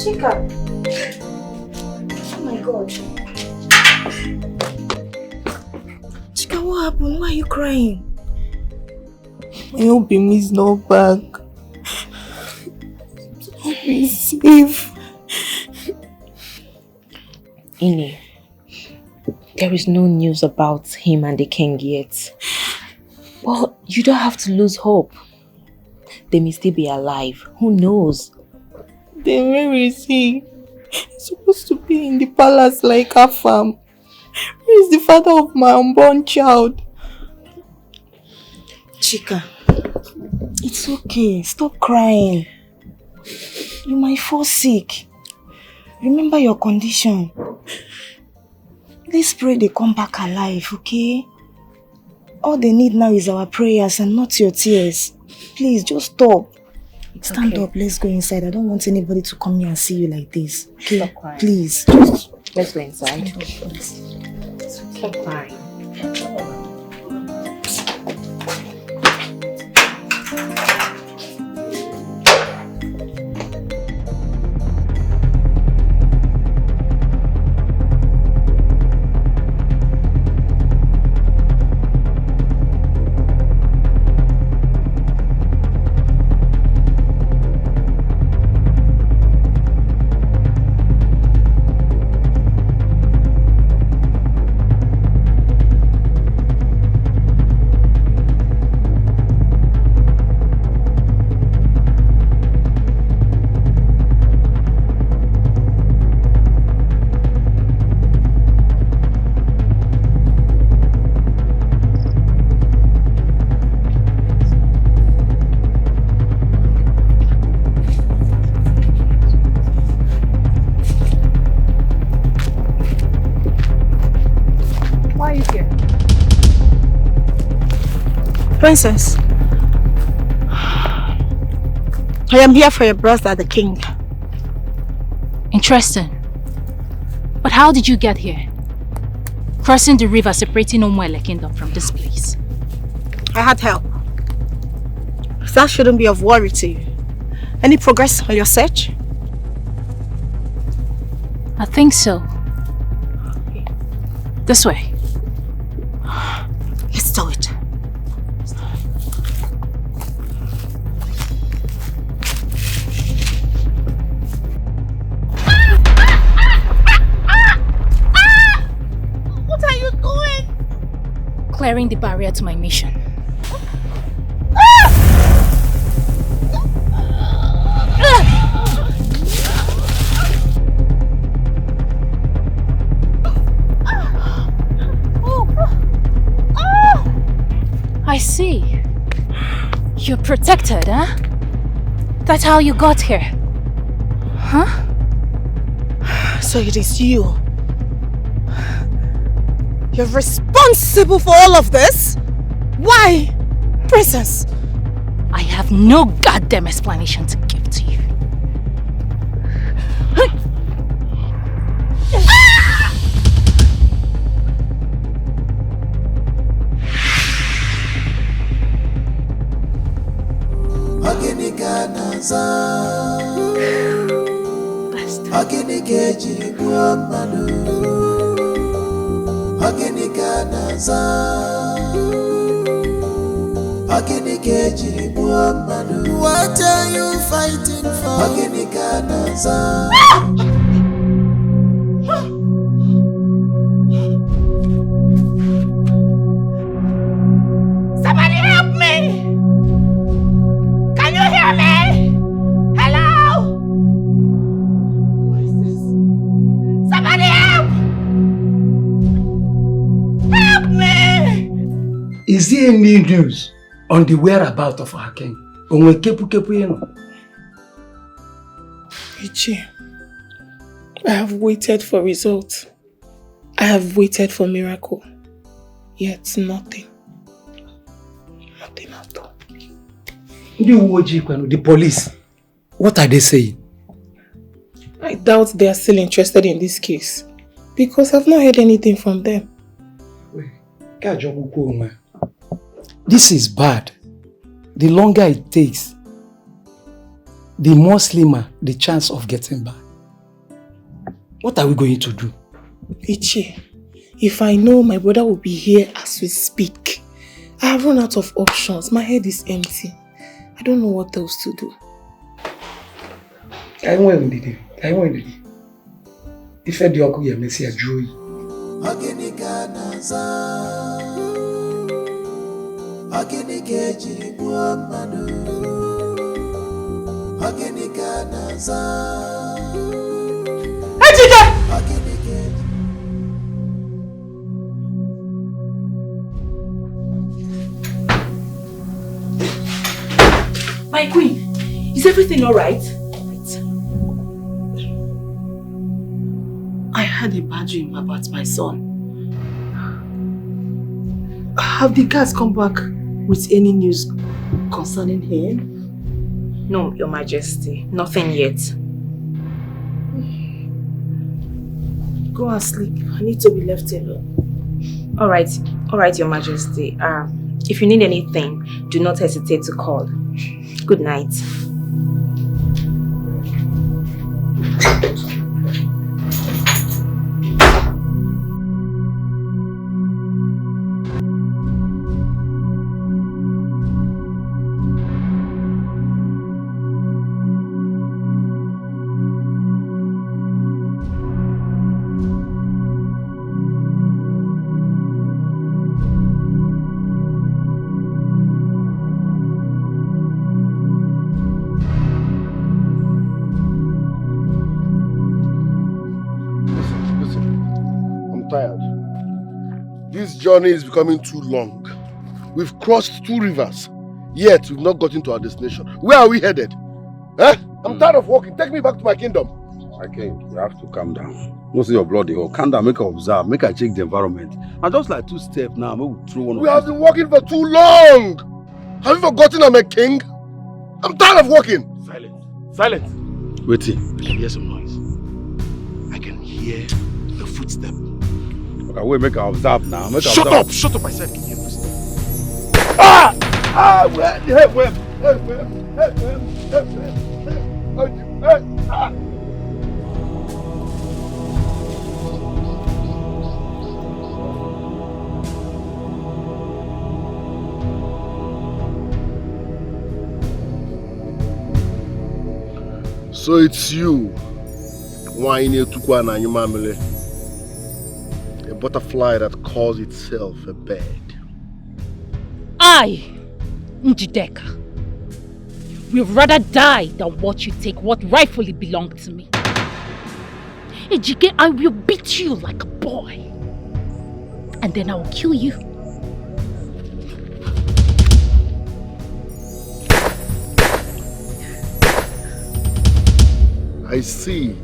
Chika. Oh my God. Chika, what happened? Why are you crying? I hope Bimi's not back. I hope he's safe. Ini, there is no news about him and the king yet. But you don't have to lose hope. They may still be alive. Who knows? Then where is he? He's supposed to be in the palace like a farm. Where is the father of my unborn child? Chika, it's okay. Stop crying. You might fall sick. Remember your condition. Let's pray they come back alive, okay? All they need now is our prayers and not your tears. Please, just stop. Stand up, let's go inside. I don't want anybody to come here and see you like this. Okay? Stop crying. Please. Let's go inside. Stop crying. Princess, I am here for your brother, the king. Interesting. But how did you get here? Crossing the river separating Omuele Kingdom from this place. I had help. That shouldn't be of worry to you. Any progress on your search? I think so. This way. Let's do it. What are you doing? Clearing the barrier to my mission. I see. You're protected, huh? That's how you got here. Huh? So it is you. You're responsible for all of this? Why? Princess? I have no goddamn explanation to give to you. What are you fighting for? Somebody help me! Can you hear me? Hello? What is this? Somebody help! Help me! Is there any news on the whereabouts of our king? Ichi, I have waited for results. I have waited for miracle. Yet nothing. Nothing at all. The police, what are they saying? I doubt they are still interested in this case. Because I've not heard anything from them. This is bad. The longer it takes, the more slimmer the chance of getting back. What are we going to do? Ichi, if I know my brother will be here as we speak, I have run out of options. My head is empty. I don't know what else to do. I want it. If I do, I may see a joy. My queen, is everything alright? I had a bad dream about my son. Have the guards come back with any news concerning him? No, Your Majesty. Nothing yet. Go and sleep. I need to be left alone. Alright, Your Majesty. If you need anything, do not hesitate to call. Good night. This journey is becoming too long. We've crossed 2 rivers, yet we've not gotten to our destination. Where are we headed? I'm tired of walking. Take me back to my kingdom. My king, you have to calm down. No say your blood dey hot. Calm down, make I observe, make I check the environment. And just like 2 steps now, make we throw one. We have been working for too long. Have you forgotten I'm a king? I'm tired of working. Silence. Silence. Waiting. I can hear some noise. I can hear the footstep. Okay, wait, make I observe now. Make I Shut observe. up! Shut up! I said I can hear footsteps. Ah! So it's you, whiny tukwa na nyumamele, a butterfly that calls itself a bird. I, Njideka, will rather die than watch you take what rightfully belonged to me. Ejike, I will beat you like a boy. And then I will kill you. I see.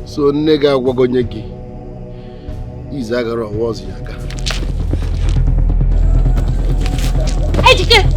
So nega wagonyegi. Izagara was yaga. Ejike!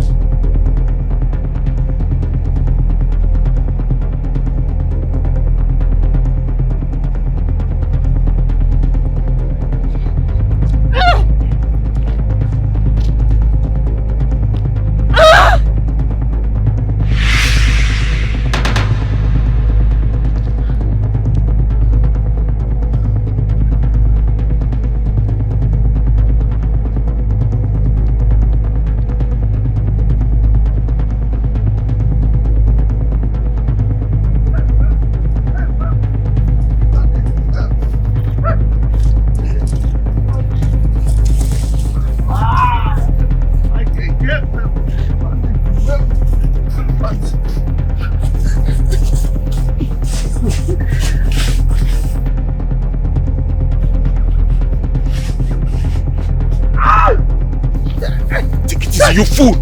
You fool!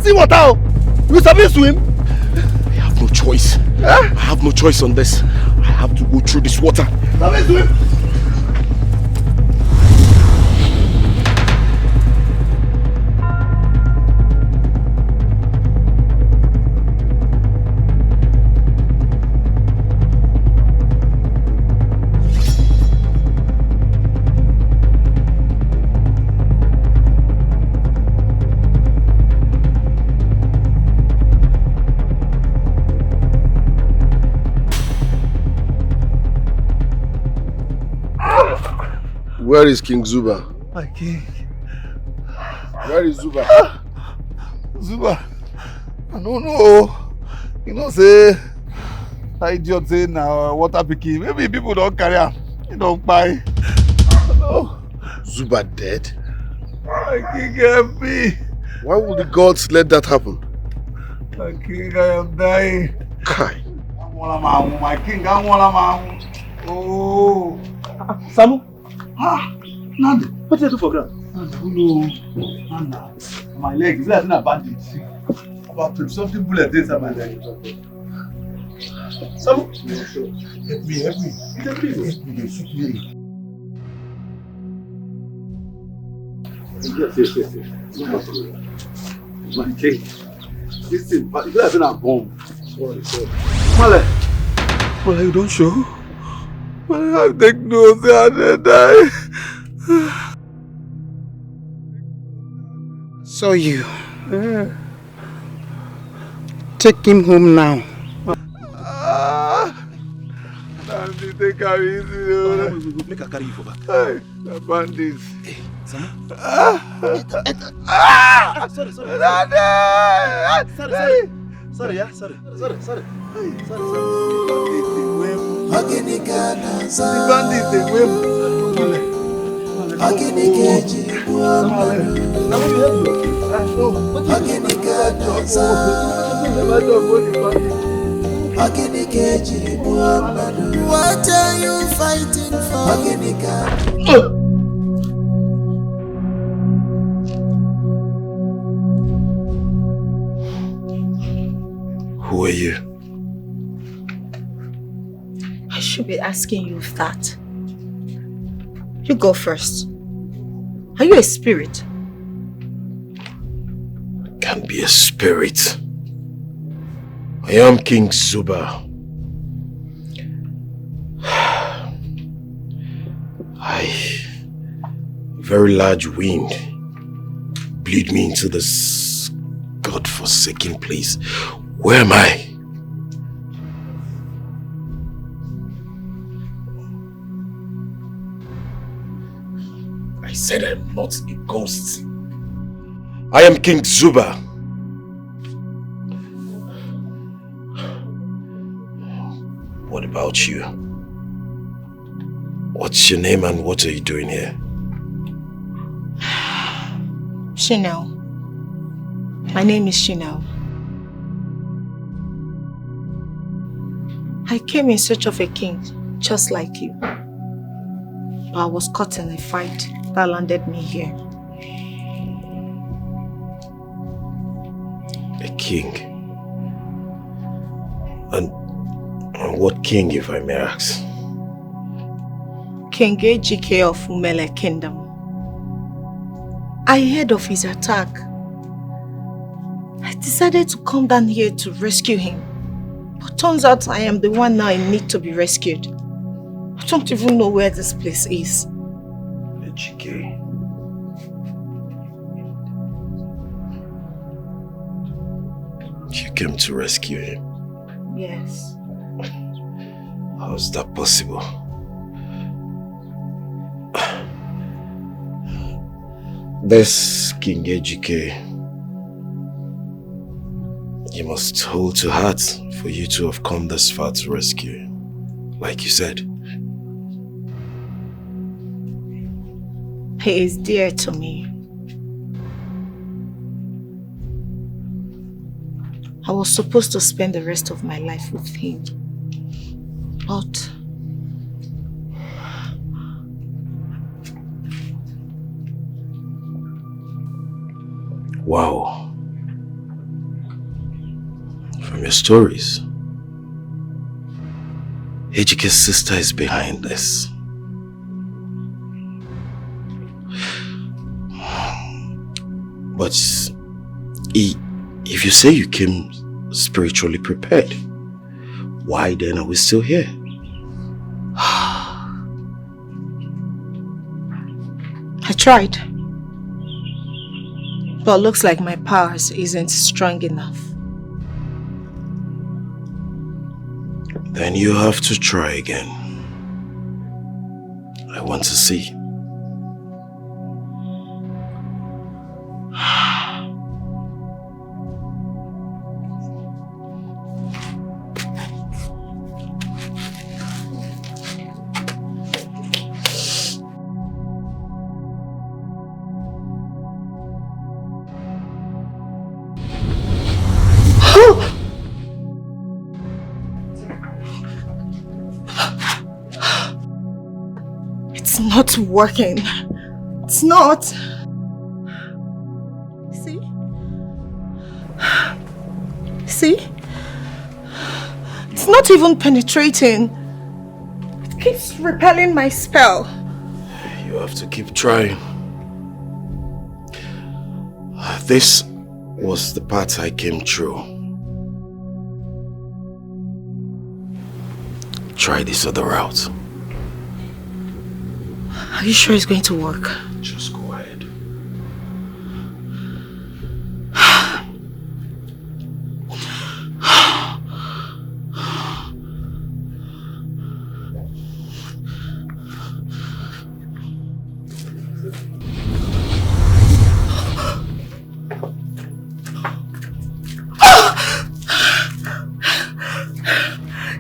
See what now? You sabi swim? I have no choice. I have no choice on this. I have to go through this water. Sabi swim? Where is King Zuba? My king. Where is Zuba? Zuba. I don't know. You know, say, that idiot say now water picking. Maybe people don't carry him. You don't buy. No. Zuba dead? My king, help me. Why would the gods let that happen? My king, I am dying. Kai. My king, I want a man. Oh. Samu? Nandi, what did you do for ground? No. My leg is like a bandage. About something bullet inside my leg. Samu? Help me. Help me. Shoot me. Yes. My king. This thing, but it's like a bomb. Sorry. Male, you don't show? Male, I take no say I dey die. So you take him home now. Nandi, take her easy. Make her carry you for back. Hey, the bandits. Hey, Samu. Sorry. Sorry, yeah. Sorry. The bandits, they whim. What are you fighting for? Who are you? I should be be asking you that. You go first. Are you a spirit? Can't be a spirit. I am King Zuba. Very large wind blew me into this godforsaken place. Where am I? I said I'm not a ghost. I am King Zuba. What about you? What's your name and what are you doing here? Chanel. My name is Chanel. I came in search of a king, just like you. But I was caught in a fight that landed me here. A king? And what king, if I may ask? King Ejike of Umele Kingdom. I heard of his attack. I decided to come down here to rescue him. But turns out I am the one now in need to be rescued. I don't even know where this place is. Ejike. You came to rescue him? Yes. How is that possible? This King Ejike, you must hold to heart for you to have come this far to rescue him, like you said. He is dear to me. I was supposed to spend the rest of my life with him. But wow. From your stories, Ejike's sister is behind this. But if you say you came spiritually prepared, why then are we still here? I tried. But looks like my powers isn't strong enough. Then you have to try again. I want to see. It's not working. It's not. See? See? It's not even penetrating. It keeps repelling my spell. You have to keep trying. This was the path I came through. Try this other route. Are you sure it's going to work? Just go ahead.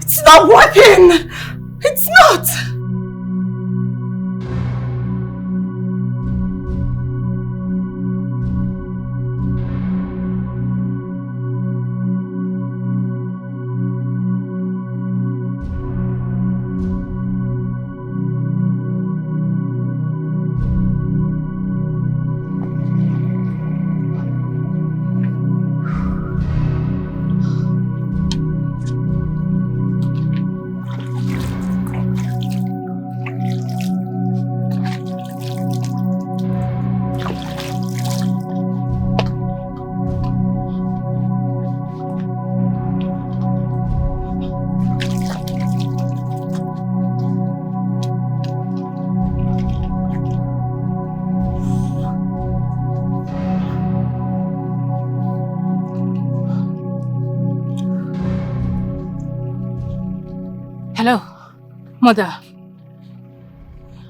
It's not working! It's not! Mother,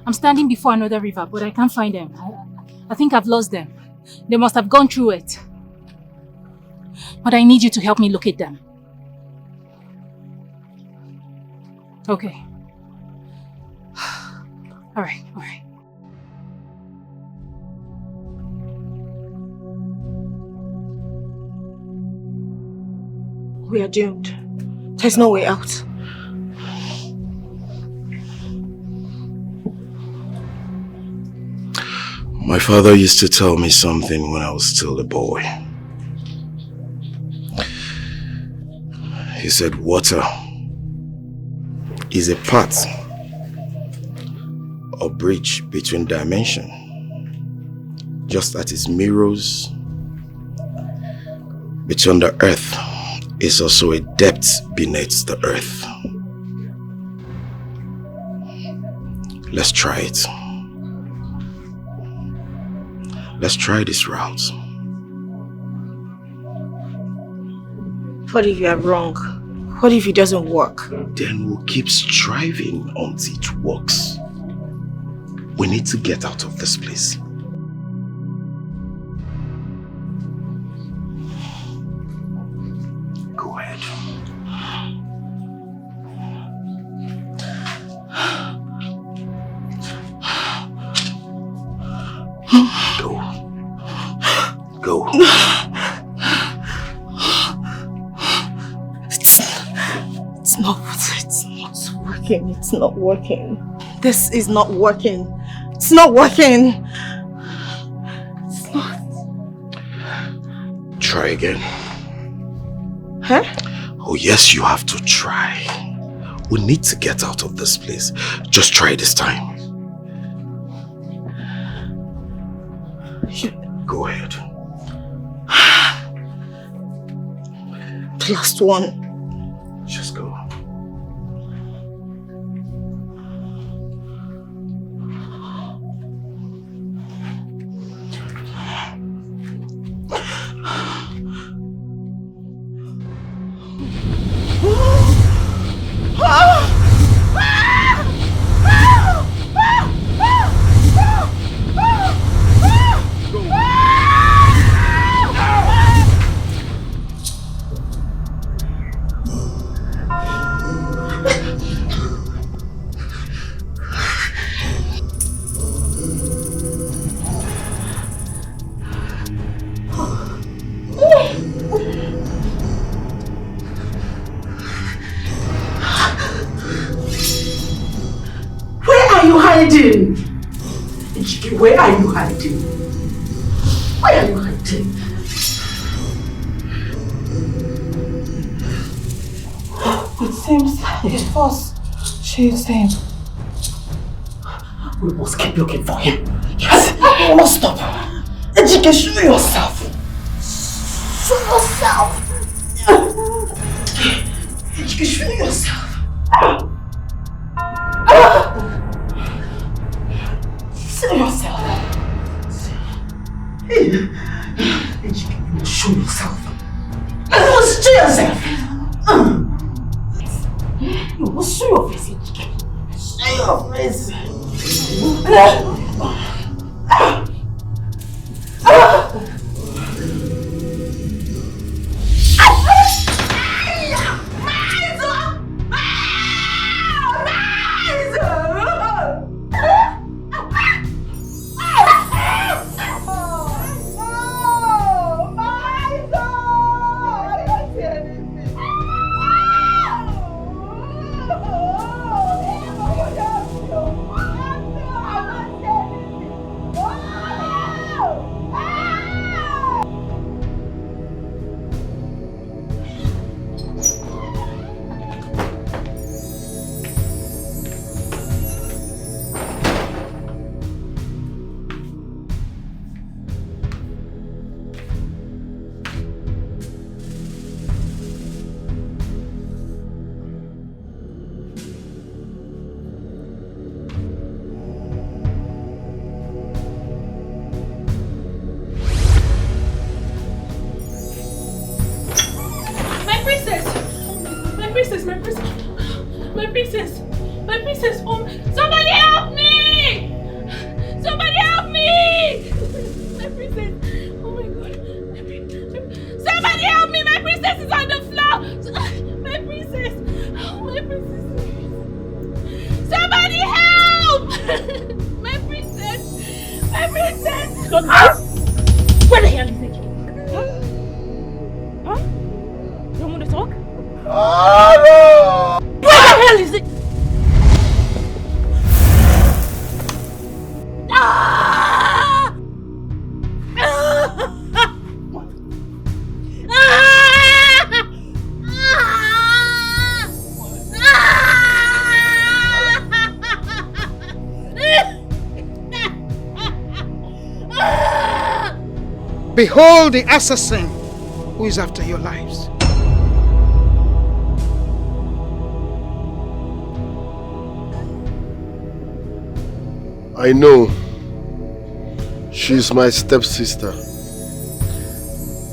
I'm standing before another river, but I can't find them. I think I've lost them. They must have gone through it. But I need you to help me locate them. Okay. Alright. We are doomed. There's no way out. My father used to tell me something when I was still a boy. He said water is a path or bridge between dimensions, just as its mirrors between the earth is also a depth beneath the earth. Let's try it. Let's try this route. What if you are wrong? What if it doesn't work? Then we'll keep striving until it works. We need to get out of this place. Go ahead. Go. It's not working. It's not working. This is not working. It's not working. It's not. Try again. Huh? Oh yes, you have to try. We need to get out of this place. Just try this time. Go ahead. The last one. Just go. hiding? Where are you hiding? Where are you hiding? It seems it was she's him. We must keep looking for him. Yes, we must stop. Ejike, show yourself. Show yourself. Ejike, show yourself. Show yourself. Ejike, you must show yourself. You must show yourself. You must show your face, Ejike. Show your face. Where the hell is it? Huh? You want to talk? Where the hell is it? Behold the assassin who is after your lives. I know she's my stepsister,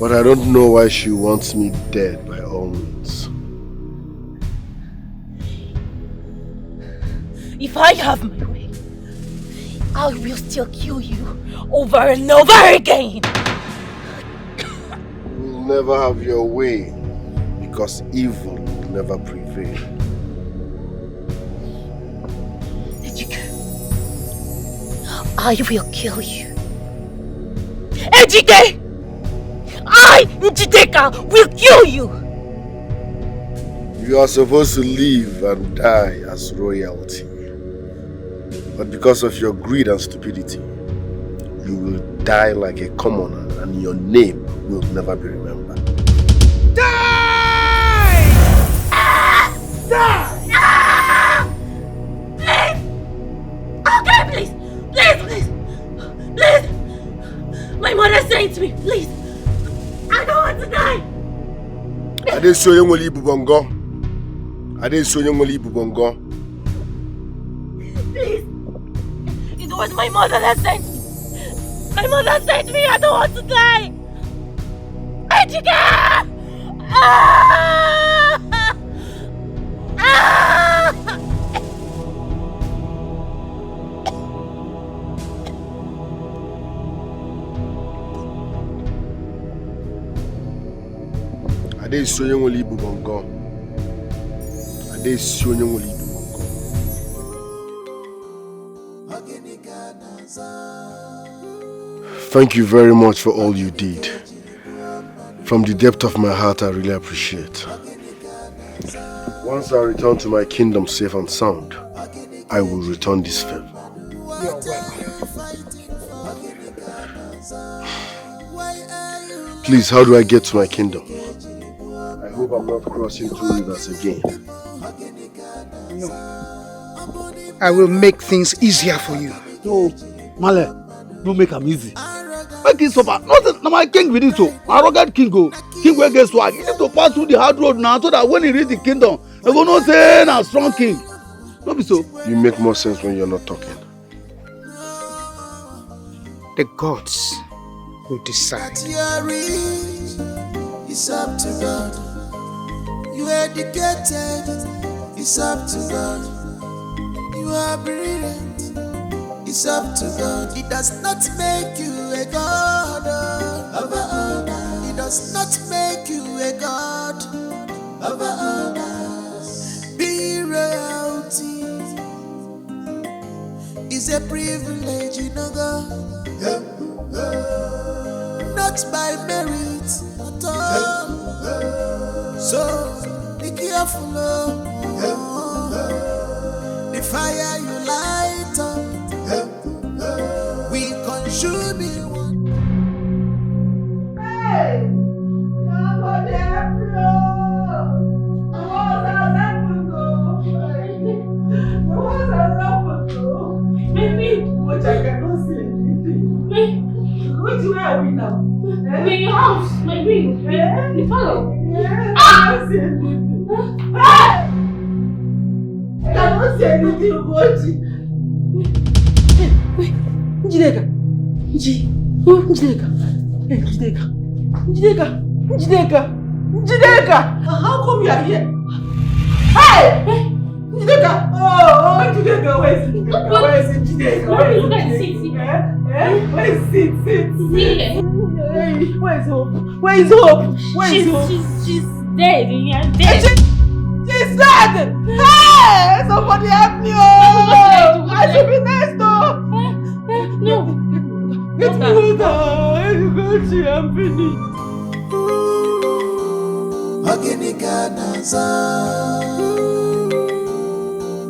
but I don't know why she wants me dead by all means. If I have my way, I will still kill you over and over again. You'll never have your way because evil will never prevail. I will kill you. Ejike! I, Njideka, will kill you! You are supposed to live and die as royalty. But because of your greed and stupidity, you will die like a commoner and your name will never be remembered. Die! Die! Please! Okay, please! Please, please! Please! My mother sent me, please! I don't want to die! I didn't show you only Bubongo. I didn't show you only Bubongo. Please! It was my mother that sent me! My mother sent me! I don't want to die! Ejike! Ah! Ah! I didn't show you only Bubongo. I didn't show you only Bubongo. Thank you very much for all you did. From the depth of my heart, I really appreciate. Once I return to my kingdom safe and sound, I will return this favor. You're welcome. Please, how do I get to my kingdom? I hope I'm not crossing two rivers again. No. I will make things easier for you. No, Male, don't make them easy. Make it suffer. Nothing. Now my king with it so. My rugged king go. King will get swag. He need to pass through the hard road now so that when he reach the kingdom, they go no say na strong king. Not be so. You make more sense when you're not talking. The gods will decide. It's up to God. You educated. It's up to God. You are brilliant. It's up to God. It does not make you a god over others. It does not make you a god over others. Being royalty is a privilege, you know, God. Not by merit at all. So be careful, the fire you light up. We consume it. Hey! Come on, there, bro! The walls are happened, The walls are happened, Baby! What I cannot say anything. Which way are we now? My house, my ring, the fellow. I cannot say anything. I cannot say anything about it. Njideka! Njideka! Hey, Njideka! Njideka! How come you are here? Hey! Njideka! Oh, Njideka, where is Njideka? Where is Njideka? Where is Njideka? Where is it? Hey, where is Hope? Where is Hope? Where is Hope? She's dead. You're dead. She's dead! Hey! Somebody help me! Oh! I should be next door! No. Get me water. You can't see, I'm finished. Oginika naza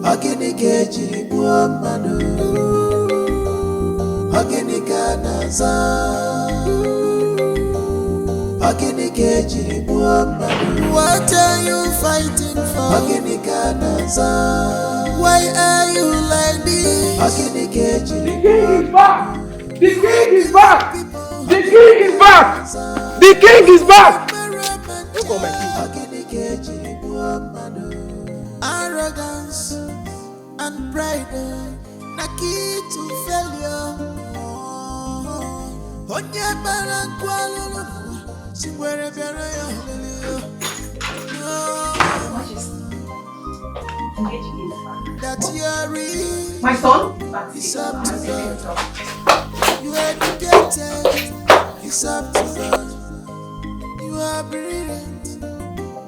Oginike jiri Muhammadu Oginika naza Oginike jiri Muhammadu. What are you fighting for? Oginika naza. Why are you like this? Oginike jiri. The king is back! The king is back! The king is back! The king is back! Arrogance and pride, na key to failure. Onye bara kwalulu, singwere bere yo. That you're my son? It's up to God. You educated, it's up to God. You are brilliant,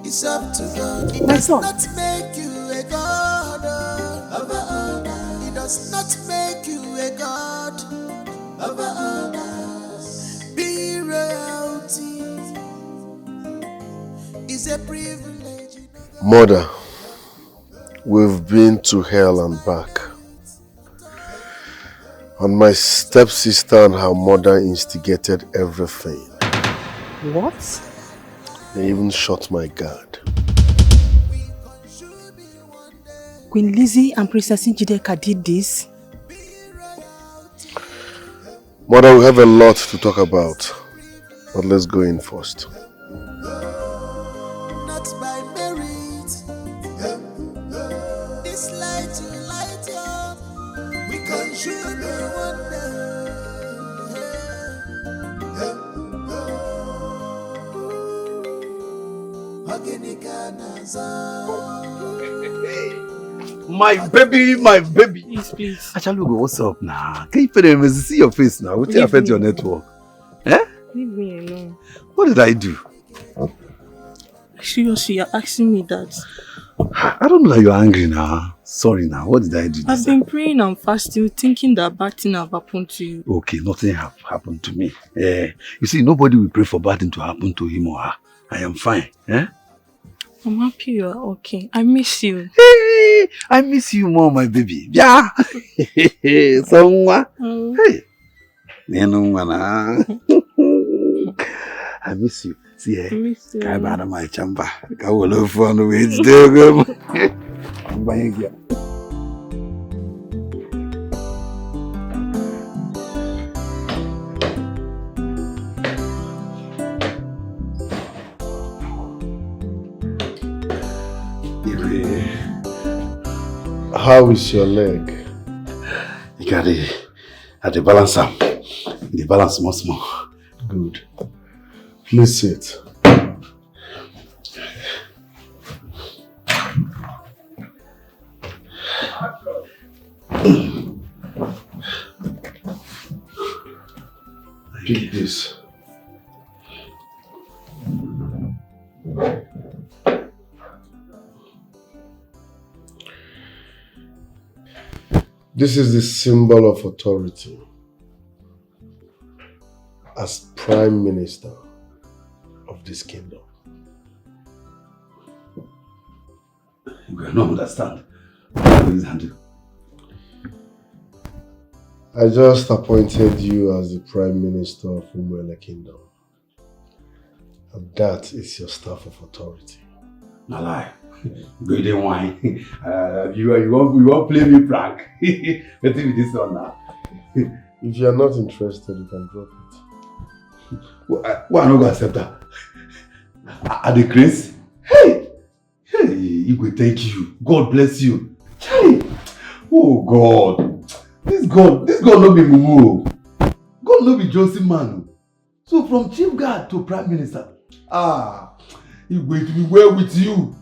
it's up to God. It does not make you a god over others. It does not make you a god over others. Be royalty is a privilege. Mother, we've been to hell and back. And my stepsister and her mother instigated everything. What? They even shot my guard. Queen Lizzie and Princess Njideka did this? Mother, we have a lot to talk about. But let's go in first. Not by merit. This light you light up. We consume you one My baby, my baby. Please. Actually, what's up now? Can you pay them to see your face now? What affect your network? Eh? Leave me alone. What did I do? Seriously, you're asking me that. I don't know that you're angry now. Sorry now. What did I do? I've been praying and fasting, thinking that bad thing have happened to you. Okay, nothing have happened to me. You see, nobody will pray for bad thing to happen to him or her. I am fine. Eh? I'm happy you are okay. I miss you. Hey, I miss you more, my baby. Yeah. Hey. I miss you. See, I miss you. I'm out of my chamber. I will love fun the way it's doing. How is your leg? You got it. At the balance, the balance much more. Good. Please sit. Pick this. This is the symbol of authority as Prime Minister of this kingdom. You cannot understand. What is handle? I just appointed you as the Prime Minister of Umuele Kingdom. And that is your staff of authority. No lie. Go there wine. You won't play me prank. Let's do this one now. If you are not interested, you can drop it. Why am I not going to accept that? Are they crazy? Hey! Hey, Igwe, thank you. God bless you. Hey! Oh God. This God no be mumu. God no be Josie man. So from chief guard to prime minister. Igwe, to be well with you.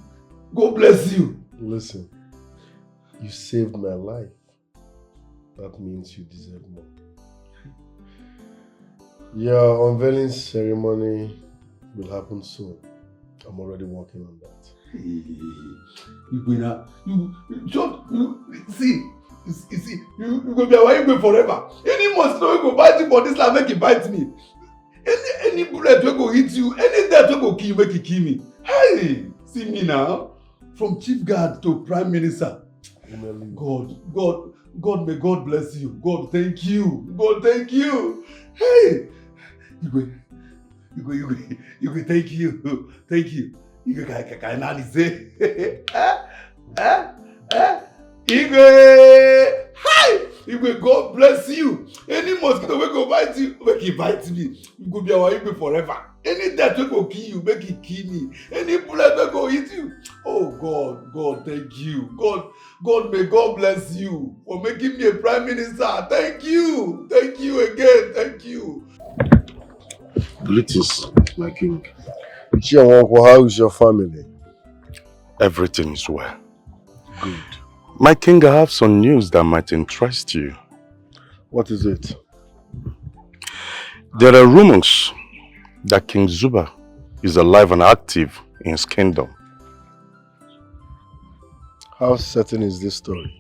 God bless you. Listen, you saved my life. That means you deserve more. Your unveiling ceremony will happen soon. I'm already working on that. You go be our Igwe forever. Any must know you go buy the for this life make it bite me. Any bullet will go hit you, any death will go kill you, make it kill me. Hey, see me now. From chief guard to prime minister. God, may God bless you. God, thank you. God, thank you. Hey, you go, thank you. Thank you. You can say, hi! Igwe, God bless you. Any mosquito will go bite you, make it bite me. You go be our Igwe forever. Any death will go kill you, make it kill me. Any bullet will go hit you. Oh God, thank you. God, may God bless you for making me a prime minister. Thank you again. Thank you. Greetings, my king. How is your family? Everything is well. Good. My king, I have some news that might interest you. What is it? There are rumors that King Zuba is alive and active in his kingdom. How certain is this story?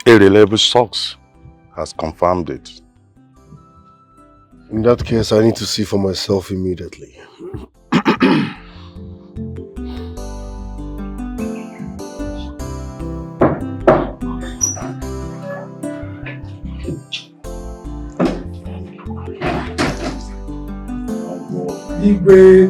A reliable source has confirmed it. In that case, I need to see for myself immediately. Igwe.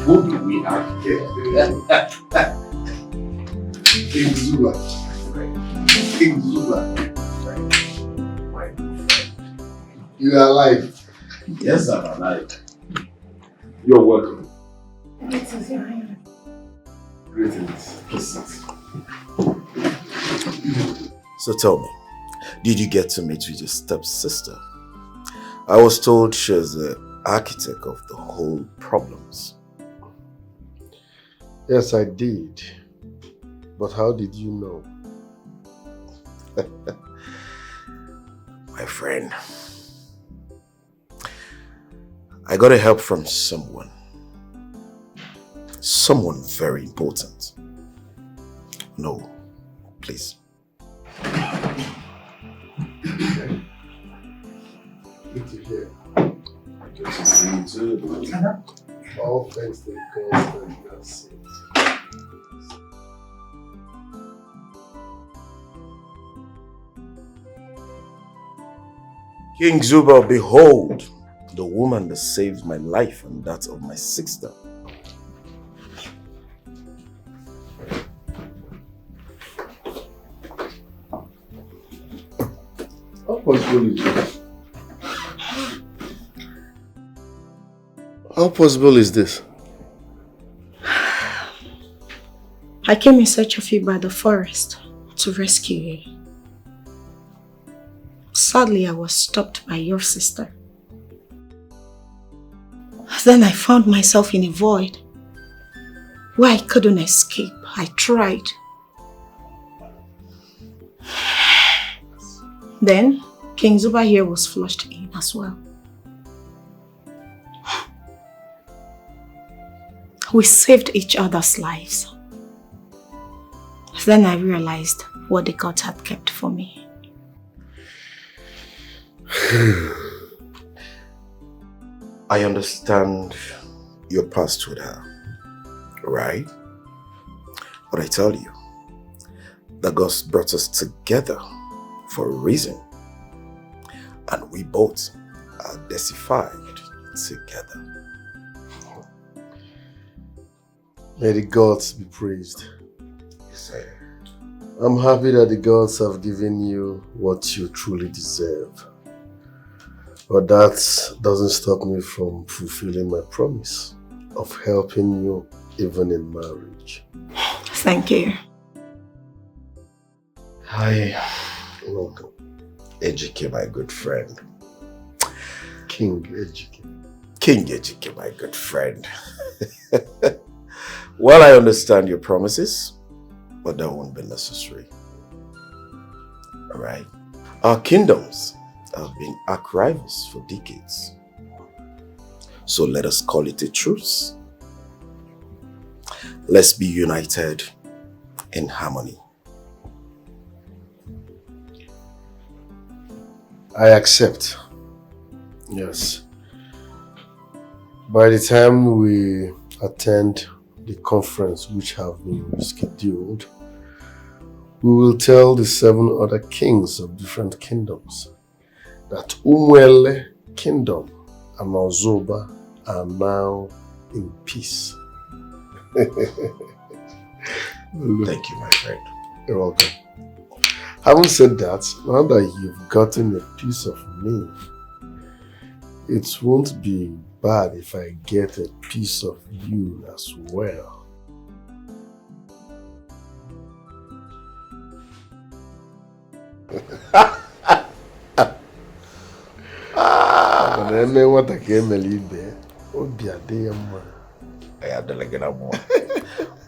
Who do we have here? King Zuba. King Zuba. You are alive. Yes, I'm alive. You're welcome. Greetings. Please sit. So tell me, did you get to meet with your stepsister? I was told she's the architect of the whole problems. Yes, I did. But how did you know? My friend, I got a help from someone. Someone very important. No, please. Good to hear. Good to see you too. All thanks to the constant mercy. King Zuba, behold, the woman that saved my life and that of my sister. How possible is this? How possible is this? I came in search of you by the forest to rescue you. Sadly, I was stopped by your sister. Then I found myself in a void where I couldn't escape. I tried. Then, King Zuba here was flushed in as well. We saved each other's lives. Then I realized what the gods had kept for me. I understand your past with her, right? But I tell you, the gods brought us together for a reason. And we both are deified together. May the gods be praised. Yes, sir. I'm happy that the gods have given you what you truly deserve. But that doesn't stop me from fulfilling my promise of helping you even in marriage. Thank you. Hi. Welcome. Ejike, my good friend. King Ejike. King Ejike, my good friend. Well, I understand your promises, but that won't be necessary. Alright? Our kingdoms have been arch rivals for decades. So let us call it a truce. Let's be united in harmony. I accept. Yes. By the time we attend the conference which have been rescheduled, we will tell the 7 other kings of different kingdoms that Umwele Kingdom and Ozoba are now in peace. Thank you, my friend. You're welcome. Having said that, now that you've gotten a piece of me, it won't be bad if I get a piece of you as well.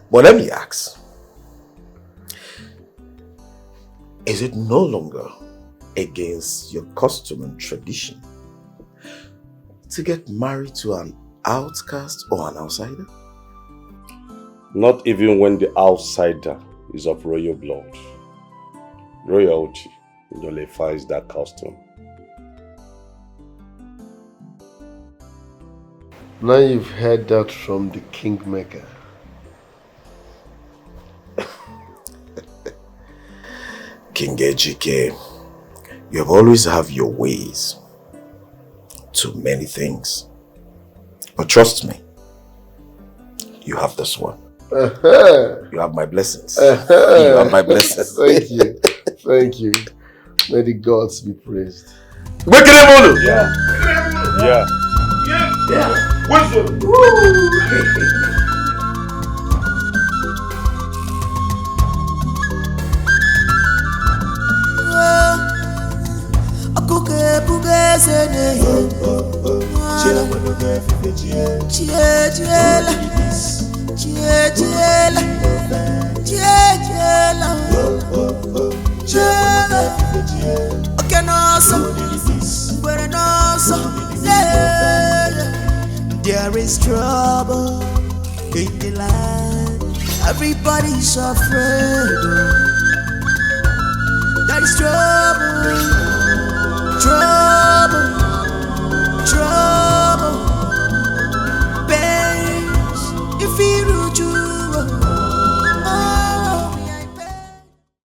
But let me ask, is it no longer against your custom and tradition to get married to an outcast or an outsider? Not even when the outsider is of royal blood. Royalty nullifies that custom. Now you've heard that from the kingmaker. King Ejike, you have always have your ways to many things. But trust me, you have this one. You have my blessings. You have my blessings. Thank you. Thank you. May the gods be praised. Yeah. Yeah. Yeah. Wisdom. There is trouble in the land. Everybody's afraid. There is trouble.